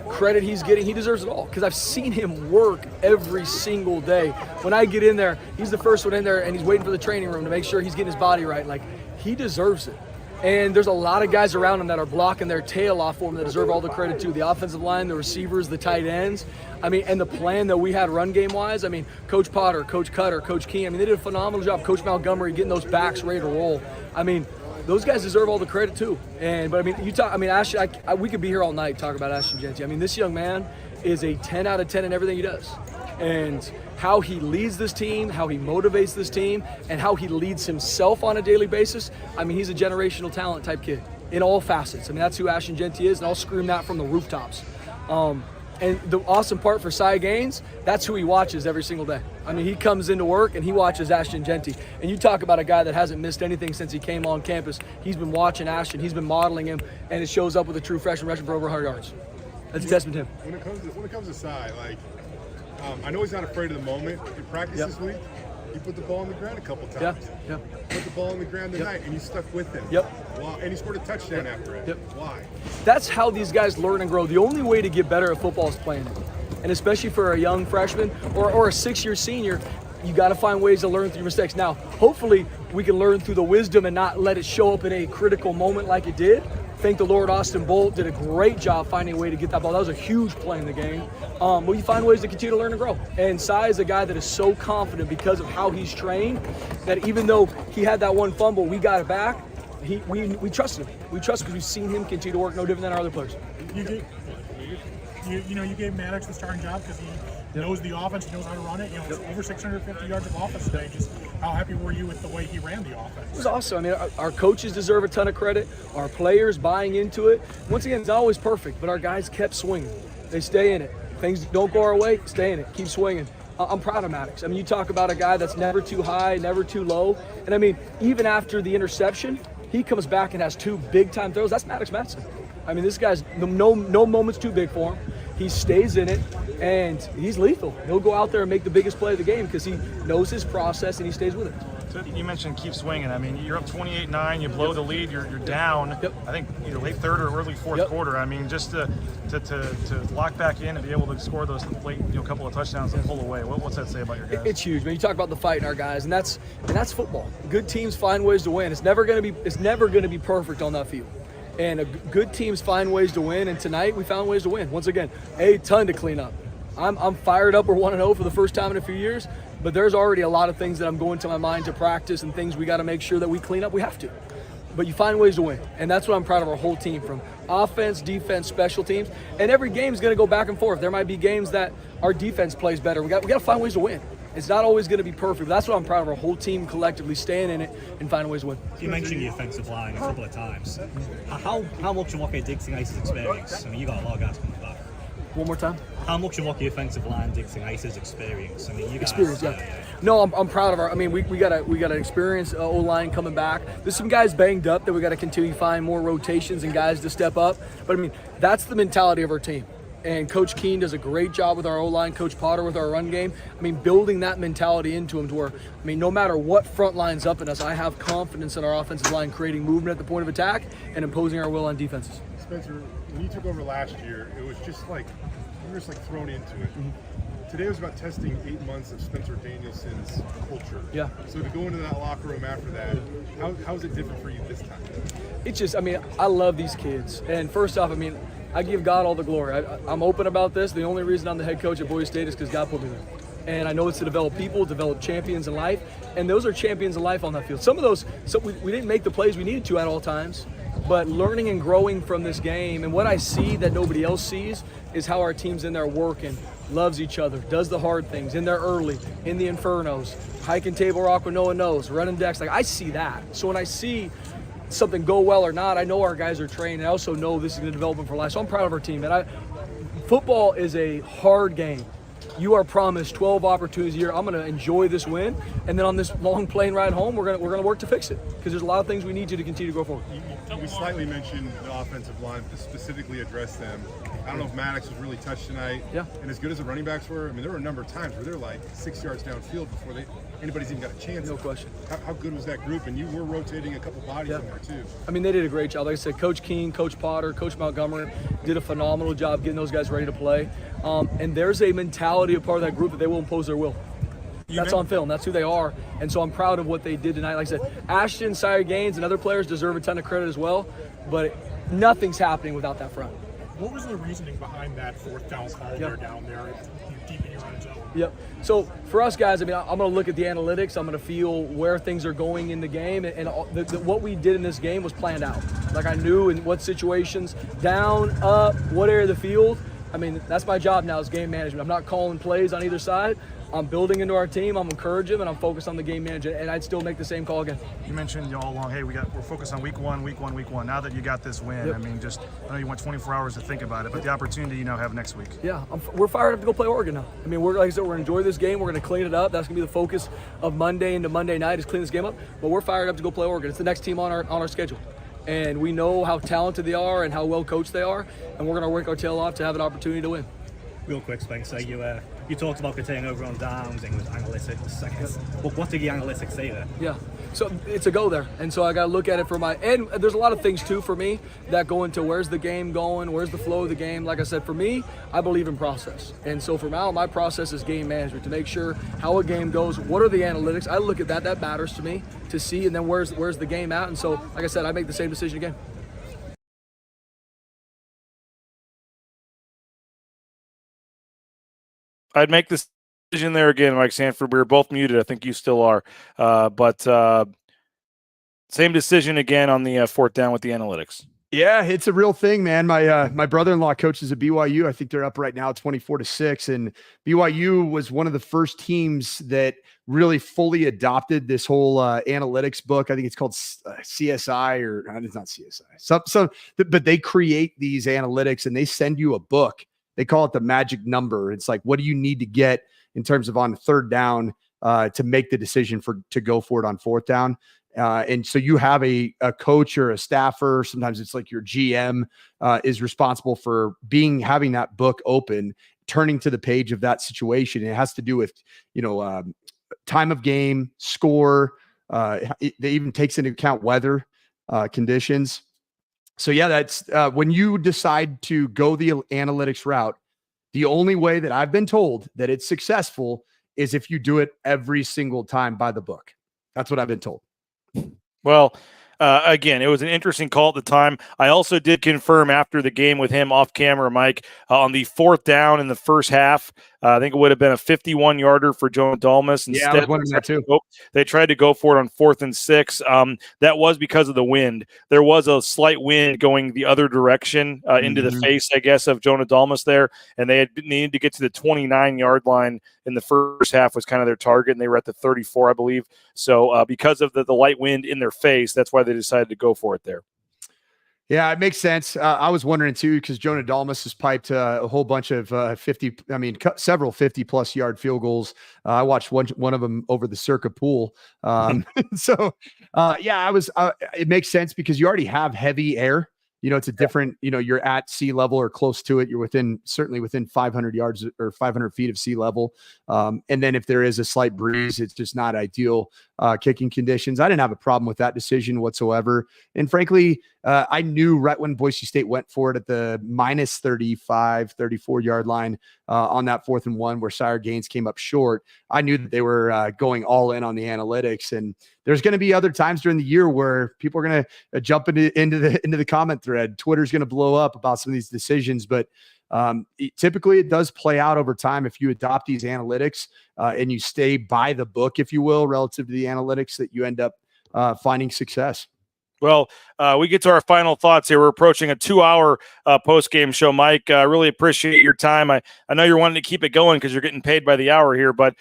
credit he's getting. He deserves it all because I've seen him work every single day. When I get in there, he's the first one in there, and he's waiting for the training room to make sure he's getting his body right. He deserves it. And there's a lot of guys around him that are blocking their tail off for him that deserve all the credit too. The offensive line, the receivers, the tight ends. And the plan that we had run game wise. Coach Potter, Coach Cutter, Coach Keen. They did a phenomenal job. Coach Montgomery getting those backs ready to roll. Those guys deserve all the credit too. Ash, we could be here all night talking about Ashton Jeanty. This young man is a 10 out of 10 in everything he does. And how he leads this team, how he motivates this team, and how he leads himself on a daily basis. He's a generational talent type kid in all facets. That's who Ashton Jeanty is, and I'll scream that from the rooftops. And the awesome part for Cy Gaines, that's who he watches every single day. He comes into work and he watches Ashton Jeanty. And you talk about a guy that hasn't missed anything since he came on campus. He's been watching Ashton, he's been modeling him, and it shows up with a true freshman rushing for over 100 yards. That's a testament to him. When it comes to Cy, I know he's not afraid of the moment. In practice this week, he put the ball on the ground a couple times. Put the ball on the ground tonight, and you stuck with him. Wow. And he scored a touchdown after it. Why? That's how these guys learn and grow. The only way to get better at football is playing it. And especially for a young freshman or a 6-year senior, you got to find ways to learn through mistakes. Now, hopefully, we can learn through the wisdom and not let it show up in a critical moment like it did. Thank the Lord, Austin Bolt did a great job finding a way to get that ball. That was a huge play in the game. But you find ways to continue to learn and grow. And Cy is a guy that is so confident because of how he's trained that even though he had that one fumble, we got it back. we trusted him. We trust because we've seen him continue to work no different than our other players. You gave Maddox the starting job because he knows the offense, he knows how to run it. Over 650 yards of offense today. Just how happy were you with the way he ran the offense? It was awesome. I mean, our coaches deserve a ton of credit. Our players buying into it. Once again, it's not always perfect, but our guys kept swinging. They stay in it. Things don't go our way, stay in it. Keep swinging. I'm proud of Maddox. I mean, you talk about a guy that's never too high, never too low. And I mean, even after the interception, he comes back and has 2 big-time throws. That's Maddox Madsen. I mean, this guy's no moment's too big for him. He stays in it, and he's lethal. He'll go out there and make the biggest play of the game because he knows his process and he stays with it. So you mentioned keep swinging. I mean, you're up 28-9. You blow the lead. You're down. I think either late third or early fourth quarter. I mean, just to lock back in and be able to score those late couple of touchdowns and pull away. What's that say about your guys? It's huge. I mean, you talk about the fight in our guys, and that's football. Good teams find ways to win. It's never going to be perfect on that field. And good teams find ways to win. And tonight we found ways to win. Once again, a ton to clean up. I'm fired up. We're 1-0 for the first time in a few years. But there's already a lot of things that I'm going to my mind to practice and things we got to make sure that we clean up. We have to. But you find ways to win. And that's what I'm proud of our whole team, from offense, defense, special teams. And every game is going to go back and forth. There might be games that our defense plays better. We got to find ways to win. It's not always going to be perfect. But that's what I'm proud of our whole team collectively staying in it and finding ways to win. You mentioned the offensive line a couple of times. How much of what Dixon Ice's experience? I mean, you got a lot of guys coming back. One more time. How much of what the offensive line Dixon Ice's experience? I mean, you guys. Experience, yeah. No, I'm proud of our. I mean, we got an experienced O-line coming back. There's some guys banged up that we got to continue to find more rotations and guys to step up. But I mean, that's the mentality of our team. And Coach Keene does a great job with our O-line, Coach Potter with our run game. I mean, building that mentality into him to where, I mean, no matter what front line's up in us, I have confidence in our offensive line creating movement at the point of attack and imposing our will on defenses. Spencer, when you took over last year, it was just like, you were just like thrown into it. Today was about testing 8 months of Spencer Danielson's culture. Yeah. So to go into that locker room after that, how is it different for you this time? It's just, I mean, I love these kids. And first off, I mean, I give God all the glory. I'm open about this. The only reason I'm the head coach at Boise State is because God put me there. And I know it's to develop people, develop champions in life. And those are champions in life on that field. Some of those, we didn't make the plays we needed to at all times. But learning and growing from this game, and what I see that nobody else sees, is how our team's in there working, loves each other, does the hard things, in there early, in the infernos, hiking Table Rock when no one knows, running decks. Like, I see that. So when I see something go well or not, I know our guys are trained. I also know this is going to develop them for life. So I'm proud of our team. And football is a hard game. You are promised 12 opportunities a year. I'm going to enjoy this win, and then on this long plane ride home, we're going to work to fix it, because there's a lot of things we need to continue to go forward. You slightly mentioned the offensive line, to specifically address them. I don't know if Maddox was really touched tonight. Yeah. And as good as the running backs were, I mean, there were a number of times where they're like 6 yards downfield before anybody's even got a chance. No question. How good was that group? And you were rotating a couple bodies in there too. I mean, they did a great job. Like I said, Coach Keene, Coach Potter, Coach Montgomery did a phenomenal job getting those guys ready to play. And there's a mentality of part of that group that they will impose their will. That's on film. That's who they are. And so I'm proud of what they did tonight. Like I said, Ashton, Sire Gaines, and other players deserve a ton of credit as well. But nothing's happening without that front. What was the reasoning behind that fourth down call there down there deep in your own zone? Yep. So for us guys, I mean, I'm going to look at the analytics. I'm going to feel where things are going in the game. And what we did in this game was planned out. Like, I knew in what situations, down, up, what area of the field. I mean, that's my job now, is game management. I'm not calling plays on either side. I'm building into our team. I'm encouraging them, and I'm focused on the game management. And I'd still make the same call again. You mentioned all along, hey, we're focused on week one. Now that you got this win, I mean, I know you want 24 hours to think about it, but the opportunity you now have next week. Yeah, we're fired up to go play Oregon now. I mean, like I said, we're going to enjoy this game. We're going to clean it up. That's going to be the focus of Monday into Monday night, is clean this game up. But we're fired up to go play Oregon. It's the next team on our schedule. And we know how talented they are and how well coached they are, and we're going to work our tail off to have an opportunity to win. Real quick, Spencer, you talked about getting over on downs and with analytics. But what did the analytics say there? Yeah, so it's a go there, and so I got to look at it and there's a lot of things too for me that go into where's the game going, where's the flow of the game. Like I said, for me, I believe in process, and so for now, my process is game management, to make sure how a game goes. What are the analytics? I look at that matters to me to see, and then where's the game at, and so like I said, I make the same decision again. I'd make this decision there again, Mike Sanford. We were both muted. I think you still are. But Same decision again on the fourth down with the analytics. Yeah, it's a real thing, man. My brother-in-law coaches at BYU. I think they're up right now 24-6. And BYU was one of the first teams that really fully adopted this whole analytics book. I think it's called CSI, or it's not CSI. But they create these analytics and they send you a book. They call it the magic number. It's like, what do you need to get in terms of on third down to make the decision to go for it on fourth down? And so you have a coach or a staffer, sometimes it's like your GM is responsible for having that book open, turning to the page of that situation. It has to do with, time of game, score. It even takes into account weather conditions. So yeah, that's when you decide to go the analytics route, the only way that I've been told that it's successful is if you do it every single time by the book. That's what I've been told. Well, again, it was an interesting call at the time. I also did confirm after the game with him off camera, Mike, on the fourth down in the first half. I think it would have been a 51-yarder for Jonah Dalmas. Instead, I was wondering that too. They tried to go for it on 4th and 6. That was because of the wind. There was a slight wind going the other direction into the face, I guess, of Jonah Dalmas there, and they needed to get to the 29-yard line in the first half was kind of their target, and they were at the 34, I believe. So because of the light wind in their face, that's why they decided to go for it there. Yeah, it makes sense. I was wondering too, because Jonah Dalmas has piped a whole bunch of several 50-plus yard field goals. I watched one of them over the Circa pool. So it makes sense because you already have heavy air. It's a different, you're at sea level or close to it. You're certainly within 500 yards or 500 feet of sea level. And then if there is a slight breeze, it's just not ideal kicking conditions. I didn't have a problem with that decision whatsoever. And frankly, I knew right when Boise State went for it at the minus 35, 34 yard line on that 4th and 1 where Sire Gaines came up short. I knew that they were going all in on the analytics, and there's going to be other times during the year where people are going to jump into the comment thread. Twitter's going to blow up about some of these decisions, but typically it does play out over time if you adopt these analytics and you stay by the book, if you will, relative to the analytics, that you end up finding success. Well, we get to our final thoughts here. We're approaching a 2-hour post-game show, Mike. I really appreciate your time. I know you're wanting to keep it going because you're getting paid by the hour here, but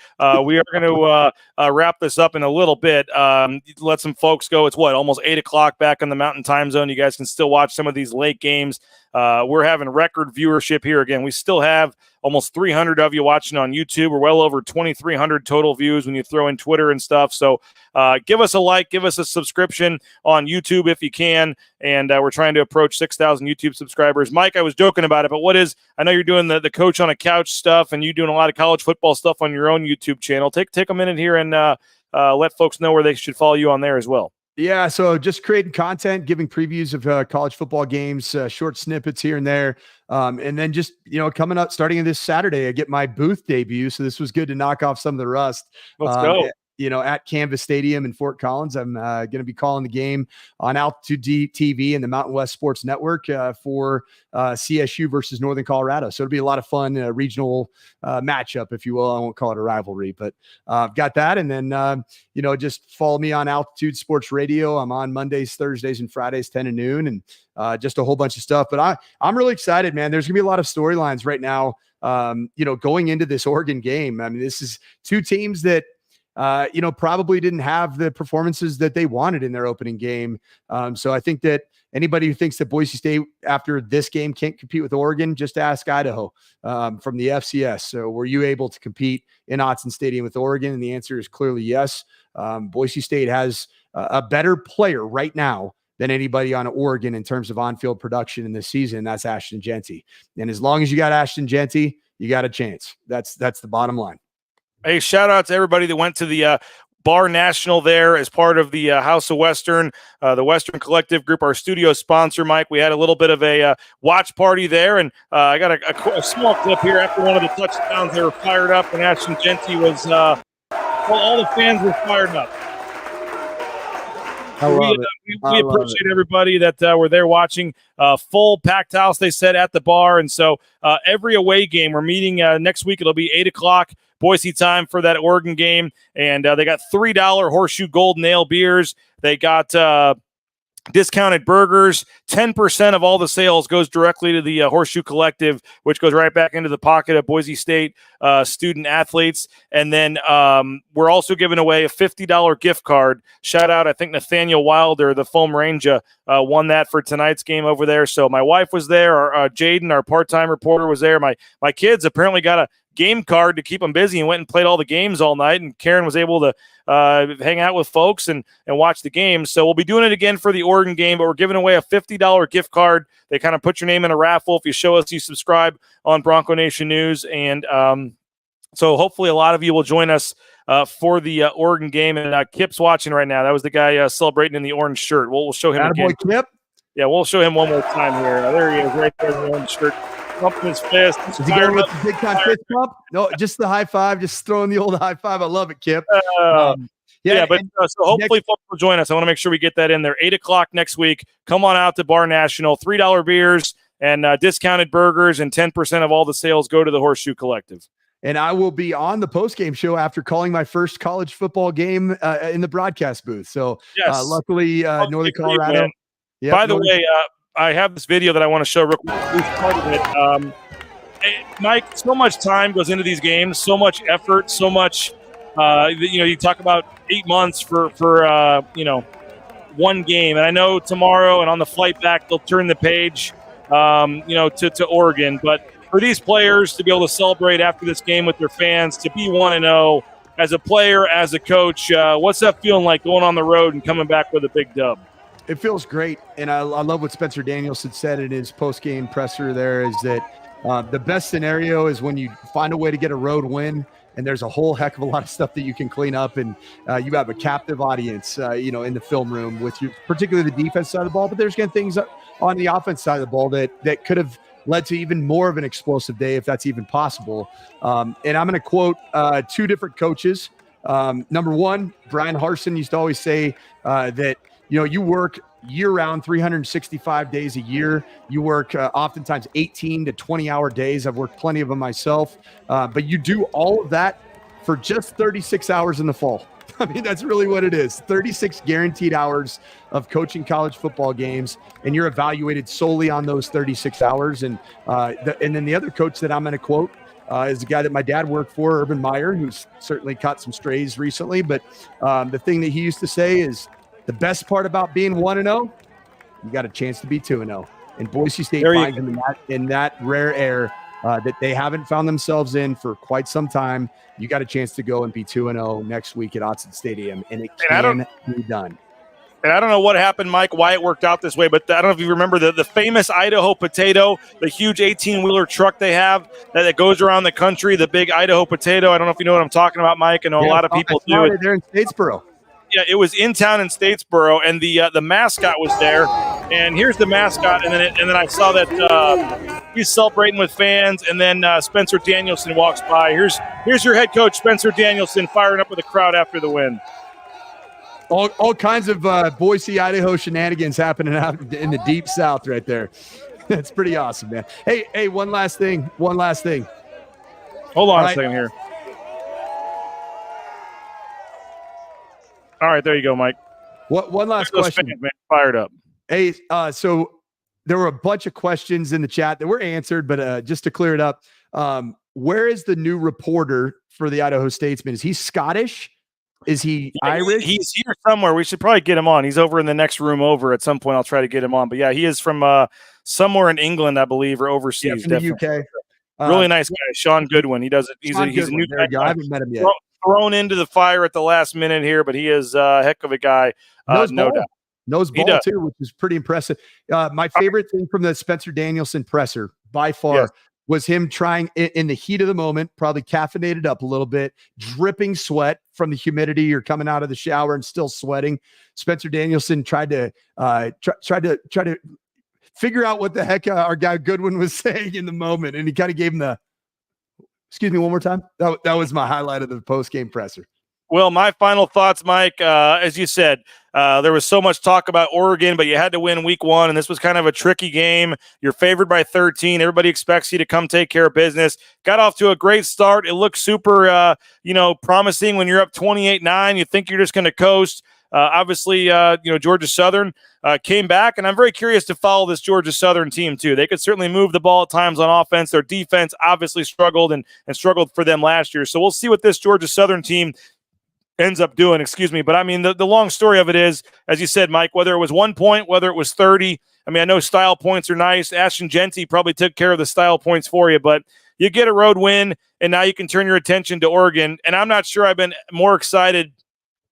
we are going to wrap this up in a little bit. Let some folks go. It's almost 8 o'clock back in the Mountain Time Zone. You guys can still watch some of these late games. We're having record viewership here. Again, we still have almost 300 of you watching on YouTube. We're well over 2,300 total views when you throw in Twitter and stuff. So give us a like, give us a subscription on YouTube if you can. And we're trying to approach 6,000 YouTube subscribers. Mike, I was joking about it, but I know you're doing the coach on a couch stuff, and you're doing a lot of college football stuff on your own YouTube channel. Take a minute here and let folks know where they should follow you on there as well. Yeah, so just creating content, giving previews of college football games, short snippets here and there. And then just, coming up, starting this Saturday, I get my booth debut. So this was good to knock off some of the rust. Let's go. At Canvas Stadium in Fort Collins. I'm going to be calling the game on Altitude TV and the Mountain West Sports Network for CSU versus Northern Colorado. So it'll be a lot of fun, regional matchup, if you will. I won't call it a rivalry, but I've got that. And then, just follow me on Altitude Sports Radio. I'm on Mondays, Thursdays, and Fridays, 10 to noon, and just a whole bunch of stuff. But I'm really excited, man. There's going to be a lot of storylines right now, going into this Oregon game. I mean, this is two teams that, probably didn't have the performances that they wanted in their opening game. So I think that anybody who thinks that Boise State after this game can't compete with Oregon, just ask Idaho from the FCS. So were you able to compete in Autzen Stadium with Oregon? And the answer is clearly yes. Boise State has a better player right now than anybody on Oregon in terms of on-field production in this season. That's Ashton Jeanty. And as long as you got Ashton Jeanty, you got a chance. That's the bottom line. Hey, shout out to everybody that went to the Bar National there as part of the House of Western, the Western Collective Group, our studio sponsor, Mike. We had a little bit of a watch party there, and I got a small clip here after one of the touchdowns. They were fired up, and Ashton Jeanty was all the fans were fired up. We appreciate everybody that were there watching. Full packed house, they said, at the bar. And so every away game, we're meeting next week. It'll be 8 o'clock Boise time for that Oregon game, and they got $3 Horseshoe Golden Ale beers. They got discounted burgers. 10% of all the sales goes directly to the Horseshoe Collective, which goes right back into the pocket of Boise State student athletes. And then we're also giving away a $50 gift card. Shout out, I think Nathaniel Wilder, the Foam Ranger, won that for tonight's game over there. So my wife was there. Jaden, our part-time reporter, was there. My kids apparently got a game card to keep them busy and went and played all the games all night. And Karen was able to hang out with folks and watch the games. So we'll be doing it again for the Oregon game, but we're giving away a $50 gift card. They kind of put your name in a raffle if you show us you subscribe on Bronco Nation News. And so hopefully a lot of you will join us for the Oregon game. And Kip's watching right now. That was the guy celebrating in the orange shirt. We'll show him again. Kip. Yeah, we'll show him one more time here. There he is, right there in the orange shirt. Pumping his fist. Is he going with the big time fist pump? No, just the high five. Just throwing the old high five. I love it, Kip. So hopefully folks will join us. I want to make sure we get that in there. 8 o'clock next week. Come on out to Bar National. $3 beers and discounted burgers, and 10% of all the sales go to the Horseshoe Collective. And I will be on the postgame show after calling my first college football game in the broadcast booth. So luckily, Northern Colorado. Yep, By the way, I have this video that I want to show real quick. Mike, so much time goes into these games, so much effort, so much, you talk about 8 months for one game. And I know tomorrow and on the flight back, they'll turn the page, to Oregon. But for these players to be able to celebrate after this game with their fans, to be 1-0 as a player, as a coach, what's that feeling like going on the road and coming back with a big dub? It feels great, and I love what Spencer Danielson said in his post-game presser there, is that the best scenario is when you find a way to get a road win, and there's a whole heck of a lot of stuff that you can clean up, and you have a captive audience, in the film room with you, particularly the defense side of the ball, but there's things on the offense side of the ball that could have led to even more of an explosive day, if that's even possible. And I'm going to quote two different coaches. Number one, Brian Harsin used to always say that, you work year-round, 365 days a year. You work oftentimes 18 to 20-hour days. I've worked plenty of them myself. But you do all of that for just 36 hours in the fall. I mean, that's really what it is. 36 guaranteed hours of coaching college football games, and you're evaluated solely on those 36 hours. And then the other coach that I'm going to quote is the guy that my dad worked for, Urban Meyer, who's certainly caught some strays recently. But the thing that he used to say is, the best part about being 1-0, you got a chance to be 2-0. And Boise State finds them in that rare air that they haven't found themselves in for quite some time. You got a chance to go and be 2-0 next week at Autzen Stadium, and it can be done. And I don't know what happened, Mike, why it worked out this way, but I don't know if you remember the famous Idaho potato, the huge 18-wheeler truck they have that goes around the country, the big Idaho potato. I don't know if you know what I'm talking about, Mike. I know a lot of people do it. They're in Statesboro. Yeah, it was in town in Statesboro, and the mascot was there. And here's the mascot, and then I saw that he's celebrating with fans, and then Spencer Danielson walks by. Here's your head coach, Spencer Danielson, firing up with the crowd after the win. All kinds of Boise, Idaho shenanigans happening out in the deep south right there. That's pretty awesome, man. Hey, one last thing. Hold on a second here. All right, there you go, Mike. One last question. Fans, man, fired up. Hey, so there were a bunch of questions in the chat that were answered, but just to clear it up, where is the new reporter for the Idaho Statesman? Is he Scottish? Is he Irish? He's here somewhere. We should probably get him on. He's over in the next room over at some point. I'll try to get him on. But yeah, he is from somewhere in England, I believe, or overseas. Yeah, from the UK. Really nice guy, Sean Goodwin. He does it. He's a new guy. I haven't met him yet. Thrown into the fire at the last minute here, but he is a heck of a guy, no doubt. Knows ball too, which is pretty impressive. My favorite thing from the Spencer Danielson presser by far was him trying in the heat of the moment, probably caffeinated up a little bit, dripping sweat from the humidity. You're coming out of the shower and still sweating. Spencer Danielson tried to figure out what the heck our guy Goodwin was saying in the moment, and he kind of gave him the. Excuse me one more time. That was my highlight of the post-game presser. Well, my final thoughts, Mike, as you said, There was so much talk about Oregon, but you had to win week 1, and this was kind of a tricky game. You're favored by 13. Everybody expects you to come take care of business. Got off to a great start. It looked super, promising when you're up 28-9. You think you're just going to coast. Obviously, Georgia Southern came back, and I'm very curious to follow this Georgia Southern team too. They could certainly move the ball at times on offense. Their defense obviously struggled and struggled for them last year. So we'll see what this Georgia Southern team ends up doing, But I mean, the long story of it is, as you said, Mike, whether it was 1 point, whether it was 30, I mean, I know style points are nice. Ashton Jeanty probably took care of the style points for you, but you get a road win, and now you can turn your attention to Oregon. And I'm not sure I've been more excited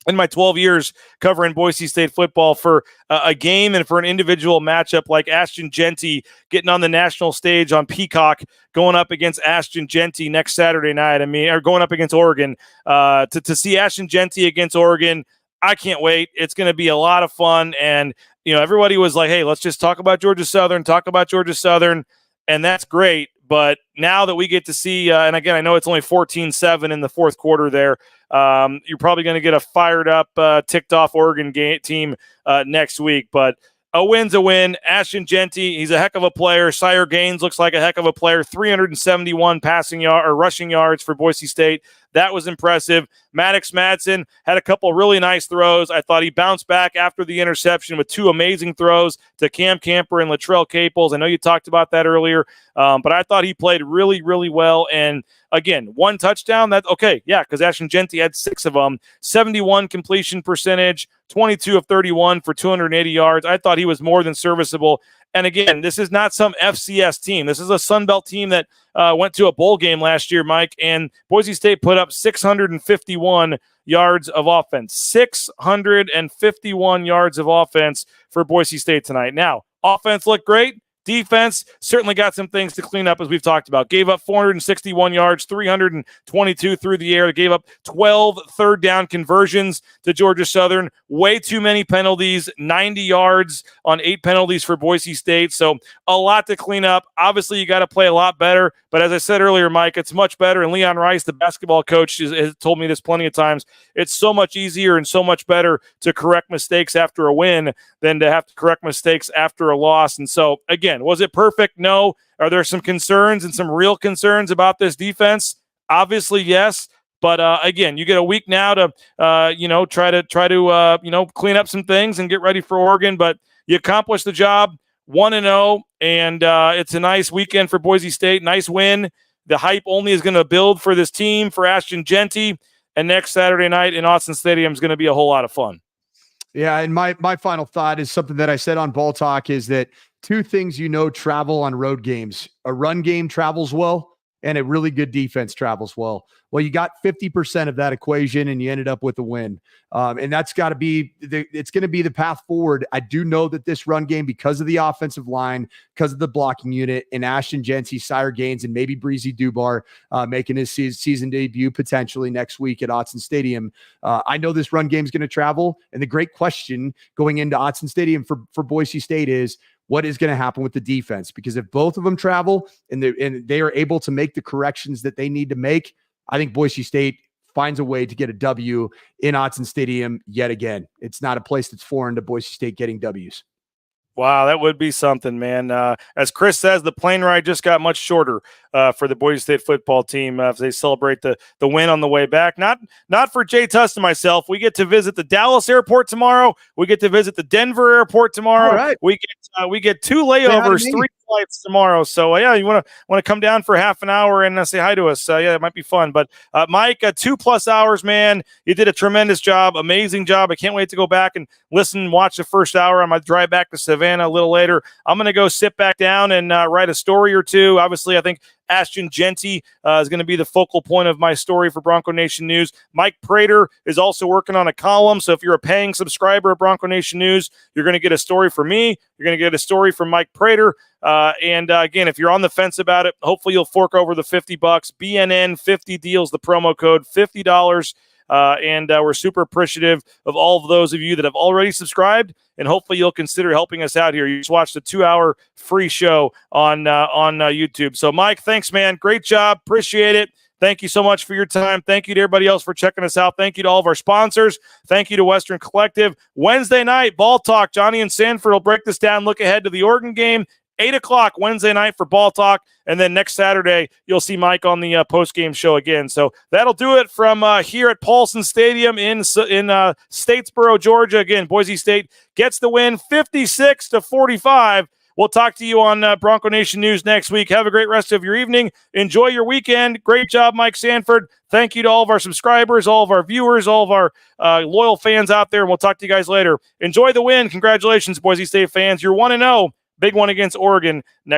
in my 12 years covering Boise State football for a game and for an individual matchup like Ashton Jeanty getting on the national stage on Peacock, going up against Ashton Jeanty next Saturday night. Or going up against Oregon. To see Ashton Jeanty against Oregon, I can't wait. It's going to be a lot of fun. And, everybody was like, hey, let's just talk about Georgia Southern, and that's great. But now that we get to see, and again, I know it's only 14-7 in the fourth quarter there, you're probably going to get a fired up, ticked off Oregon team next week. But a win's a win. Ashton Jeanty, he's a heck of a player. Sire Gaines looks like a heck of a player. 371 rushing yards for Boise State. That was impressive. Maddox Madsen had a couple really nice throws. I thought he bounced back after the interception with 2 amazing throws to Cam Camper and Latrell Caples. I know you talked about that earlier, but I thought he played really, really well. And again, 1 touchdown. That's okay. Yeah, because Ashton Jeanty had 6 of them. 71 completion percentage, 22 of 31 for 280 yards. I thought he was more than serviceable. And again, this is not some FCS team. This is a Sun Belt team that went to a bowl game last year, Mike, and Boise State put up 651 yards of offense. 651 yards of offense for Boise State tonight. Now, offense looked great. Defense certainly got some things to clean up, as we've talked about. Gave up 461 yards, 322 through the air. They gave up 12 third down conversions to Georgia Southern. Way too many penalties, 90 yards on 8 penalties for Boise State. So a lot to clean up. Obviously, you got to play a lot better. But as I said earlier, Mike, it's much better. And Leon Rice, the basketball coach, has told me this plenty of times. It's so much easier and so much better to correct mistakes after a win than to have to correct mistakes after a loss. And so, again, was it perfect? No. Are there some concerns and some real concerns about this defense? Obviously, yes. But again, you get a week now to try to clean up some things and get ready for Oregon. But you accomplished the job, 1-0, and it's a nice weekend for Boise State. Nice win. The hype only is going to build for this team, for Ashton Jeanty, and next Saturday night in Autzen Stadium is going to be a whole lot of fun. Yeah, and my final thought is something that I said on Ball Talk is that 2 things travel on road games. A run game travels well, and a really good defense travels well. Well, you got 50% of that equation, and you ended up with a win. And that's got to be it's going to be the path forward. I do know that this run game, because of the offensive line, because of the blocking unit, and Ashton Jeanty, Sire Gaines, and maybe Breezy Dubar making his season debut potentially next week at Autzen Stadium. I know this run game is going to travel. And the great question going into Autzen Stadium for Boise State is, what is going to happen with the defense? Because if both of them travel and they are able to make the corrections that they need to make, I think Boise State finds a way to get a W in Autzen Stadium yet again. It's not a place that's foreign to Boise State getting W's. Wow, that would be something, man. As Chris says, the plane ride just got much shorter for the Boise State football team as they celebrate the win on the way back. Not for Jay Tuss and myself. We get to visit the Dallas airport tomorrow. We get to visit the Denver airport tomorrow. All right. We get 2 layovers, 3 flights tomorrow. So yeah, you want to come down for half an hour and say hi to us. Yeah, it might be fun. But Mike, 2+ hours, man. You did a tremendous job, amazing job. I can't wait to go back and listen and watch the first hour. I'm gonna drive back to Savannah a little later. I'm gonna go sit back down and write a story or 2. Obviously, I think Ashton Jeanty is going to be the focal point of my story for Bronco Nation News. Mike Prater is also working on a column. So if you're a paying subscriber of Bronco Nation News, you're going to get a story from me. You're going to get a story from Mike Prater. And again, if you're on the fence about it, hopefully you'll fork over the $50. BNN 50 deals, the promo code $50. And we're super appreciative of all of those of you that have already subscribed, and hopefully you'll consider helping us out here. You just watched a 2-hour free show on YouTube. So, Mike, thanks, man. Great job. Appreciate it. Thank you so much for your time. Thank you to everybody else for checking us out. Thank you to all of our sponsors. Thank you to Western Collective. Wednesday night, Ball Talk. Johnny and Sanford will break this down, look ahead to the Oregon game. 8 o'clock Wednesday night for Ball Talk. And then next Saturday, you'll see Mike on the post-game show again. So that'll do it from here at Paulson Stadium in Statesboro, Georgia. Again, Boise State gets the win 56-45. We'll talk to you on Bronco Nation News next week. Have a great rest of your evening. Enjoy your weekend. Great job, Mike Sanford. Thank you to all of our subscribers, all of our viewers, all of our loyal fans out there. And we'll talk to you guys later. Enjoy the win. Congratulations, Boise State fans. You're 1-0. Big one against Oregon next.